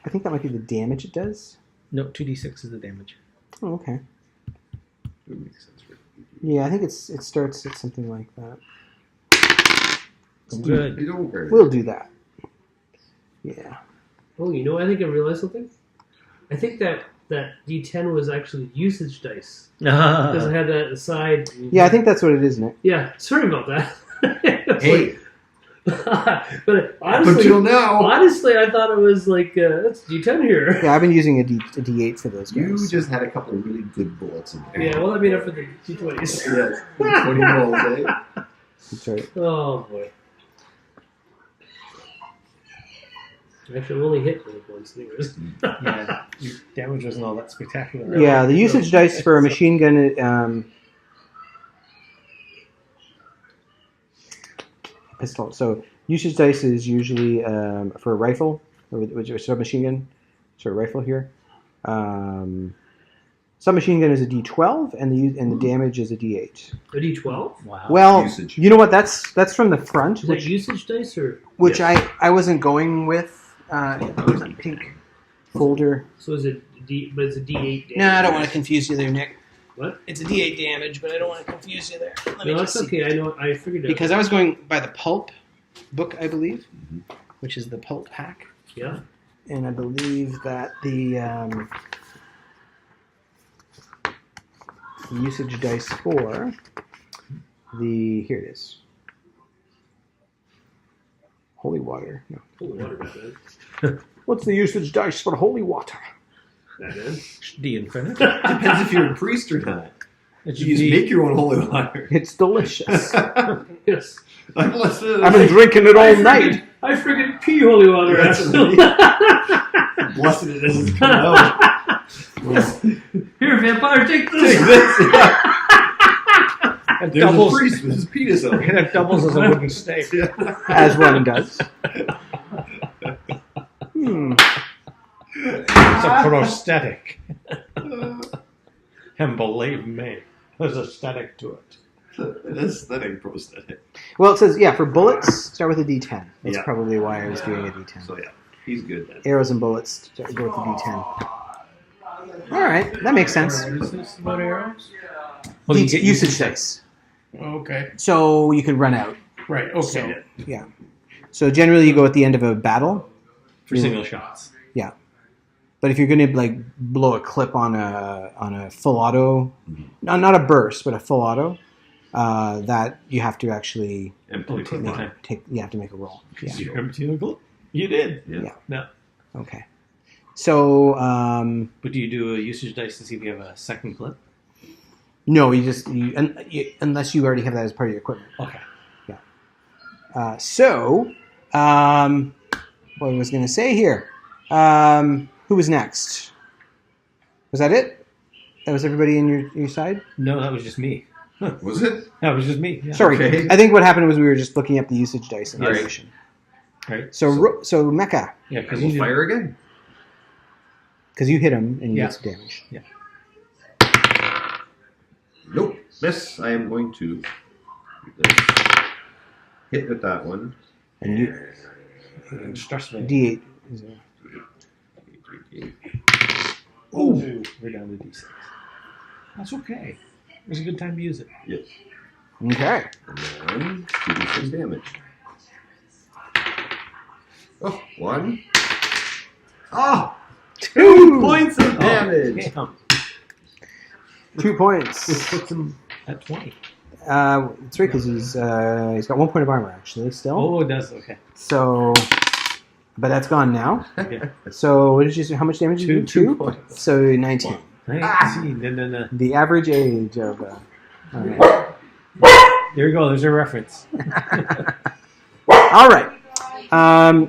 I think that might be the damage it does. No, 2D6 is the damage. Oh, okay. Would make sense for Yeah, I think it starts at something like that. Good. You don't worry. We'll do that. Yeah. Oh, you know, I think I realized something. I think that that D10 was actually usage dice because I had that at the side. Yeah, I think that's what it is, Nick. Yeah, sorry about that. Hey, but up until now, honestly, I thought it was like it's D10 here. Yeah, I've been using a D8 for those you guys. just had a couple of really good bullets in there. Yeah, well, that made up for the D20s. Yes, 20 rolls, eh? That's right. Oh boy. Actually, I only hit like once. Anyways. Yeah, your damage wasn't all that spectacular. Yeah, the usage dice for a machine gun pistol. So usage dice is usually for a rifle, which is a submachine gun. So a rifle here. Submachine gun is a D12, and the damage is a D8. A D12? Wow. Well, Usage. you know what? That's from the front, Is that usage dice or? which Yes. I wasn't going with. There's a pink folder. So is it D? But it's a D8. Damage. No, I don't want to confuse you there, Nick. What? It's a D8 damage, but I don't want to confuse you there. Let me No, just that's see. okay. I know. I figured it. Because I was going by the pulp book, I believe, which is the pulp pack, Yeah. and I believe that the usage dice for here it is. Holy water. No. Holy water back then. What's the usage dice for holy water? Back then. D infinite. Depends if you're a priest or not. It You just make your own holy water. It's delicious. Yes. I'm blessed. I've been drinking it all night. I freaking pee holy water. That's Actually. Blessed it is it's coming out. Here, vampire, take this. Take this. It There's a doubles, priest with his penis out. it doubles as a wooden stake. As one does. Hmm. It's a prosthetic. And believe me, there's a static to it. An aesthetic prosthetic. Well, it says, for bullets, start with a D10. That's Yeah. probably why I was doing a D10. So yeah, he's good then. Arrows and bullets, go with the D10. All right, that makes sense. What is this about arrows? Well, you get usage dice. Okay. So you could run out. Right. Okay. Yeah. So generally you go at the end of a battle. for single shots. But if you're going to blow a clip on a full auto, not a burst, but a full auto, that you have to actually Empty clip. you have to make a roll. Yeah. You empty the clip? You did. Yeah. No. Okay. So But do you do a usage dice to see if you have a second clip? no, unless you already have that as part of your equipment. Okay. What was I going to say here? Who was next? Was that it? That was everybody in your side? No, that was just me. Was it? That was just me. Yeah. Sorry. Okay. I think what happened was we were just looking up the usage dice and Yes. information. Right. So Mecha, Yeah, And because we'll you fire again. because you hit him and you Yeah. get some damage. Nope. Miss. I am going to do this. Hit with that one. And you stress me. D8. Is there. Oh, we're down to D6. That's okay. It was a good time to use it. Yes. Okay. And then 2d6 damage. Oh, 1. Oh! 2 points of damage! Damn. 2 points. Which puts him at 20. It's right because he's got 1 point of armor actually still. Oh, it does. Okay. So, but that's gone now. Yeah. So what did you say? How much damage did you do? 2 points. So 19. 19. No. The average age of. There you go. There's a reference. All right.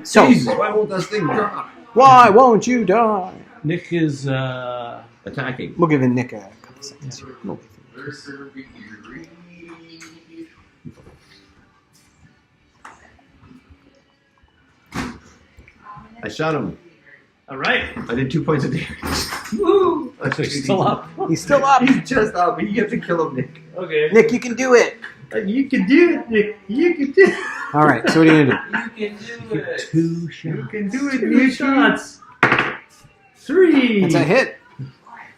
So Jesus, why won't this thing drop? why won't you die? Nick is Attacking. We'll give Nick a couple seconds here. We'll wait for him. I shot him. All right. I did 2 points of damage. Woo. actually still up. He's still up. He's just up. You have to kill him, Nick. Okay. Nick, you can do it. You can do it, Nick. You can do it. All right. So what are you gonna do? You can do it. 2 shots. You can do it, 2 Nick. shots. 3. That's a hit.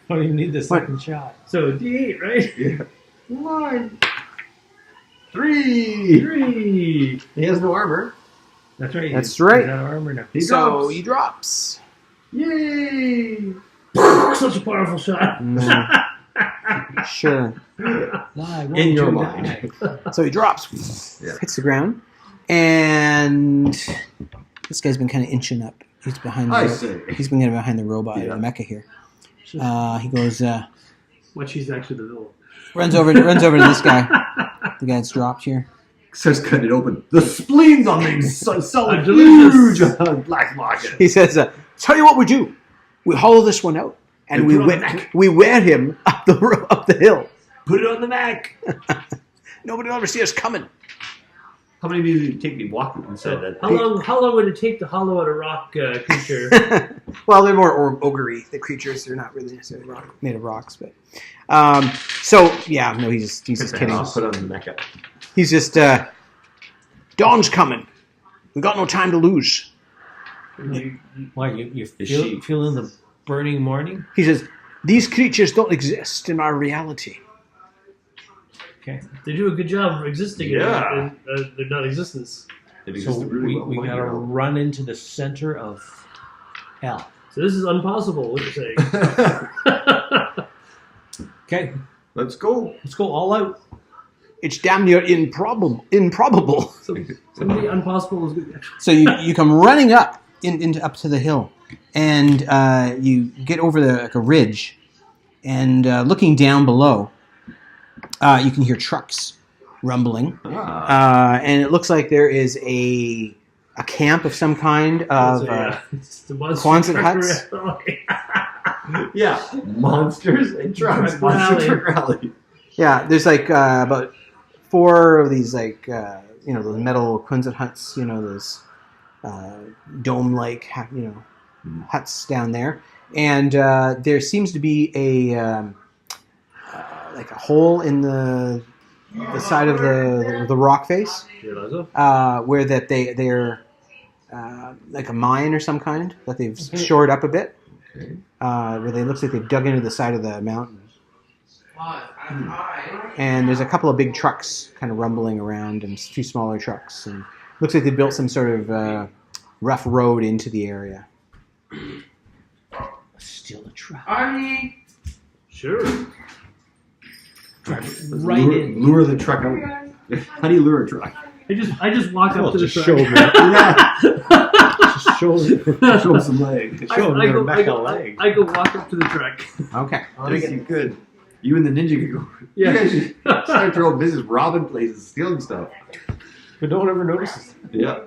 Don't even need the second shot. So D8, right? Yeah. 1. 3. 3. He has no armor. That's right. That's He's right. out of armor now. He So drops. he drops. Yay! Such a powerful shot. Sure. In your mind. So he drops, Yeah. hits the ground, and this guy's been kind of inching up. He's behind I the see. he's been getting behind the robot, Yeah. the mecha here. He goes, What she's actually the villain. runs over to this guy, the guy that's dropped here. Starts cutting it open. The spleens on these solid Delicious. huge black market. He says, "Tell you what we do. We hollow this one out, and And we put it on the back. wear him up the hill. Put it on the back. Nobody will ever see us coming." How many minutes did it take me walking inside that? How long would it take to hollow out a rock creature? Well, they're more ogre-y, the creatures. They're not really necessarily made of rocks, but so yeah, no, he's just kidding. I'll put it on the mecha. He's just dawn's coming. We got no time to lose. Why you Is she- feeling the burning morning? He says these creatures don't exist in our reality. Okay. They do a good job of existing Yeah. in their non-existence. It So existed really well. we Why gotta not? run into the center of hell. So this is impossible, what you're saying. Okay, Let's go. let's go all out. It's damn near improbable. Somebody impossible is good. So you come running up up to the hill, and you get over a ridge, and looking down below, you can hear trucks rumbling, and it looks like there is a camp of some kind of It's the monster Quonset truck huts? rally. Yeah, monsters and trucks. Truck Monster rally. truck rally. yeah. There's like about 4 of these those metal Quonset huts, those dome-like huts down there, and there seems to be a like a hole in the side of the rock face where that they're like a mine or some kind that they've shored up a bit, where they looks like they've dug into the side of the mountain. And there's a couple of big trucks kind of rumbling around, and 2 smaller trucks, and looks like they built some sort of rough road into the area. Steal a truck. Sure. Right in. Lure the truck out. How do you lure a truck? I just walk up to the truck. Yeah. Just show, Show some leg. show I their go mecha leg. I go walk up to the truck. Okay. Yes, you could. You and the ninja could go. Yeah. You guys should start your own business, robbing places, stealing stuff. But no one ever notices. Yeah.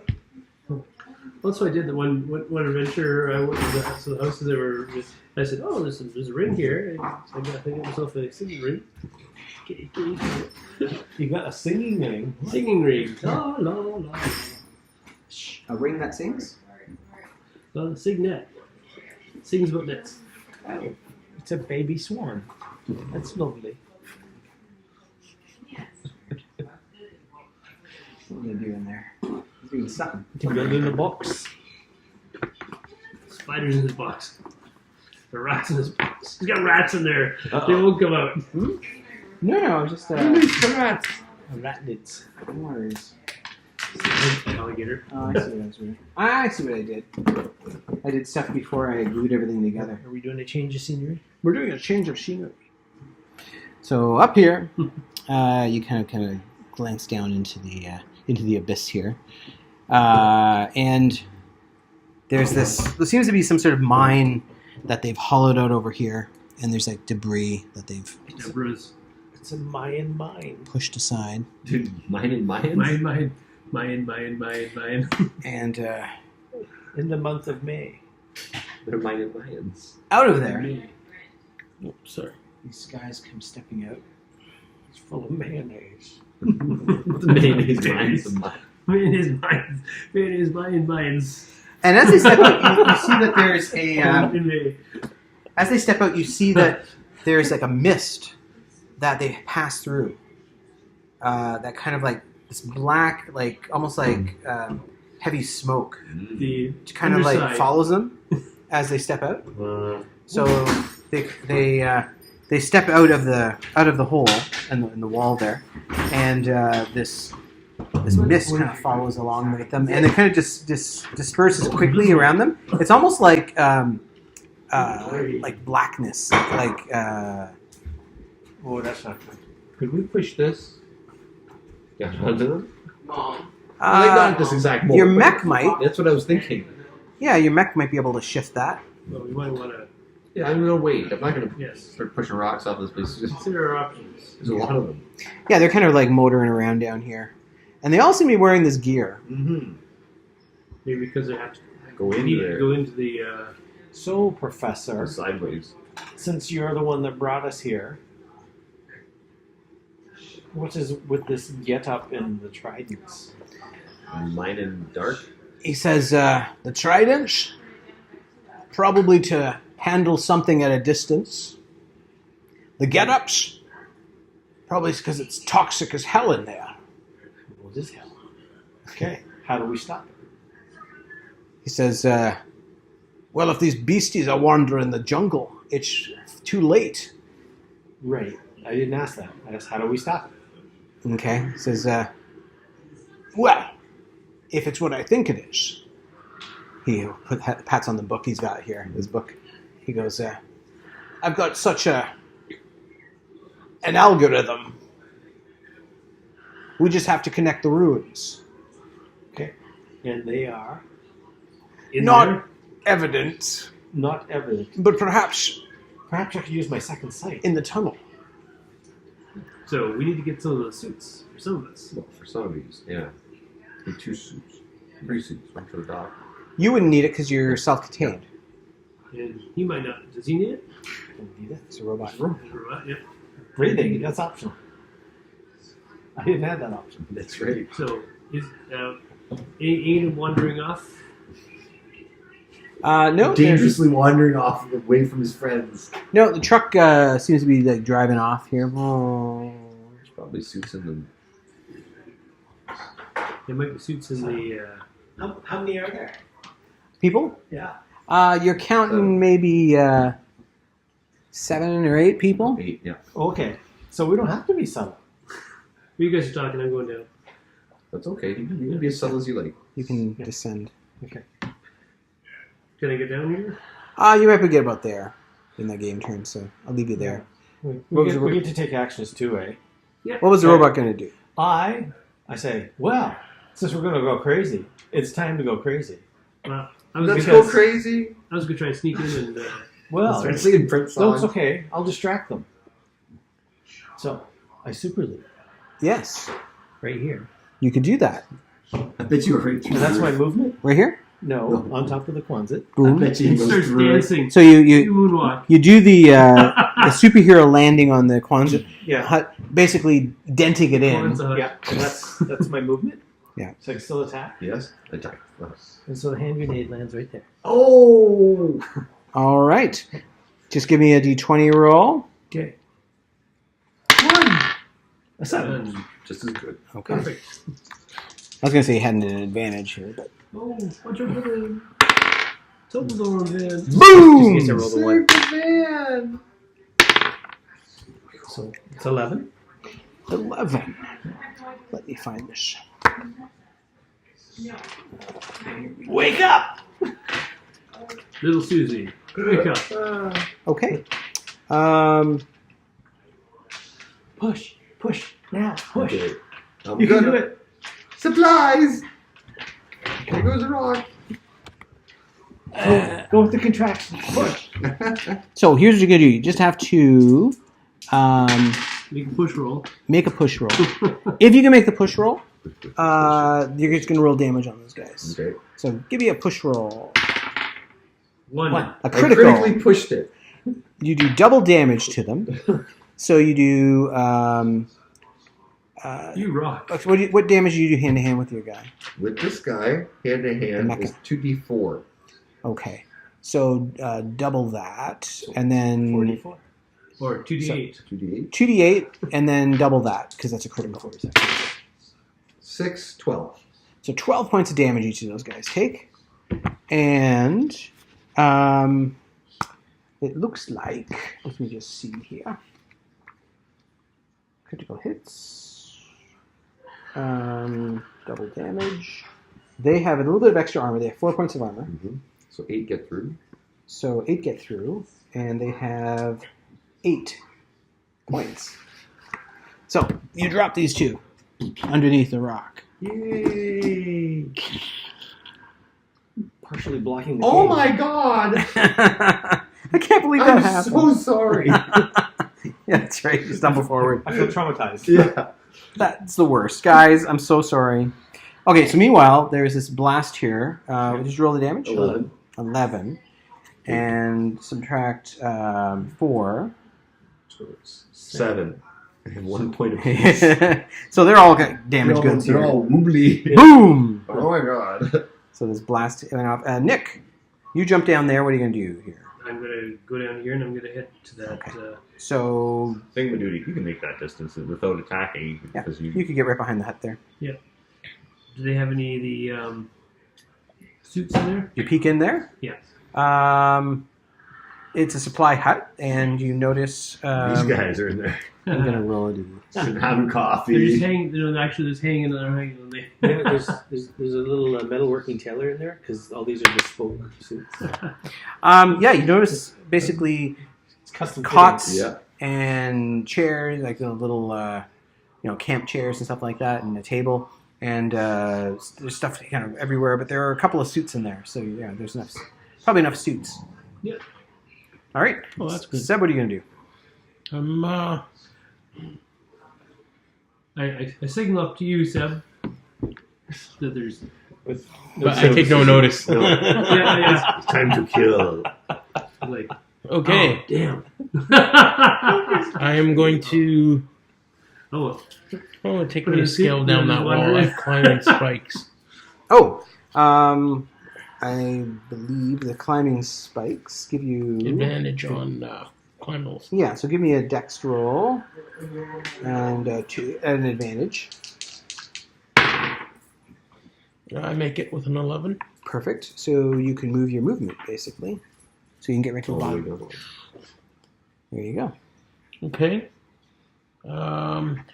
That's what I did. The one adventure I went to the houses that were. I said, "Oh, there's a ring here." I got myself a singing ring. You got a singing ring. Singing ring. La la la. A ring that sings? Sing net. Sings about nets. Oh, it's a baby swan. That's lovely. What are they doing there? He's doing something. You got it in the box. Spiders in his box. The rats in his box. He's got rats in there. Uh-oh. They won't come out. No, just Arachnids. no worries. Alligator. Oh, I see what I was doing. I see what I did. I did stuff before I glued everything together. Are we doing a change of scenery? We're doing a change of scenery. So up here, you kind of glance down into the abyss here, and there's this. There seems to be some sort of mine that they've hollowed out over here, and there's like debris that they've Deborah's. It's a Mayan mine. pushed aside, Dude, mine and mine. Mine. and In the month of May. They're mine and Mayans. out of there, Oh, sorry. these guys come stepping out. It's full of mayonnaise. Mayonnaise mines. Mayonnaise mines. And as they step out, you see that there's a. As they step out, you see that there's like a mist that they pass through. That kind of like this black, like almost like heavy smoke, The kind of like underside. follows them as they step out. So they step out of the hole in the wall there, and this mist kind of follows along with them, and it kind of just disperses quickly around them. It's almost like like blackness, like Oh, that's not good. Could we push this? Yeah, onto them? Mom. Well, like not at this exact moment. your but mech might. That's what I was thinking. Yeah, your mech might be able to shift that. Well, we might want to, Yeah, I'm gonna wait. I'm not gonna yes, start pushing rocks off this place. consider our options. There's a lot of them. Yeah, they're kind of like motoring around down here, and they all seem to be wearing this gear. Mm-hmm. Maybe because they have to Go into need to there. go into the. So, Professor, Sideways. since you're the one that brought us here, what is with this get up in the tridents? Light and dark. He says, the tridents, probably to handle something at a distance. The get-ups, probably because it's toxic as hell in there. What is hell? Okay, how do we stop it? He says, well, if these beasties are wandering the jungle, it's too late. Right, I didn't ask that. I asked, how do we stop it? Okay? He says, well, if it's what I think it is. He pats on the book he's got here, his book. He goes, I've got such an algorithm. We just have to connect the runes. Okay, and they are In Not there. evident, not evident. but perhaps Perhaps I could use my second sight. in the tunnel. So we need to get some of those suits for some of us. Well, for some of these, yeah. Need 2 suits. 3 suits. One for the doc. You wouldn't need it because you're self-contained. And he might not. Does he need it? Don't need it. It's a robot. Right, yep. Breathing, that's optional. I didn't have that option. That's right. So is Aiden wandering off? No, there's- Dangerously wandering off away from his friends. no. The truck seems to be like driving off here. Oh. There's probably suits in them. There might be suits in the. How many are there? People? Yeah. You're counting maybe 7 or 8 people. 8, yeah. Okay, so we don't have to be subtle. You guys are talking. I'm going down. That's okay. You can be as subtle as you like. You can descend. Okay. Can I get down here? You might get about there in that game turn, so I'll leave you there. We What was get, the- we get to take actions too, eh? What was the robot going to do? I say, well, since we're going to go crazy, it's time to go crazy. Well, I was Let's gonna, go crazy. I was gonna try and sneak in and. Well, Start singing Prince no, it's songs. okay. I'll distract them. So, I super leap Yes, right here. you could do that. I bet you were right through. And that's my movement? Right here? No, on top of the Quonset. I Boom. bet you He he goes starts through. dancing. So you You moonwalk. you do the superhero landing on the Quonset Yeah. hut, basically denting it in. Yeah, and that's my movement. Yeah. So I can still attack. Yes. Attack. And so the hand grenade lands right there. Oh. All right, just give me a d20 roll. Okay. A 7. Just as good. Okay. Perfect. I was gonna say you had an advantage here, but Oh, watch out for the Dumbledore man. boom! Just in case I roll the one. the man. So it's 11. 11. Let me find this. Wake up! Little Susie, wake up. Okay. Push, now, push. Okay. I'm You can gonna do it. Supplies. There goes the rock. Go with the contraction. Push. So here's what you're gonna do. You just have to You can push roll. make a push roll. If you can make the push roll, you're just gonna roll damage on those guys. Okay. So give me a push roll. One. One. A I critical. critically pushed it. You do double damage to them. So you do. You rock. What damage do you do hand to hand with your guy? With this guy, hand to hand, Mecha. is 2d4. Okay. So double that, and then 44. Or 2d8. 2d8. 2d8, and then double that because that's a critical. 6, 12. So 12 points of damage each of those guys take, and it looks like. Let me just see here. Critical hits, double damage. They have a little bit of extra armor. They have 4 points of armor. So 8 get through. So 8 get through, and they have 8 points. So you drop these 2 underneath the rock. Yay! Partially blocking the Oh cage. my god! I can't believe that I'm happened. so sorry. Yeah, that's right. You stumble forward. I feel traumatized. Yeah. That's the worst. Guys, I'm so sorry. Okay, so meanwhile, there's this blast here. Just roll the damage. 11. 11. And subtract 4. 7. I have 1 point of peace. So they're all got damage goods They're here. all woobly. Boom! Oh my god. So this blast went off. Nick, you jump down there. What are you going to do here? I'm gonna go down here and I'm gonna head to that. Okay. So Thingamadoody, you can make that distance without attacking. Yeah. Because you could get right behind the hut there. Do they have any of the suits in there? You peek in there. Yeah. It's a supply hut, and you notice. these guys are in there. I'm going to roll a d. Having They're just coffee. hanging. Actually, just hanging. They're hanging on the. Yeah, there's a little metalworking tailor in there because all these are bespoke suits. Yeah, you notice basically It's custom cots Yeah. and chairs, like the little, camp chairs and stuff like that, and a table, and there's stuff kind of everywhere. But there are a couple of suits in there, so yeah, there's probably enough suits. Yeah. All right. Oh, that's good. Seb, what are you gonna do? I signal up to you, Seb. That there's. With But I take no notice. Yeah. It's time to kill. Like. Okay, Oh, damn. I am going to. Oh. Take Put me a to scale seat down in that the wall. wonder. I'm climbing spikes. Oh, I believe the climbing spikes give you Advantage on climbing. Yeah, so give me a dex roll and an advantage. I make it with an 11. Perfect. So you can move your movement basically, so you can get right to the bottom. There you go. Okay. I'm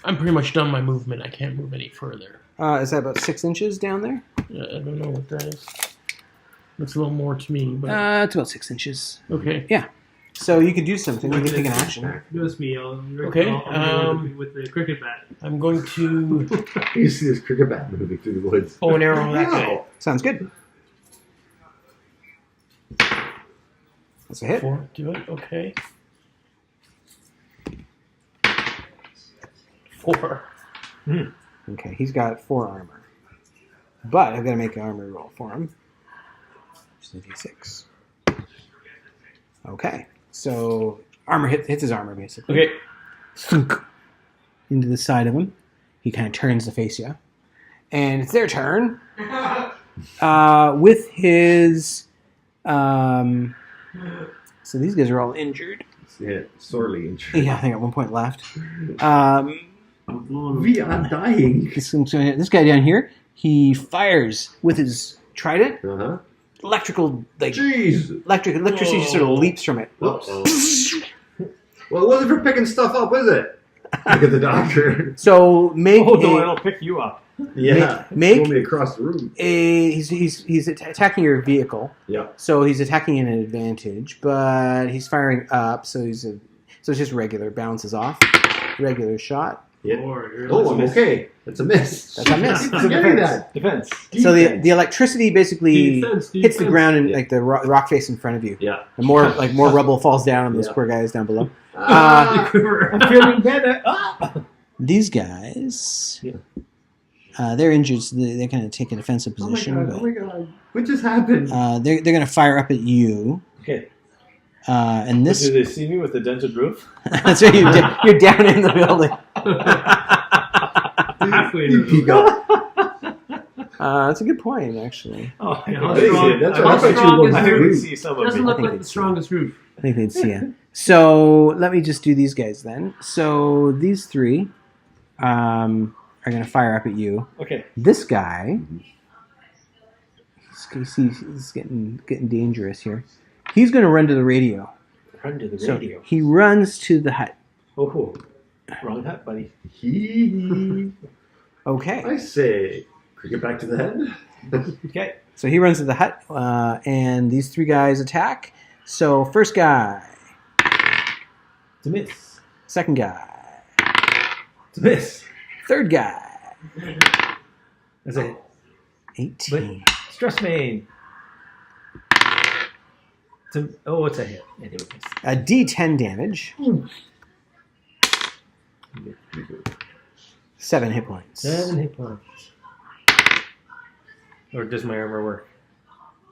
pretty much done my movement. I can't move any further. Is that about 6 inches down there? I don't know what that is. That's a little more to me, but It's about 6 inches. okay. So you could do something. You can take an action. Notice me. Okay, I'll with the cricket bat. I'm going to You see this cricket bat moving through the woods. bow and arrow that guy. Wow. Sounds good. That's a hit. 4, do it. Okay. 4. Okay, he's got 4 armor, but I've got to make an armor roll for him. Just a d6. Okay, so armor hits his armor basically. Okay. Thunk into the side of him. He kind of turns to face you, and it's their turn. With his, so these guys are all injured. Yeah, sorely injured. Yeah, they got 1 point left. We are dying. This guy down here, he fires with his trident. Uh-huh. Electricity Jeez. just sort of leaps from it. Whoops. Well, it wasn't for picking stuff up, was it? Look at the doctor. So make Oh no, it'll pick you up. Yeah. Make- Throw me across the room. he's attacking your vehicle. Yeah. So he's attacking in an advantage, but he's firing up. So so it's just regular, bounces off, regular shot. Yeah. Or Oh, I'm okay. That's a miss. That's a miss. I'm getting that. Defense. So the electricity basically Defense. hits the ground and Yeah. like the rock face in front of you. Yeah. And more rubble falls down on those Yeah. poor guys down below. Ah. I'm feeling better. Ah! These guys, Yeah. they're injured, so they kind of take a defensive Oh my position. god. but, Oh my god. What just happened? they're going to fire up at you. Okay. And this Do they see me with the dented roof? that's right, you're down in the building. halfway You to peek up. That's a good point, actually. Oh, Yeah, I how think strong- That's how what I thought you strong were is I going think to we do. see some of Doesn't me. look think like the it's- strongest roof. I think they'd see you. So let me just do these guys then. So these 3 are going to fire up at you. Okay. This guy, he's getting dangerous here. He's going to run to the radio. Run to the So radio. he runs to the hut. Oh, wrong hut, buddy. Hee. Okay. I say, Get back to the head. Okay. So he runs to the hut, and these three guys attack. So first guy, It's a miss. second guy, It's a miss. third guy. That's it. 18. Stress main. It's a hit. Anyways. A D10 damage. 7 hit points. 7 hit points. Or does my armor work?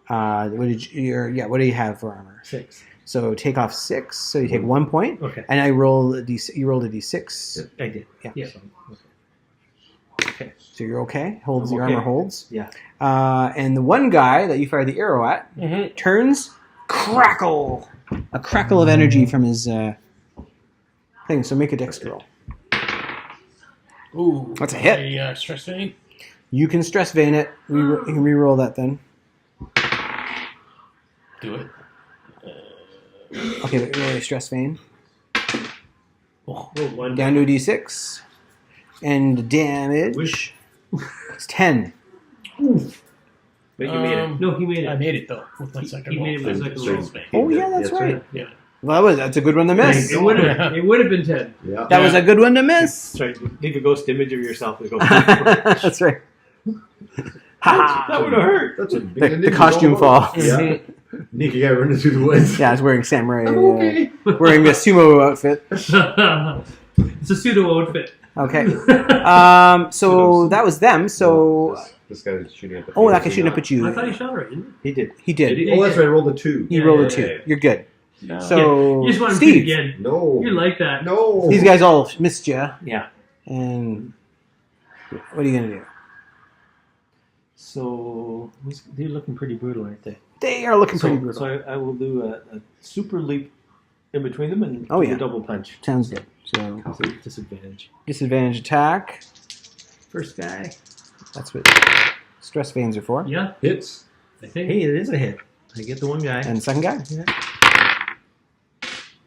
What do you have for armor? 6. So take off 6. So you take 1 point, Okay. and you rolled a D6. I did. Yeah. Yeah. Okay. So you're okay. Holds I'm your okay. armor holds. Yeah. And the one guy that you fired the arrow at Mm-hmm. turns crackle. A crackle of energy from his thing. So make a dex roll. Ooh, That's a hit. A stress vein. You can stress vein it. You can re-roll that then. Do it. Okay, but roll a stress vein. Oh, Oh, one. Down to a D6. And damage Wish. is 10. But you made it. No, he made I it. made it though with my second He roll. made it with his second roll. Oh, yeah, that's That's right. right. Yeah. Well, that's a good one to miss. It would have been 10. Yeah. That was a good one to miss. That's right. Leave a ghost image of yourself that goes. That's right. Ha! That would have hurt. That's a big The costume fall. Yeah. Nicky guy running through the woods. Yeah, I was wearing samurai. I'm okay. Wearing a sumo outfit. It's a pseudo outfit. Okay. So that was them. So This guy's shooting at the that guy's shooting up at I you. thought he shot right, didn't He did. He did. Did Oh, that's right. I rolled a 2. He Yeah, rolled a yeah, 2. yeah. You're good. he? So You just want to do it Steve, again. No. You like that. No. these guys all missed you, Yeah. and what are you gonna do? So they're looking pretty brutal, aren't they? They are looking pretty So brutal. I will do a super leap in between them and Oh, do yeah. a double punch. Sounds good. So So disadvantage. disadvantage attack. First guy. That's what stress veins are for. Yeah, Hits. I think. Hey, it is a hit. I get the one guy. And the second guy,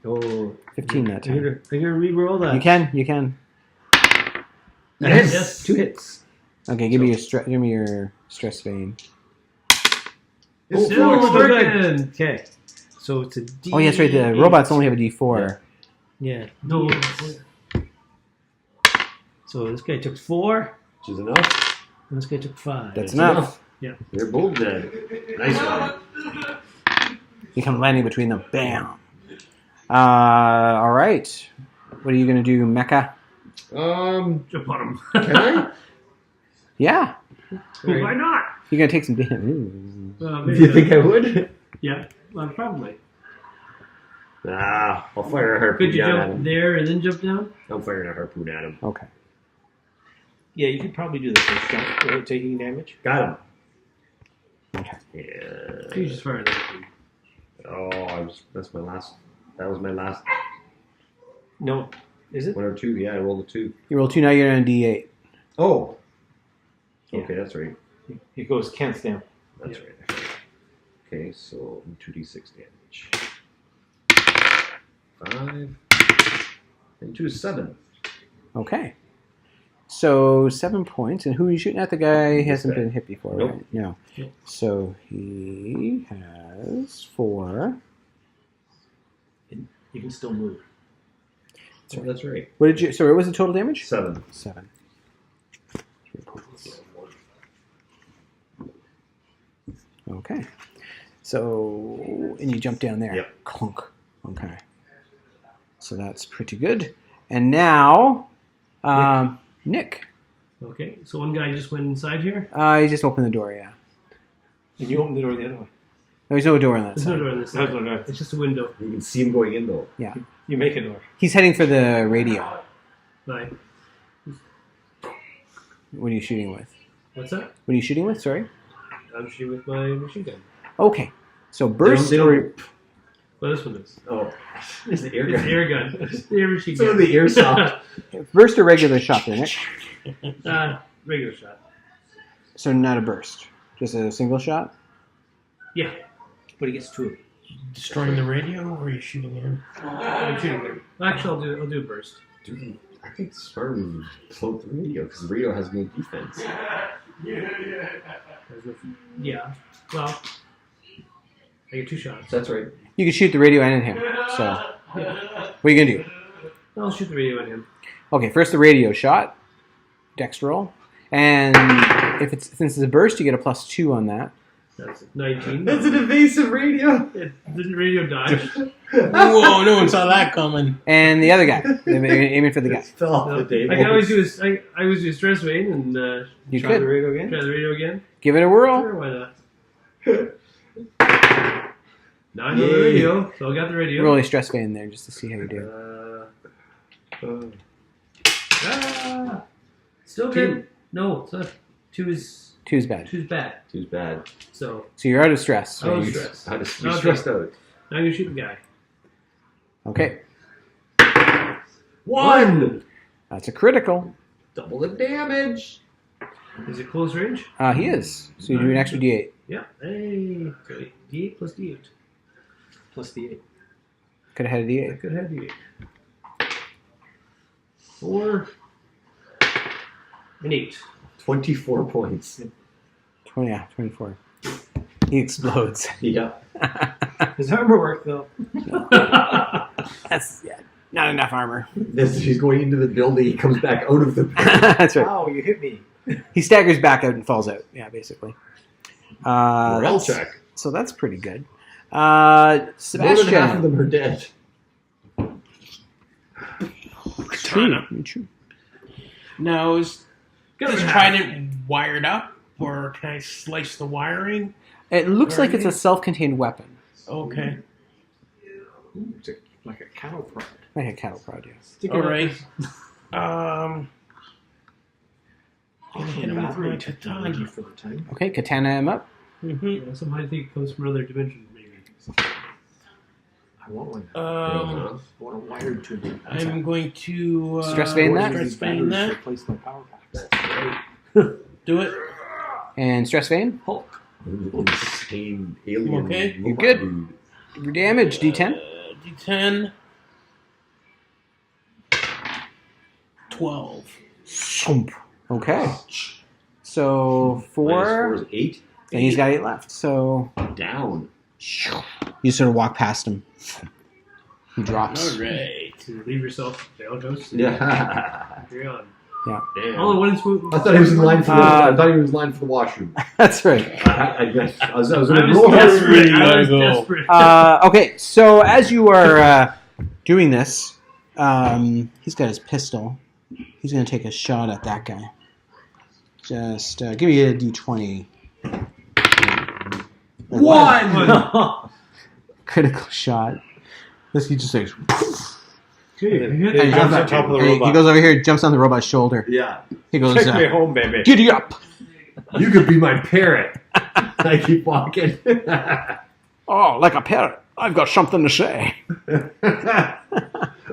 Oh, 15 that time. I'm gonna re-roll that. You can. Yes. Yes. 2 hits. Okay, give me your stress vein. It's Still it's still good. working. Okay. So it's a D. Oh, yeah, that's right. The robots only have a D4. Yeah. No. So this guy took 4, Which is enough. and this guy took 5. That's enough. They're both dead. Nice one. You come landing between them. Bam. All right. What are you gonna do, Mecha? Jump on him. Can I? Yeah, Why not? you're gonna take some damage. Do you think I would? Yeah, well, probably. I'll fire a harpoon Could you down at jump him. there and then jump down? I'm firing a harpoon at him. Okay. Yeah, you could probably do the first jump without taking damage. Got him. Okay. Yeah. You just fire that. That's my last. That was my last No. Is it? 1 or 2. Yeah, I rolled a 2. You roll 2 now. You're on a D8. Oh. Yeah. Okay, that's right. He goes can't stand. That's right. Okay, so 2d6 damage. 5 and 2 is 7. Okay. So 7 points. And who are you shooting at? The guy This hasn't guy. been hit before, Nope. right? No. Nope. So he has 4. You can still move. Oh, that's right. What did you? Sorry, what was the total damage? 7. 7. 3 points. Okay. So, and you jump down there. Yep. Clunk. Okay. So that's pretty good. And now, Nick. Okay, so one guy just went inside here. You just opened the door, yeah. And you open the door the other way. There's no door on that There's no side. door on this There's side. no door. It's just a window. You can see him going in though. You make a door. He's heading for the radio. Right. What are you shooting with? What's that? What are you shooting with? Sorry. I'm shooting with my machine gun. Okay. So burst. They don't- Well, this one is. Oh, it's the air It's gun. an air gun. It's the air machine So gun. the airsoft. Burst or regular shot there, Nick? Regular shot. So not a burst, just a single shot. Yeah. But he gets 2. Destroying the radio, or are you shooting him? I'm shooting them. Actually, I'll do a burst. Dude, I think Spartan float the radio because the radio has no defense. Yeah. Well, I get 2 shots. That's right. You can shoot the radio and him. So, what are you gonna do? I'll shoot the radio at him. Okay, first the radio shot, dex roll, and since it's a burst, you get a +2 on that. That's 19. That's an evasive radio. The radio dodge. Whoa, no one saw that coming. And the other guy, aiming for the guy. Fell off No, the table. I can always do I always do a stress vein and You Try the could radio again? try the radio again. give it a whirl. Sure, why not? 9 on the radio, so I got the radio. Roll a stress vein there just to see how you do. Still good. No, it's not. 2 is 2's bad. 2's bad. Too bad. So So you're out of stress. I was stressed. You're Okay. stressed out. Now I'm gonna shoot the guy. Okay, 1. that's a critical. Double the damage. Is it close range? He is. So you do an extra D8. Yeah. Hey. So D8 plus D8. Plus the 8. Could have had a I D8. could have D8. 4 and 8. 24 points. 24. He explodes. Yeah. His armor work, though. That's not enough armor. He's going into the building. He comes back out of the building. That's right. Ow, you hit me. He staggers back out and falls out. Yeah, basically. Morale That's- check. So that's pretty good. More than half of Sebastian. them are dead. True. Now, is Got this it. trident wired up, or can I slice the wiring? It looks like it's a self-contained weapon. Okay. It's like a cattle prod. Like a cattle prod, yeah. Stick it All up right. his- Gonna hit him with my katana. For the time. Okay, katana him up. Mm-hmm. Some might think it comes from another dimension, maybe. I want one. Um, I want it wired to me. I'm going to Stress vein that? Stress vein that. Replace my power packs. Do it. And stress vein. Hulk. Insane alien. Okay. You're robot good. dude. Your damage, D10. D10. 12. Shoomp. Okay. So Minus 4 is 4, 8. and he's got 8 left. So Down. you sort of walk past him. He drops. All right. To leave yourself downhouse. Yeah. Carry on. Damn. All in one swoop. I thought he was in line for the. I thought he was in line for the washroom. That's right. I guess I was going I to was roll. desperate. I was go. desperate. Okay, so as you are doing this, he's got his pistol. He's going to take a shot at that guy. Just give me a D20. 1. Critical shot. This he just says, Okay. and he, He jumps on top of the and he robot. goes over here, jumps on the robot's shoulder. Yeah. He goes, Take me home, baby. "Giddy up! You could be my parrot. I keep walking. Oh, like a parrot. I've got something to say."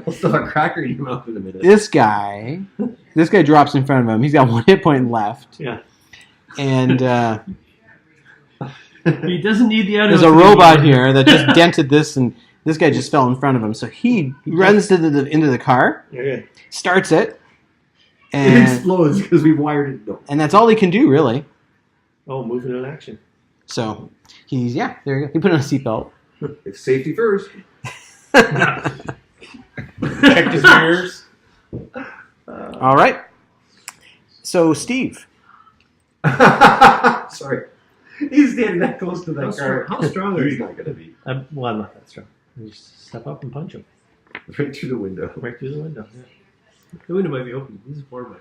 I'll stuff a cracker in your mouth in a minute. This guy drops in front of him. He's got 1 hit point left, Yeah. and He doesn't need the there's a robot here that just dented this, and this guy just fell in front of him. So he runs to into the car, Okay. starts it, It and explodes because we wired it. No. that's all he can do, really. Oh, moving in action. So he's there you go. He put on a seatbelt. It's safety first. Checked his mirrors. All right. So Steve, Sorry. He's standing that close to that car. How strong are He's you? not going to be. Well, I'm not that strong. You just step up and punch him Right through the window. right through the window. The window might be open. This is warm.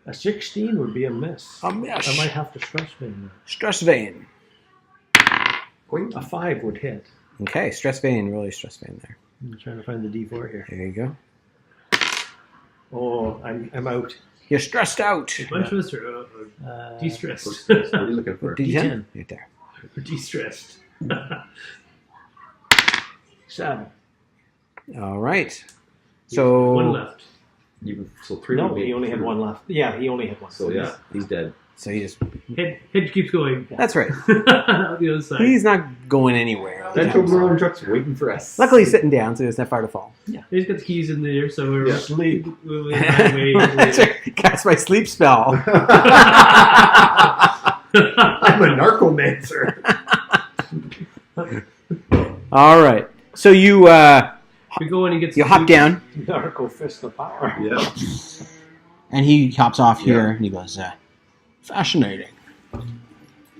A 16 would be a miss. a miss. I might have to stress vein Stress vein. Going. that. A 5 would hit. Okay, stress vein. Really stress vein there. I'm trying to find the D4 here. There you go. Oh, I'm out. You're stressed out. Bunch of us are de-stressed. What are you looking for? D10. Right there. De-stressed. 7. All right. So 1 left. So 3 No, would be. he only had 1 left. Yeah, he only had 1. So yeah, he's dead. So he just Head keeps going. that's right. Out the other side. He's not going anywhere. Central Maryland truck's waiting for us. Luckily, he's sitting down, so he doesn't have far to fall. He's got the keys in there, so we're Yeah. Sleep. That's right. Cast my sleep spell. I'm a narcomancer. All right. So you we go in and get you hop down, Narco fist of power. Yeah. and he hops off Yeah. here, and he goes, "Fascinating."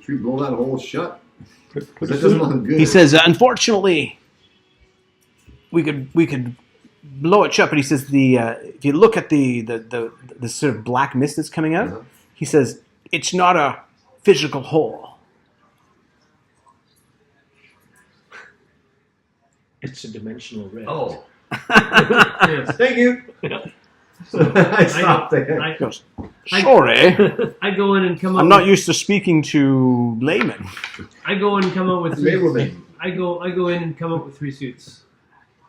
Should we blow that hole shut? Put That a doesn't food- look good. He says, "Unfortunately, we could blow it shut." But he says, if you look at the sort of black mist that's coming out, Uh-huh. he says it's not a physical hole. It's a dimensional rift. Oh. Yes. Thank you. I stopped there. I, He goes, "Sorry, I go in and come up. I'm not used to speaking to laymen." I go in and come up with three. Enablement. I go in and come up with 3 suits.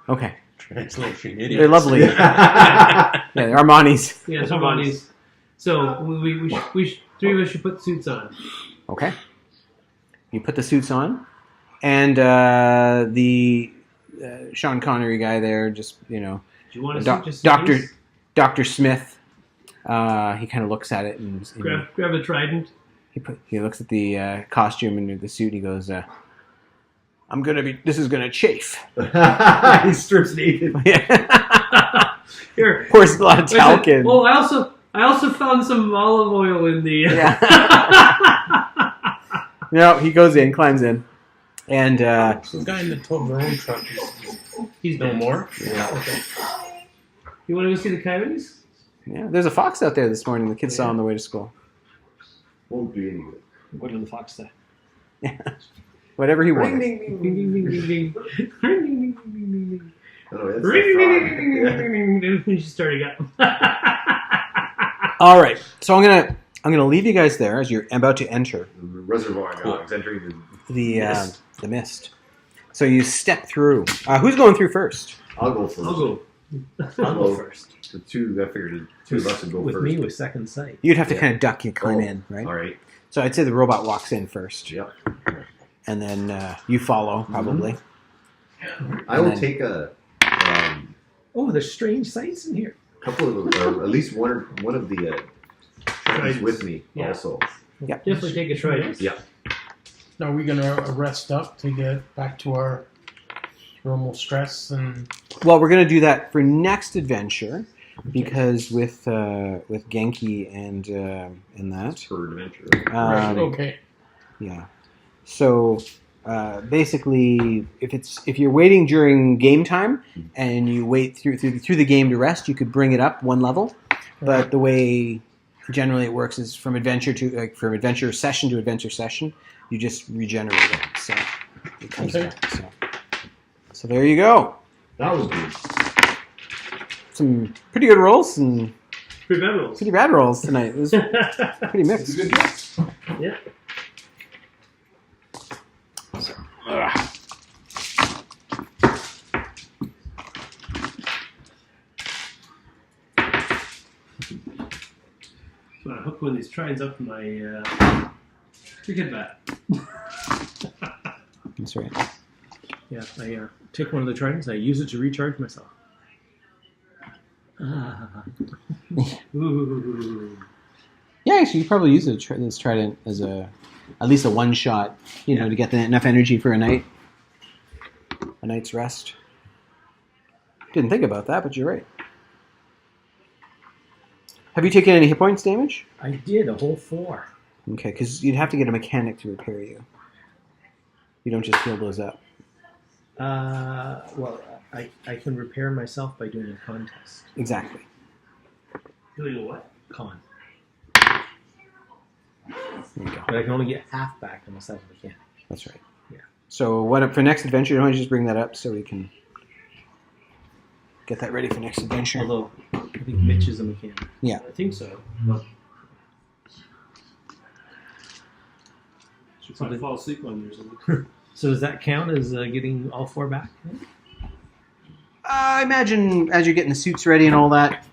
Okay, Translation, they're idiot. lovely. Yeah, they're Armani's. Yeah, so bodies. So we 3 of us should put suits on. Okay. You put the suits on, and the Sean Connery guy there, just Do you want a suit? Just Dr. Smith. He kind of looks at it and grab a trident. he looks at the costume and the suit. And he goes, This is gonna chafe." He strips naked. Here. Pours a lot of talc in. Oh, I also found some olive oil in the. Yeah. No, he goes in, climbs in, and So the guy in the Toblerone truck He's no dead. more. Yeah. Okay. You want to go see the coyotes? yeah, there's a fox out there this morning. The kids saw on the way to school. Won't do any good. What did the fox say? Whatever he Ring, wanted. ding, ding, Ding ding. ding ding ding ding. Ring ding ding ding ding ding. Oh, that's Ring the ding frog. ding ding Yeah. ding ding ding. She's starting up. All right, so I'm gonna leave you guys there as you're about to enter The reservoir dogs entering the mist. So you step through. Who's going through first? I'll go first. I'll go. I'll go first. The two, I figured the two of us would go With first. me with second sight. You'd have to Yeah. kind of duck. You climb Oh, in, right? All right. So I'd say the robot walks in first, Yep. and then you follow probably. I will then- take a Oh, there's strange sights in here. couple of, or at least one of the tridents with me Yeah. also. Definitely take a trident. Yeah. Now, are we gonna rest up to get back to our normal stress and? Well, we're gonna do that for next adventure because with Genki and that. For adventure. Okay. Yeah. So basically, if you're waiting during game time and you wait through the game to rest, you could bring it up one level. But the way generally it works is from adventure session to adventure session, you just regenerate it. So it comes Okay. back. So there you go. That was good. Some pretty good rolls and Pretty bad rolls. pretty bad rolls tonight. It was pretty mixed. Yeah. So I hook one of these tridents up in my cricket bat. That's right. Yeah, I take one of the tridents. I use it to recharge myself. Ooh. Yeah, actually, you probably use this trident as at least a one shot, to get enough energy for a night's rest. Didn't think about that, but you're right. Have you taken any hit points damage? I did a whole 4. Okay, because you'd have to get a mechanic to repair you. You don't just heal those up. Well, I can repair myself by doing a contest. Exactly. Doing a what? Con. There you go. But I can only get half back on myself if I can. That's right. Yeah. So for next adventure, why don't you just bring that up so we can get that ready for next adventure? Although, I think Mitch is a mechanic. I think so. Should probably fall asleep on yours. So does that count as getting all 4 back? I imagine as you're getting the suits ready and all that,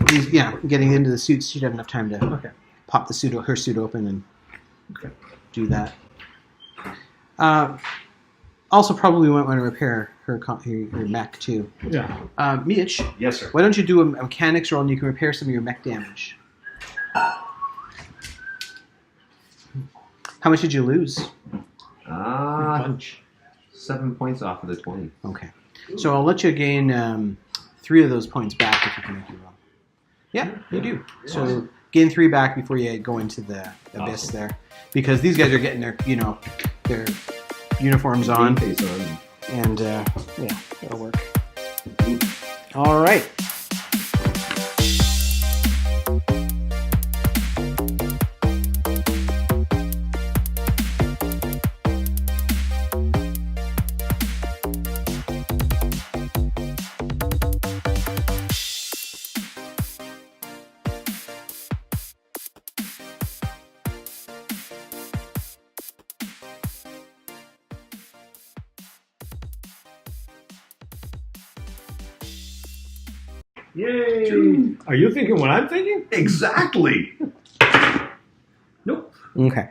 getting into the suits, you'd have enough time to Okay. pop her suit open and do that. Also, probably might want to repair her mech too. Yeah. Mitch, Yes, sir. why don't you do a mechanics roll and you can repair some of your mech damage? How much did you lose? Bunch. 7 points off of the 20. Okay. So I'll let you gain 3 of those points back if you can make your roll. Yeah, you do. So gain 3 back before you go into the abyss there. Because these guys are getting their uniforms on. Face on. And, yeah, that'll work. All right. Yay! Are you thinking what I'm thinking? Exactly. Nope. Okay.